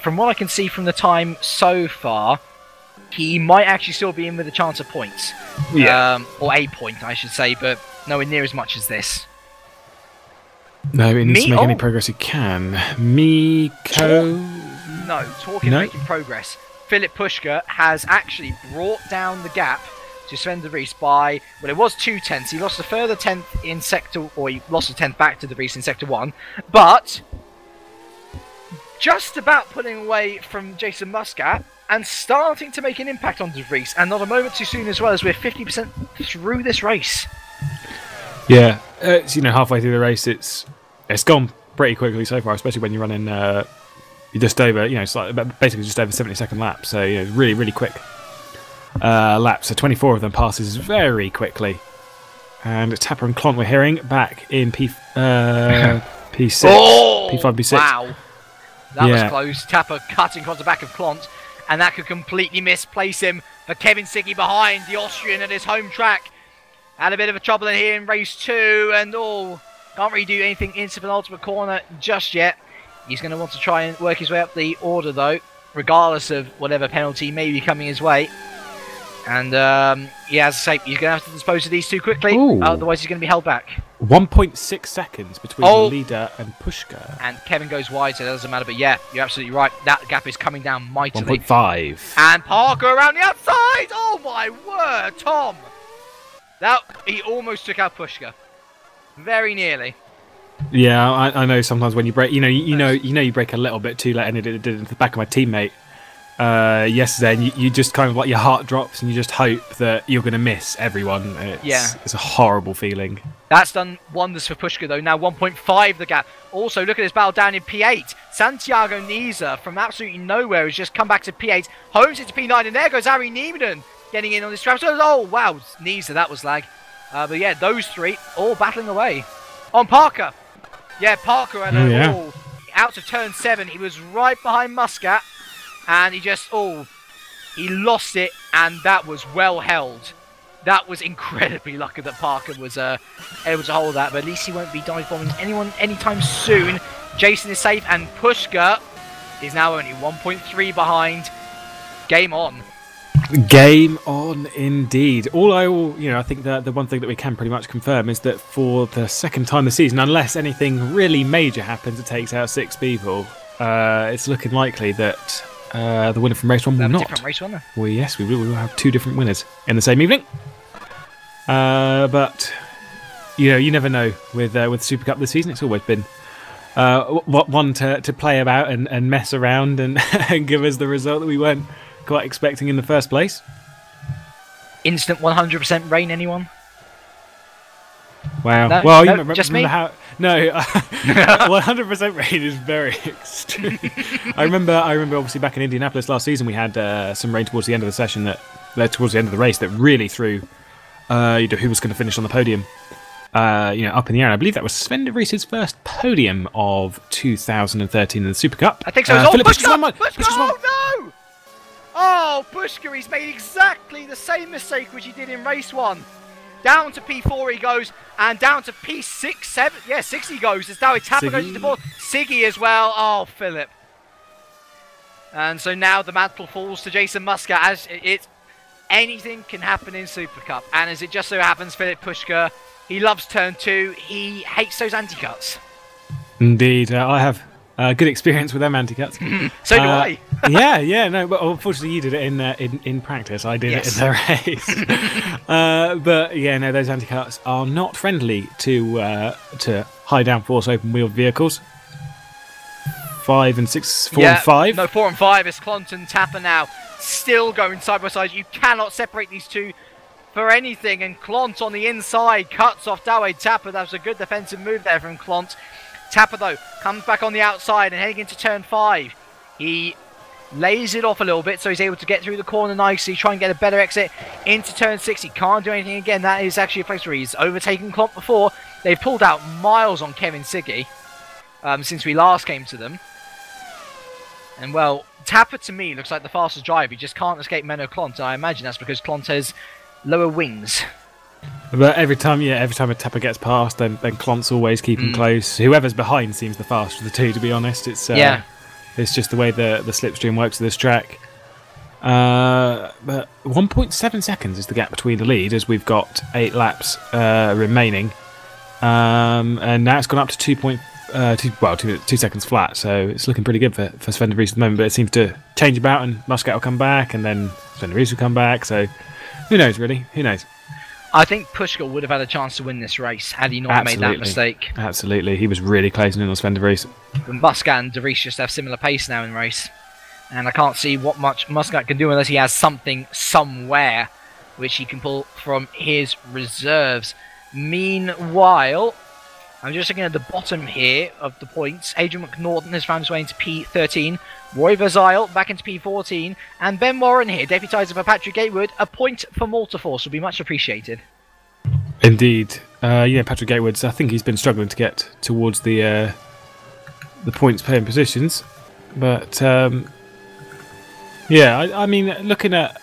From what I can see from the time so far, he might actually still be in with a chance of points. Yeah. Or a point, I should say, but nowhere near as much as this. No, he needs to make any progress he can. Talking of making progress. Philip Pushka has actually brought down the gap to Sven de Vries by, well, it was 2 tenths. He lost a further 10th in sector, or he lost a 10th back to de Vries in sector 1, but just about pulling away from Jason Muscat and starting to make an impact on de Vries, and not a moment too soon as well, as we're 50% through this race. Yeah, it's, halfway through the race, it's gone pretty quickly so far, especially when you're running just over, basically just over 70-second laps. So, really, really quick laps. So 24 of them passes very quickly. And Tapper and Klont we're hearing back in P6, oh, P5, P6. Wow, that was close. Tapper cutting across the back of Klont, and that could completely misplace him. But Kevin Siggy behind the Austrian at his home track. Had a bit of a trouble in here in race 2, and can't really do anything into the ultimate corner just yet. He's going to want to try and work his way up the order, though, regardless of whatever penalty may be coming his way. And, as I say, he's going to have to dispose of these two quickly, otherwise he's going to be held back. 1.6 seconds between the leader and Pushka. And Kevin goes wide, so that doesn't matter. But yeah, you're absolutely right. That gap is coming down mightily. 1.5. And Parker around the outside! Oh, my word, Tom! He almost took out Pushka. Very nearly. Yeah, I know sometimes when you break, you break a little bit too late, and it did into the back of my teammate yesterday, and you just kind of like your heart drops, and you just hope that you're going to miss everyone. It's a horrible feeling. That's done wonders for Pushka though. Now 1.5 the gap. Also, look at this battle down in P8. Santiago Niza from absolutely nowhere has just come back to P8. Holmes into P9, and there goes Ari Nieminen getting in on this trap. So, oh wow, Niza, that was lag. But yeah, those three all battling away. On Parker. Yeah, Parker out of turn 7. He was right behind Muscat, and he lost it, and that was well held. That was incredibly lucky that Parker was able to hold that, but at least he won't be dive bombing anyone anytime soon. Jason is safe, and Pushka is now only 1.3 behind. Game on. Game on indeed. I think that the one thing that we can pretty much confirm is that for the second time this season, unless anything really major happens that takes out 6 people, it's looking likely that the winner from race 1 will not. Different race 1? Well, yes, we will have 2 different winners in the same evening. But you never know with Super Cup this season. It's always been one to play about and mess around and, and give us the result that we weren't quite expecting in the first place. Instant 100% rain, anyone? Wow. No, well, no, remember just me? No, 100% rain is very extreme. I remember obviously back in Indianapolis last season we had some rain towards the end of the session towards the end of the race that really threw who was going to finish on the podium up in the air. And I believe that was Sven de Vries's first podium of 2013 in the Super Cup. I think so. Oh no! Oh, Pushka, he's made exactly the same mistake which he did in race 1. Down to P4 he goes, and down to P6, 7. Yeah, 6 he goes. It's now Tapper goes into 4. Siggy as well. Oh, Philip. And so now the mantle falls to Jason Muscat, as anything can happen in Super Cup. And as it just so happens, Philip Pushka, he loves turn 2. He hates those anti-cuts. Indeed, I have good experience with them anti-cuts. So do I. No, but unfortunately you did it in practice. I did it in the race. But yeah, no, those anti-cuts are not friendly to high downforce open wheeled vehicles. 5 and 6, 4 and 5. No, 4 and 5 is Clont and Tapper now still going side by side. You cannot separate these two for anything. And Clont on the inside cuts off Dawei Tapper. That was a good defensive move there from Clont. Tapper, though, comes back on the outside and heading into turn 5. He lays it off a little bit, so he's able to get through the corner nicely, try and get a better exit into turn 6. He can't do anything again. That is actually a place where he's overtaken Clont before. They've pulled out miles on Kevin Siggy since we last came to them. And, well, Tapper, to me, looks like the fastest driver. He just can't escape Menno Clont. I imagine that's because Clont has lower wings. But every time a Tapper gets past, then Clont's always keeping close. Whoever's behind seems the faster of the two, to be honest. It's just the way the slipstream works with this track. But 1.7 seconds is the gap between the lead, as we've got 8 laps remaining. And now it's gone up to 2 seconds flat, so it's looking pretty good for Sven de Vries at the moment, but it seems to change about, and Muscat will come back, and then Sven de Vries will come back, so who knows, really? Who knows? I think Pushka would have had a chance to win this race had he not made that mistake. Absolutely, he was really closing in on Sven de Vries. Muscat and de Vries just have similar pace now in race, and I can't see what much Muscat can do unless he has something somewhere which he can pull from his reserves. Meanwhile, I'm just looking at the bottom here of the points. Adrian McNaughton has found his way into P13. Roy Verzile back into P14. And Ben Warren here, deputiser for Patrick Gatewood. A point for Multiforce would be much appreciated. Indeed. Patrick Gatewood, I think he's been struggling to get towards the points playing positions. But, I mean, looking at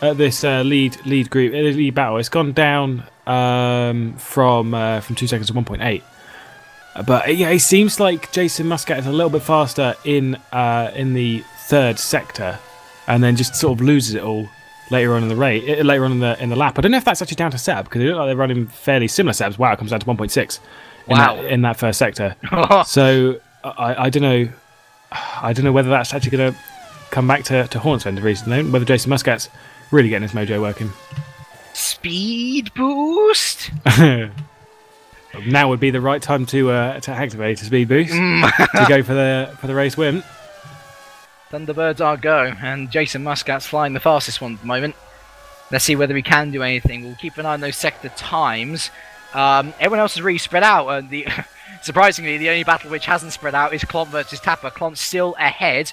this lead group, lead battle, it's gone down from 2 seconds to 1.8. But it seems like Jason Muscat is a little bit faster in the third sector, and then just sort of loses it all later on in the in the lap. I don't know if that's actually down to setup, because they look like they're running fairly similar setups. Wow, it comes down to 1.6 in that first sector. So I don't know. I don't know whether that's actually going to come back to haunt Sven de Vries, whether Jason Muscat's really getting his mojo working. Speed boost. Now would be the right time to activate a speed boost to go for the race win. Thunderbirds are go, and Jason Muscat's flying the fastest one at the moment. Let's see whether he can do anything. We'll keep an eye on those sector times. Everyone else is really spread out. Surprisingly, the only battle which hasn't spread out is Clont versus Tapper. Clont's still ahead.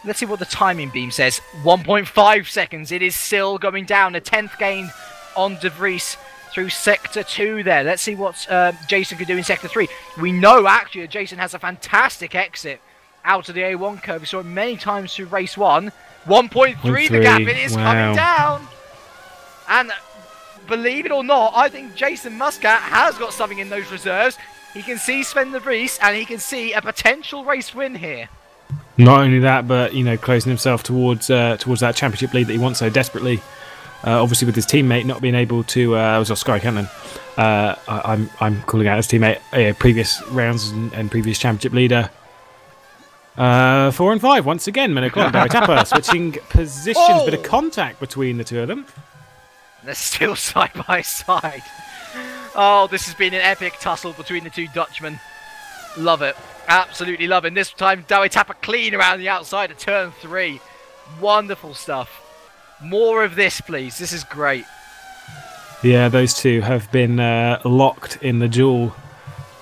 Let's see what the timing beam says. 1.5 seconds. It is still going down. A 10th gain on de Vries through Sector 2 there. Let's see what Jason could do in Sector 3. We know, actually, that Jason has a fantastic exit out of the A1 curve. We saw it many times through Race 1. 1.3 the gap. It is coming down. And believe it or not, I think Jason Muscat has got something in those reserves. He can see Sven de Vries, and he can see a potential race win here. Not only that, but closing himself towards that championship lead that he wants so desperately. Obviously, with his teammate not being able to, it was Oscar Cannon. I'm calling out his teammate, previous rounds and previous championship leader. 4 and 5 once again. Menno Clont, Dawei Tapper switching positions, bit of contact between the two of them. They're still side by side. Oh, this has been an epic tussle between the two Dutchmen. Love it. Absolutely love it. This time, Dawei Tapper clean around the outside of turn 3. Wonderful stuff. More of this, please. This is great. Yeah, those two have been locked in the duel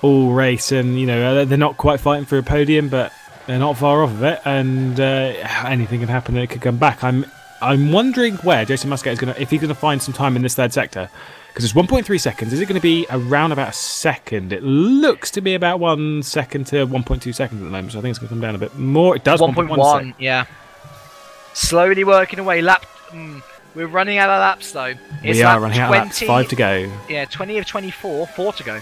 all race, and they're not quite fighting for a podium, but they're not far off of it, and anything can happen and it could come back. I'm wondering where Jason Muscat is going to, if he's going to find some time in this third sector, because it's 1.3 seconds. Is it going to be around about a second? It looks to be about 1 second to 1.2 seconds at the moment, so I think it's going to come down a bit more. It does 1.1, yeah. Slowly working away. We're running out of laps though. We are running out of laps. 5 to go. Yeah, 20 of 24, 4 to go.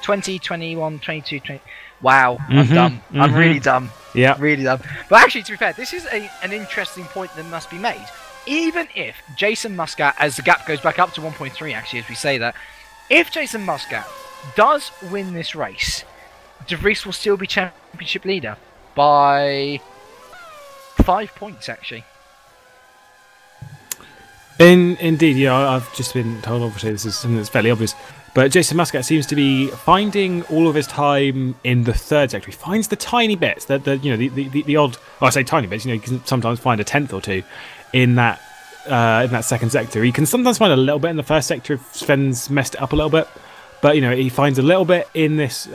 20, 21, 22, 20. Wow, I'm dumb. I'm really dumb. Yeah. Really dumb. But actually, to be fair, this is an interesting point that must be made. Even if Jason Muscat, as the gap goes back up to 1.3 actually, as we say that, if Jason Muscat does win this race, De Vries will still be championship leader by 5 points actually. Indeed, yeah, I've just been told, obviously this is something that's fairly obvious, but Jason Muscat seems to be finding all of his time in the third sector. He finds the tiny bits, the odd, I say tiny bits, you can sometimes find a tenth or two in that second sector. He can sometimes find a little bit in the first sector if Sven's messed it up a little bit, but he finds a little bit in this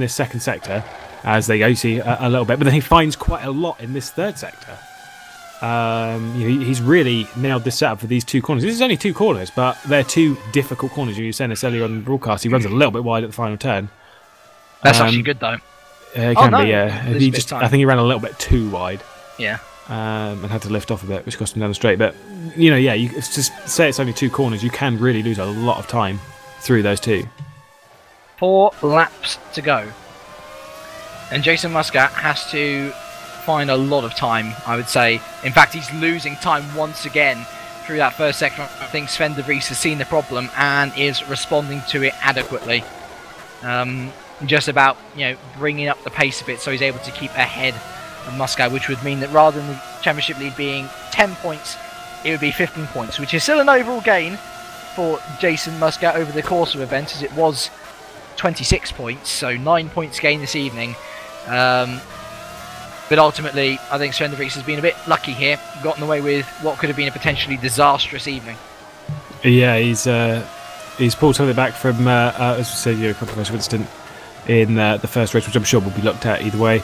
second sector as they go see a little bit, but then he finds quite a lot in this third sector. He's really nailed this setup for these two corners. This is only 2 corners, but they're 2 difficult corners. You were saying this earlier on the broadcast. He runs a little bit wide at the final turn. That's actually good though. It can be, yeah. I think he ran a little bit too wide. Yeah. And had to lift off a bit, which cost him down the straight. But you just say it's only 2 corners. You can really lose a lot of time through those 2. 4 laps to go, and Jason Muscat has to find a lot of time, I would say. In fact, he's losing time once again through that first sector. I think Sven de Vries has seen the problem and is responding to it adequately. Just about, bringing up the pace a bit so he's able to keep ahead of Muscat, which would mean that rather than the championship lead being 10 points, it would be 15 points, which is still an overall gain for Jason Muscat over the course of events, as it was 26 points, so 9 points gained this evening. But ultimately, I think Sven de Vries has been a bit lucky here, gotten away with what could have been a potentially disastrous evening. Yeah, he's pulled something back from, as we said, a controversial incident in the first race, which I'm sure will be looked at either way.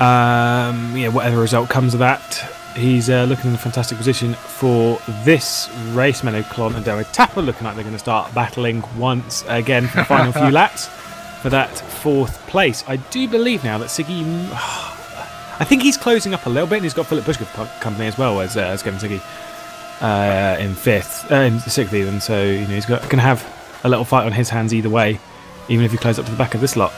Whatever result comes of that, he's looking in a fantastic position for this race. Menno Klon and David Tapper looking like they're going to start battling once again for the final few laps for that 4th place. I do believe now that Siggy... I think he's closing up a little bit, and he's got Philip Pushka company as well as Kevin Siggy in 6th even. So he's going to have a little fight on his hands either way, even if he closes up to the back of this lot.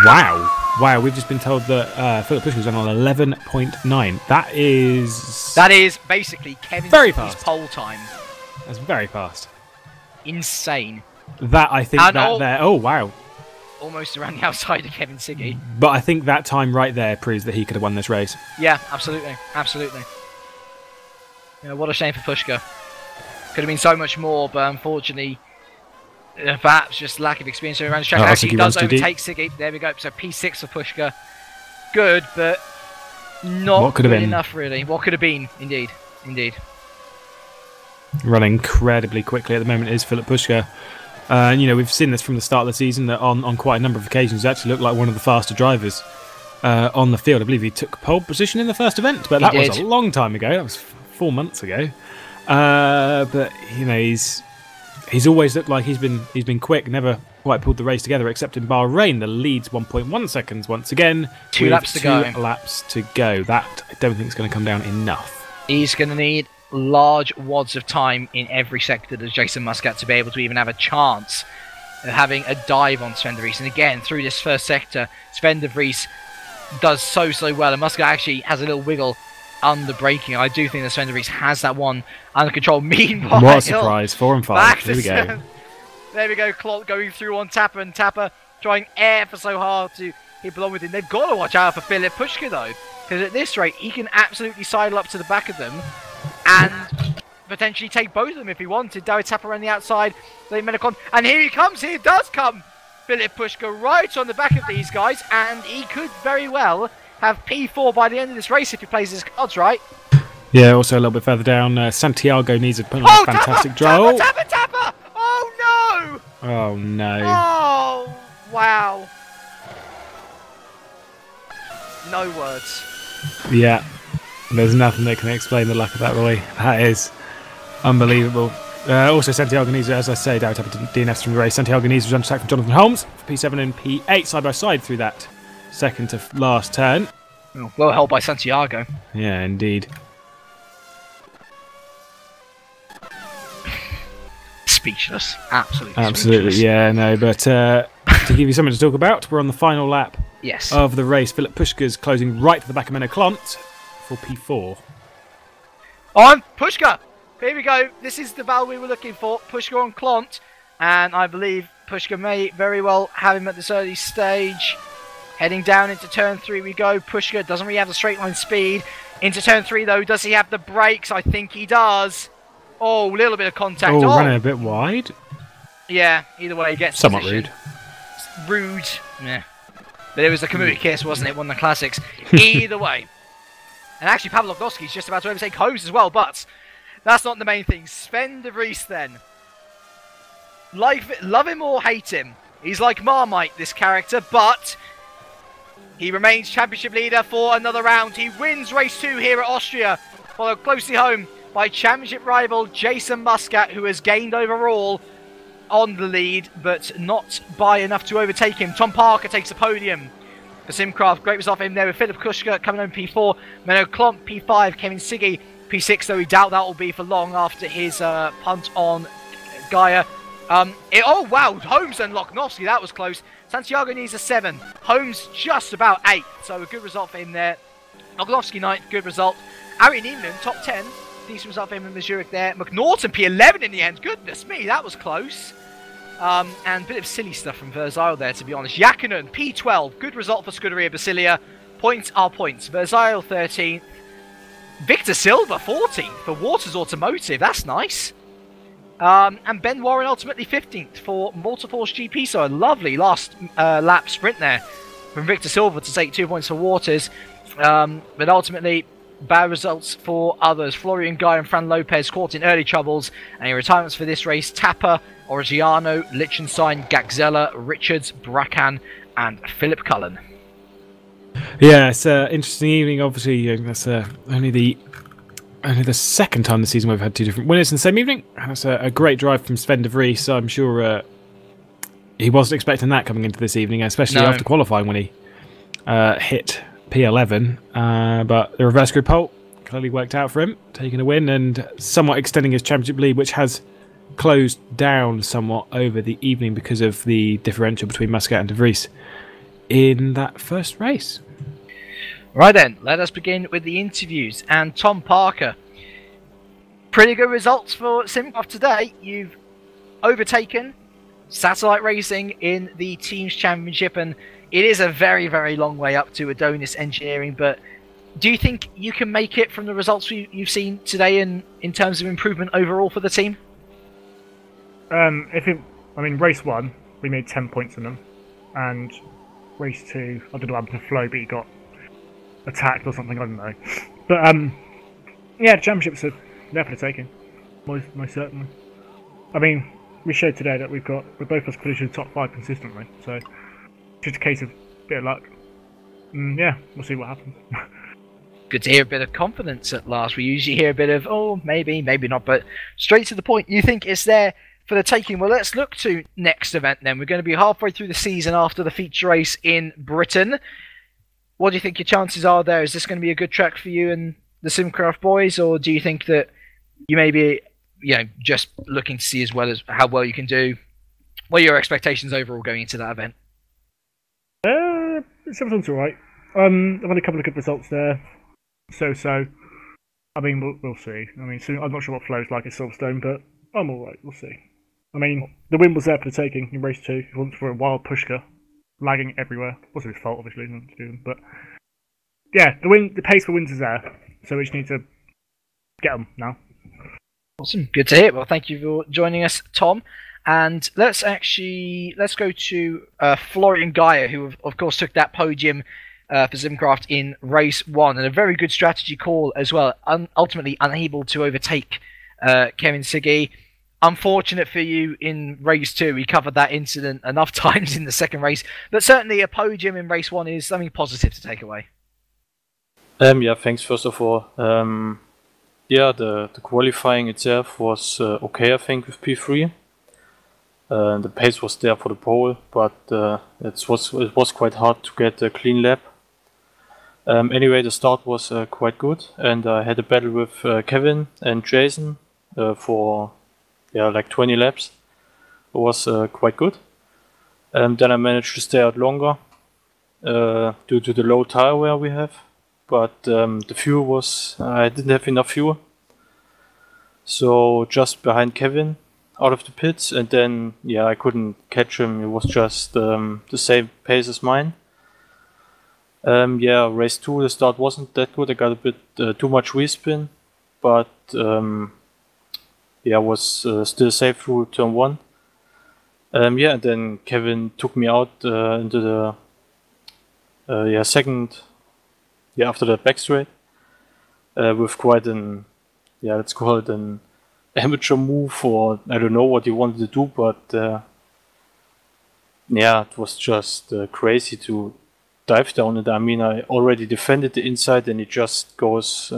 Wow! We've just been told that Philip Pushka's on 11.9. That is basically Kevin Siggy's pole time. That's very fast. Insane. That I think there. Oh wow! Almost around the outside of Kevin Siggy. But I think that time right there proves that he could have won this race. Yeah, absolutely. What a shame for Pushka. Could have been so much more, but unfortunately, perhaps just lack of experience around the track. Actually, he does overtake Siggy. There we go. So P6 for Pushka. Good, but not good enough, really. What could have been, indeed. Running incredibly quickly at the moment is Philip Pushka. We've seen this from the start of the season that on quite a number of occasions he actually looked like one of the faster drivers on the field. I believe he took pole position in the first event, but that was a long time ago. That was 4 months ago. But he's always looked like he's been quick, never quite pulled the race together, except in Bahrain. The lead's 1.1 seconds once again. 2 laps to go. 2 laps to go. That I don't think is going to come down enough. He's going to need large wads of time in every sector to Jason Muscat to be able to even have a chance of having a dive on Sven de Vries. And again, through this first sector, Sven de Vries does so well, and Muscat actually has a little wiggle under braking. I do think that Sven de Vries has that one under control. Meanwhile, what a surprise! 4 and 5. Here we go. There we go. Klot going through on Tapper, and Tapper trying ever so hard to keep along with him. They've got to watch out for Philip Pushka though, because at this rate he can absolutely sidle up to the back of them and potentially take both of them if he wanted. David Tapper on the outside, and here he comes. Here does come Philip Pushka right on the back of these guys, and he could very well have P4 by the end of this race if he plays his cards right. Yeah, also a little bit further down, Santiago needs a fantastic drive. Tapper! Oh no! Oh no! Oh Wow. No words. Yeah. There's nothing that can explain the luck of that, really. That is unbelievable. Also, Santiago Niza, as I say, down to DNFs from the race. Santiago Niza was under attack from Jonathan Holmes for P7 and P8 side by side through that second to last turn. Oh, well held by Santiago. Yeah, indeed. Speechless. Absolutely. Absolutely, speechless. yeah, no, but to give you something to talk about, we're on the final lap of the race. Philip Pushka's closing right to the back of Menno Klont for P4. On Pushka! Here we go. This is the battle we were looking for. Pushka on Klont. And I believe Pushka may very well have him at this early stage. Heading down into turn 3 we go. Pushka doesn't really have the straight line speed. Into turn 3 though, does he have the brakes? I think he does. Oh, a little bit of contact. Oh, running a bit wide. Yeah, either way he gets somewhat position. rude. Yeah. But it was the Kamui kiss, wasn't it? One of the classics. Either way. And actually, Pavel Logowski's just about to overtake Holmes as well, but that's not the main thing. Sven de Vries then. Love him or hate him, he's like Marmite, this character, but he remains championship leader for another round. He wins race 2 here at Austria, followed closely home by championship rival Jason Muscat, who has gained overall on the lead, but not by enough to overtake him. Tom Parker takes the podium for Simcraft. Great result for him there with Philip Kushka coming home P4. Menno Klont P5. Kevin Siggy P6, though we doubt that will be for long after his punt on Gaia. Oh wow, Holmes and Loknovsky, that was close. Santiago needs a 7. Holmes just about 8, so a good result for him there. Loknovsky 9th, good result. Ari Neiman, top 10. Decent result for him in Zurich there. McNaughton P11 in the end. Goodness me, that was close. And a bit of silly stuff from Versailles there, to be honest. Yakinen P12. Good result for Scuderia Basilia. Points are points. Versailles 13th. Victor Silva 14th for Waters Automotive. That's nice. And Ben Warren ultimately 15th for Multiforce GP. So a lovely last lap sprint there from Victor Silva to take 2 points for Waters. But ultimately, bad results for others. Florian Guy and Fran Lopez caught in early troubles. And in retirements for this race, Tapper, Orgiano, Lichtenstein, Gagzella, Richards, Bracan, and Philip Cullen. Yeah, it's an interesting evening. Obviously, that's only the second time this season we've had 2 different winners in the same evening. And it's a great drive from Sven de Vries. So I'm sure he wasn't expecting that coming into this evening, especially after qualifying when he hit P11, but the reverse grid pole clearly worked out for him, taking a win and somewhat extending his championship lead, which has closed down somewhat over the evening because of the differential between Muscat and de Vries in that first race. Right then, let us begin with the interviews. And Tom Parker, pretty good results for Simcraft today. You've overtaken Satellite Racing in the Teams Championship, and it is a very, very long way up to Adonis Engineering, but do you think you can make it from the results you've seen today in terms of improvement overall for the team? Race 1, we made 10 points in them, and race 2, I don't know what happened to Flo, but he got attacked or something, I don't know. But, yeah, the championships are there for the taking, most certainly. I mean, we showed today that we're both of us finishing top 5 consistently, so just a case of a bit of luck. Yeah, we'll see what happens. Good to hear a bit of confidence at last. We usually hear a bit of, oh, maybe, maybe not, but straight to the point. You think it's there for the taking? Well, let's look to next event then. We're going to be halfway through the season after the feature race in Britain. What do you think your chances are there? Is this going to be a good track for you and the Simcraft boys, or do you think that you may be, just looking to see as well as how well you can do? What are your expectations overall going into that event? Everything's alright. I've had a couple of good results there. So. I mean, we'll see. I mean, I'm not sure what Flo's like at Silverstone, but I'm alright. We'll see. I mean, the win was there for the taking in race 2. It wasn't for a wild Pushka, lagging everywhere. It wasn't his fault, obviously, but yeah, the pace for wins is there, so we just need to get them now. Awesome, good to hear. Well, thank you for joining us, Tom. And let's go to Florian Gaia, who of course took that podium for Simcraft in race 1, and a very good strategy call as well. Ultimately unable to overtake Kevin Siggy. unfortunate for you in race 2. We covered that incident enough times in the second race, but certainly a podium in race 1 is something positive to take away. Yeah, thanks first of all. Yeah, the qualifying itself was okay, I think, with P3. The pace was there for the pole, but it was quite hard to get a clean lap. Anyway, the start was quite good, and I had a battle with Kevin and Jason for like 20 laps. It was quite good. Then I managed to stay out longer due to the low tire wear we have, but the fuel was, I didn't have enough fuel. So just behind Kevin out of the pits, and then I couldn't catch him. It was just the same pace as mine. Race 2, the start wasn't that good. I got a bit too much wheel spin, but was still safe through turn 1. And then Kevin took me out into the second, after the back straight, with quite an, let's call it an amateur move, or I don't know what he wanted to do, but it was just crazy to dive down it. I mean, I already defended the inside, and he just goes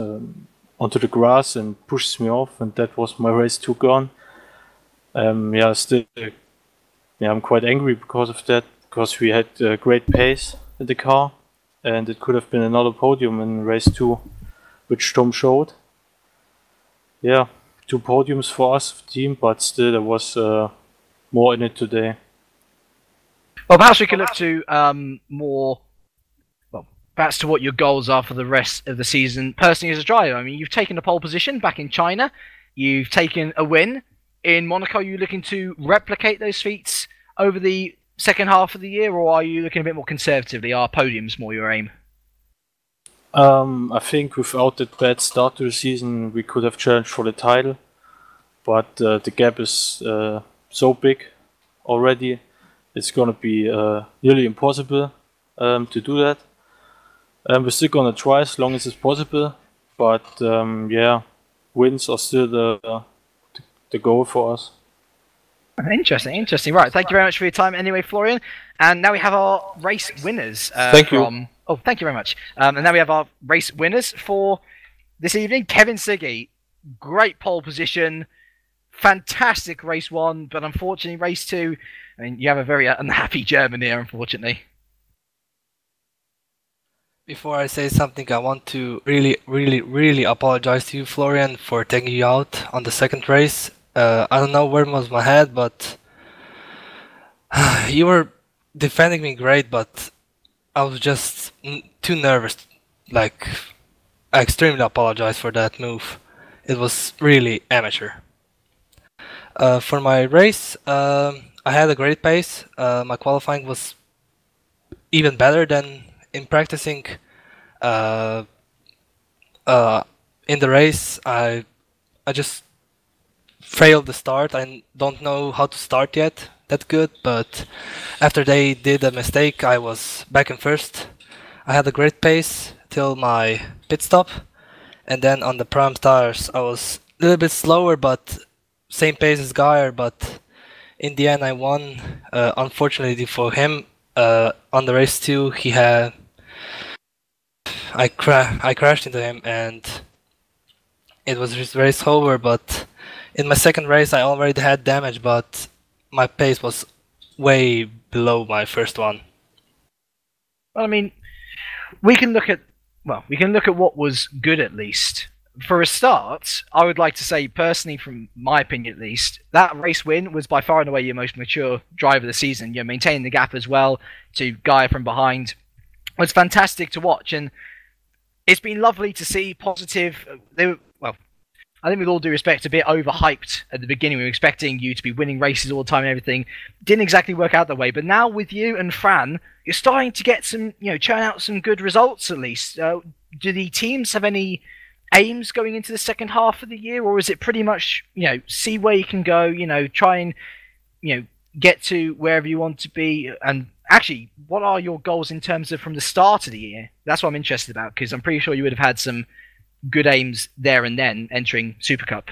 onto the grass and pushes me off, and that was my race 2 gone. Still, I'm quite angry because of that, because we had great pace in the car, and it could have been another podium in race 2, which Tom showed. 2 podiums for us team, but still there was more in it today. Well, perhaps we can look to perhaps to what your goals are for the rest of the season. Personally, as a driver, I mean, you've taken a pole position back in China, you've taken a win in Monaco. Are you looking to replicate those feats over the second half of the year, or are you looking a bit more conservatively? Are podiums more your aim? I think without that bad start to the season, we could have challenged for the title, but the gap is so big already. It's gonna be nearly impossible to do that. We're still gonna try as long as it's possible, but wins are still the goal for us. Interesting. Right, thank you very much for your time anyway, Florian. And now we have our race winners. Thank you. Oh, thank you very much. And now we have our race winners for this evening. Kevin Siggy, great pole position, fantastic race 1, but unfortunately race 2, I mean, you have a very unhappy German here, unfortunately. Before I say something, I want to really apologize to you, Florian, for taking you out on the second race. I don't know where was my head, but you were defending me great, but I was just too nervous. Like, I extremely apologize for that move. It was really amateur. For my race, I had a great pace. My qualifying was even better than in practicing. In the race, I just failed the start. I don't know how to start yet that good, but after they did a mistake, I was back in first. I had a great pace till my pit stop, and then on the prime tires I was a little bit slower, but same pace as Geyer, but in the end I won. Unfortunately for him, on the race 2 he had I crashed into him and it was his race over, but in my second race I already had damage, but my pace was way below my first one. Well, I mean, we can look at what was good at least. For a start, I would like to say personally, from my opinion at least, that race win was by far and away your most mature drive of the season. You're maintaining the gap as well to Guy from behind. It was fantastic to watch, and it's been lovely to see positive. I think with all due respect, a bit overhyped at the beginning. We were expecting you to be winning races all the time and everything. Didn't exactly work out that way, but now with you and Fran, you're starting to get some, churn out some good results at least. Do the teams have any aims going into the second half of the year, or is it pretty much, see where you can go, try and, get to wherever you want to be? And actually, what are your goals in terms of from the start of the year? That's what I'm interested about, because I'm pretty sure you would have had some good aims there and then entering Super Cup.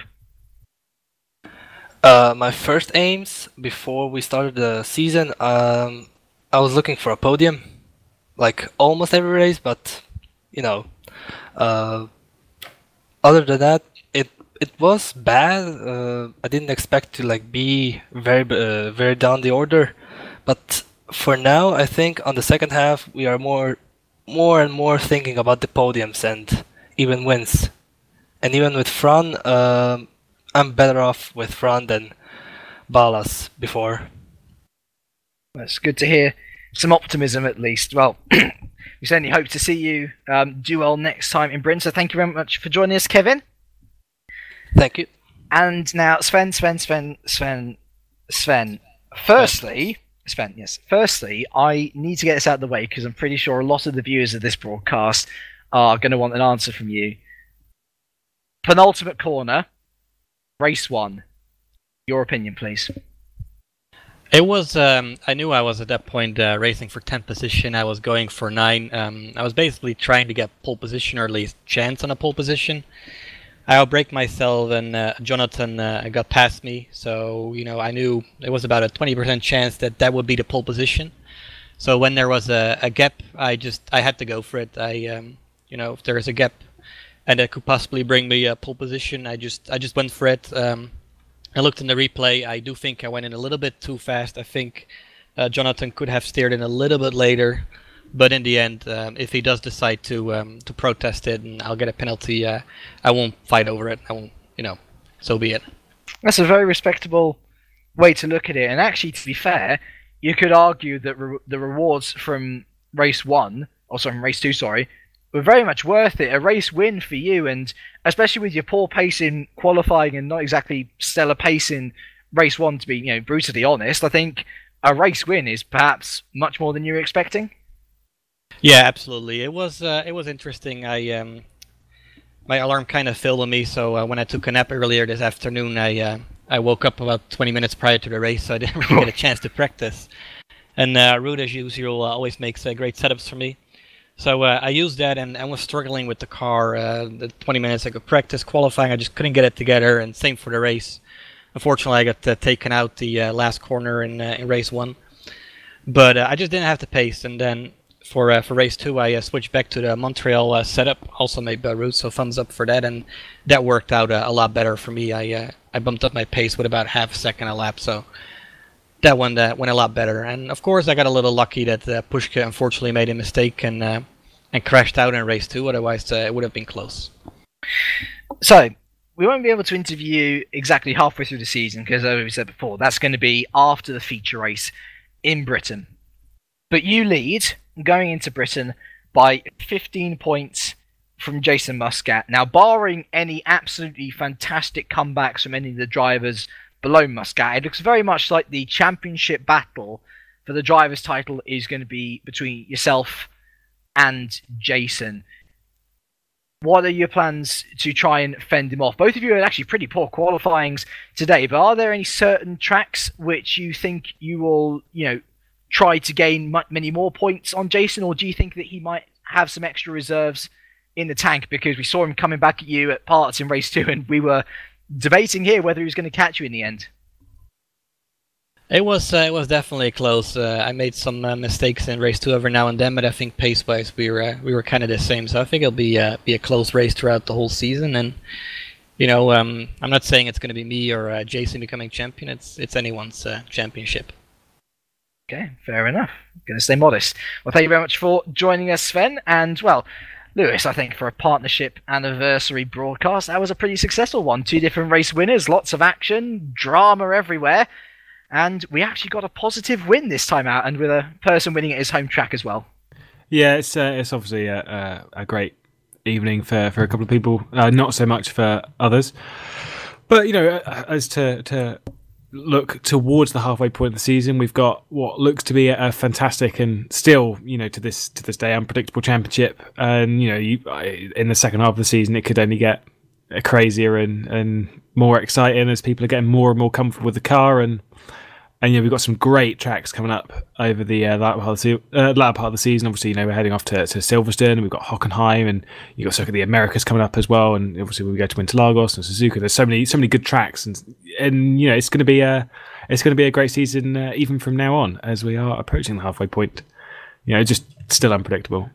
My first aims before we started the season, I was looking for a podium, like almost every race, but you know, other than that, it was bad. I didn't expect to like be very down the order, but for now, I think on the second half we are more and more thinking about the podiums and even wins. And even with Fran, I'm better off with Fran than Balas before. That's good to hear. Some optimism at least. Well, we certainly hope to see you do well next time in Britain. So thank you very much for joining us, Kevin. Thank you. And now Sven. Firstly, I need to get this out of the way because I'm pretty sure a lot of the viewers of this broadcast are going to want an answer from you. Penultimate corner, race 1. Your opinion, please. It was, I knew I was at that point racing for 10th position. I was going for 9. I was basically trying to get pole position, or at least chance on a pole position. I outbraked myself and Jonathan got past me. So, you know, I knew it was about a 20% chance that that would be the pole position. So when there was a gap, I had to go for it. You know, if there is a gap and it could possibly bring me a pole position, I just went for it. I looked in the replay. I do think I went in a little bit too fast. I think Jonathan could have steered in a little bit later, but in the end, if he does decide to protest it and I'll get a penalty, I won't fight over it. I won't, you know, so be it. That's a very respectable way to look at it. And actually, to be fair, you could argue that the rewards from race 1, or sorry, from race 2, sorry, were very much worth it. A race win for you, and especially with your poor pace in qualifying and not exactly stellar pace in race 1, to be, you know, brutally honest, I think a race win is perhaps much more than you were expecting. Yeah, absolutely. It was interesting. My alarm kind of failed on me, so when I took a nap earlier this afternoon, I woke up about 20 minutes prior to the race, so I didn't really get a chance to practice. And Ruud, as usual, always makes great setups for me. So I used that and I was struggling with the car. The 20 minutes I could practice qualifying, I just couldn't get it together, and same for the race. Unfortunately, I got taken out the last corner in race 1. But I just didn't have the pace, and then for race 2, I switched back to the Montreal setup, also made by Ruud, so thumbs up for that, and that worked out a lot better for me. I bumped up my pace with about half a second a lap, so that went a lot better. And of course, I got a little lucky that Pushka unfortunately made a mistake and crashed out in race 2. Otherwise, it would have been close. So we won't be able to interview you exactly halfway through the season because, as we said before, that's going to be after the feature race in Britain. But you lead going into Britain by 15 points from Jason Muscat. Now, barring any absolutely fantastic comebacks from any of the drivers below Muscat, it looks very much like the championship battle for the driver's title is going to be between yourself and Jason. What are your plans to try and fend him off? Both of you had actually pretty poor qualifyings today, but are there any certain tracks which you think you will, you know, try to gain many more points on Jason, or do you think that he might have some extra reserves in the tank? Because we saw him coming back at you at parts in race 2, and we were debating here whether he was going to catch you in the end. It was definitely close. I made some mistakes in race 2 every now and then, but I think pace-wise we were kind of the same. So I think it'll be a close race throughout the whole season. And you know, I'm not saying it's going to be me or Jason becoming champion. It's anyone's championship. Okay, fair enough. I'm going to stay modest. Well, thank you very much for joining us, Sven. And, well, Lewis, I think for a partnership anniversary broadcast, that was a pretty successful one. 2 different race winners, lots of action, drama everywhere. And we actually got a positive win this time out, and with a person winning at his home track as well. Yeah, it's obviously a great evening for a couple of people, not so much for others. But, you know, as to look towards the halfway point of the season, we've got what looks to be a fantastic and still, you know, to this day unpredictable championship. And you know, in the second half of the season, it could only get crazier and more exciting as people are getting more and more comfortable with the car. And yeah, we've got some great tracks coming up over the latter part of the season. Obviously, you know, we're heading off to Silverstone, and we've got Hockenheim, and you've got the Americas coming up as well. And obviously, we go to Interlagos and Suzuka. There's so many good tracks, and and it's going to be a great season even from now on, as we are approaching the halfway point. Just still unpredictable.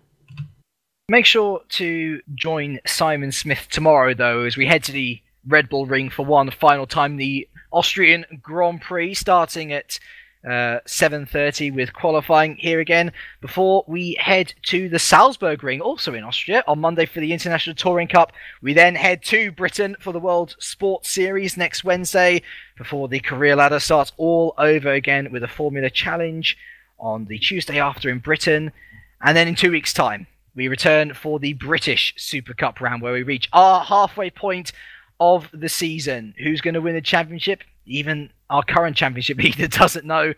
Make sure to join Simon Smith tomorrow, though, as we head to the Red Bull Ring for one final time. The Austrian Grand Prix starting at 7:30 with qualifying here again, before we head to the Salzburg Ring, also in Austria, on Monday for the International Touring Cup. We then head to Britain for the World Sports Series next Wednesday, before the career ladder starts all over again with a Formula Challenge on the Tuesday after in Britain. And then in 2 weeks' time, we return for the British Super Cup round, where we reach our halfway point of the season. Who's going to win the championship? Even our current championship leader doesn't know.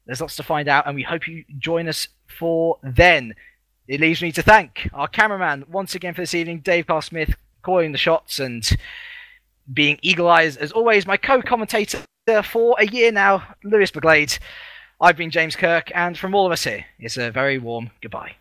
There's lots to find out, and we hope you join us for then. It leaves me to thank our cameraman once again for this evening, Dave Carl Smith, calling the shots and being eagle-eyed as always. My co-commentator for a year now, Lewis McGlade. I've been James Kirk, and from all of us here, it's a very warm goodbye.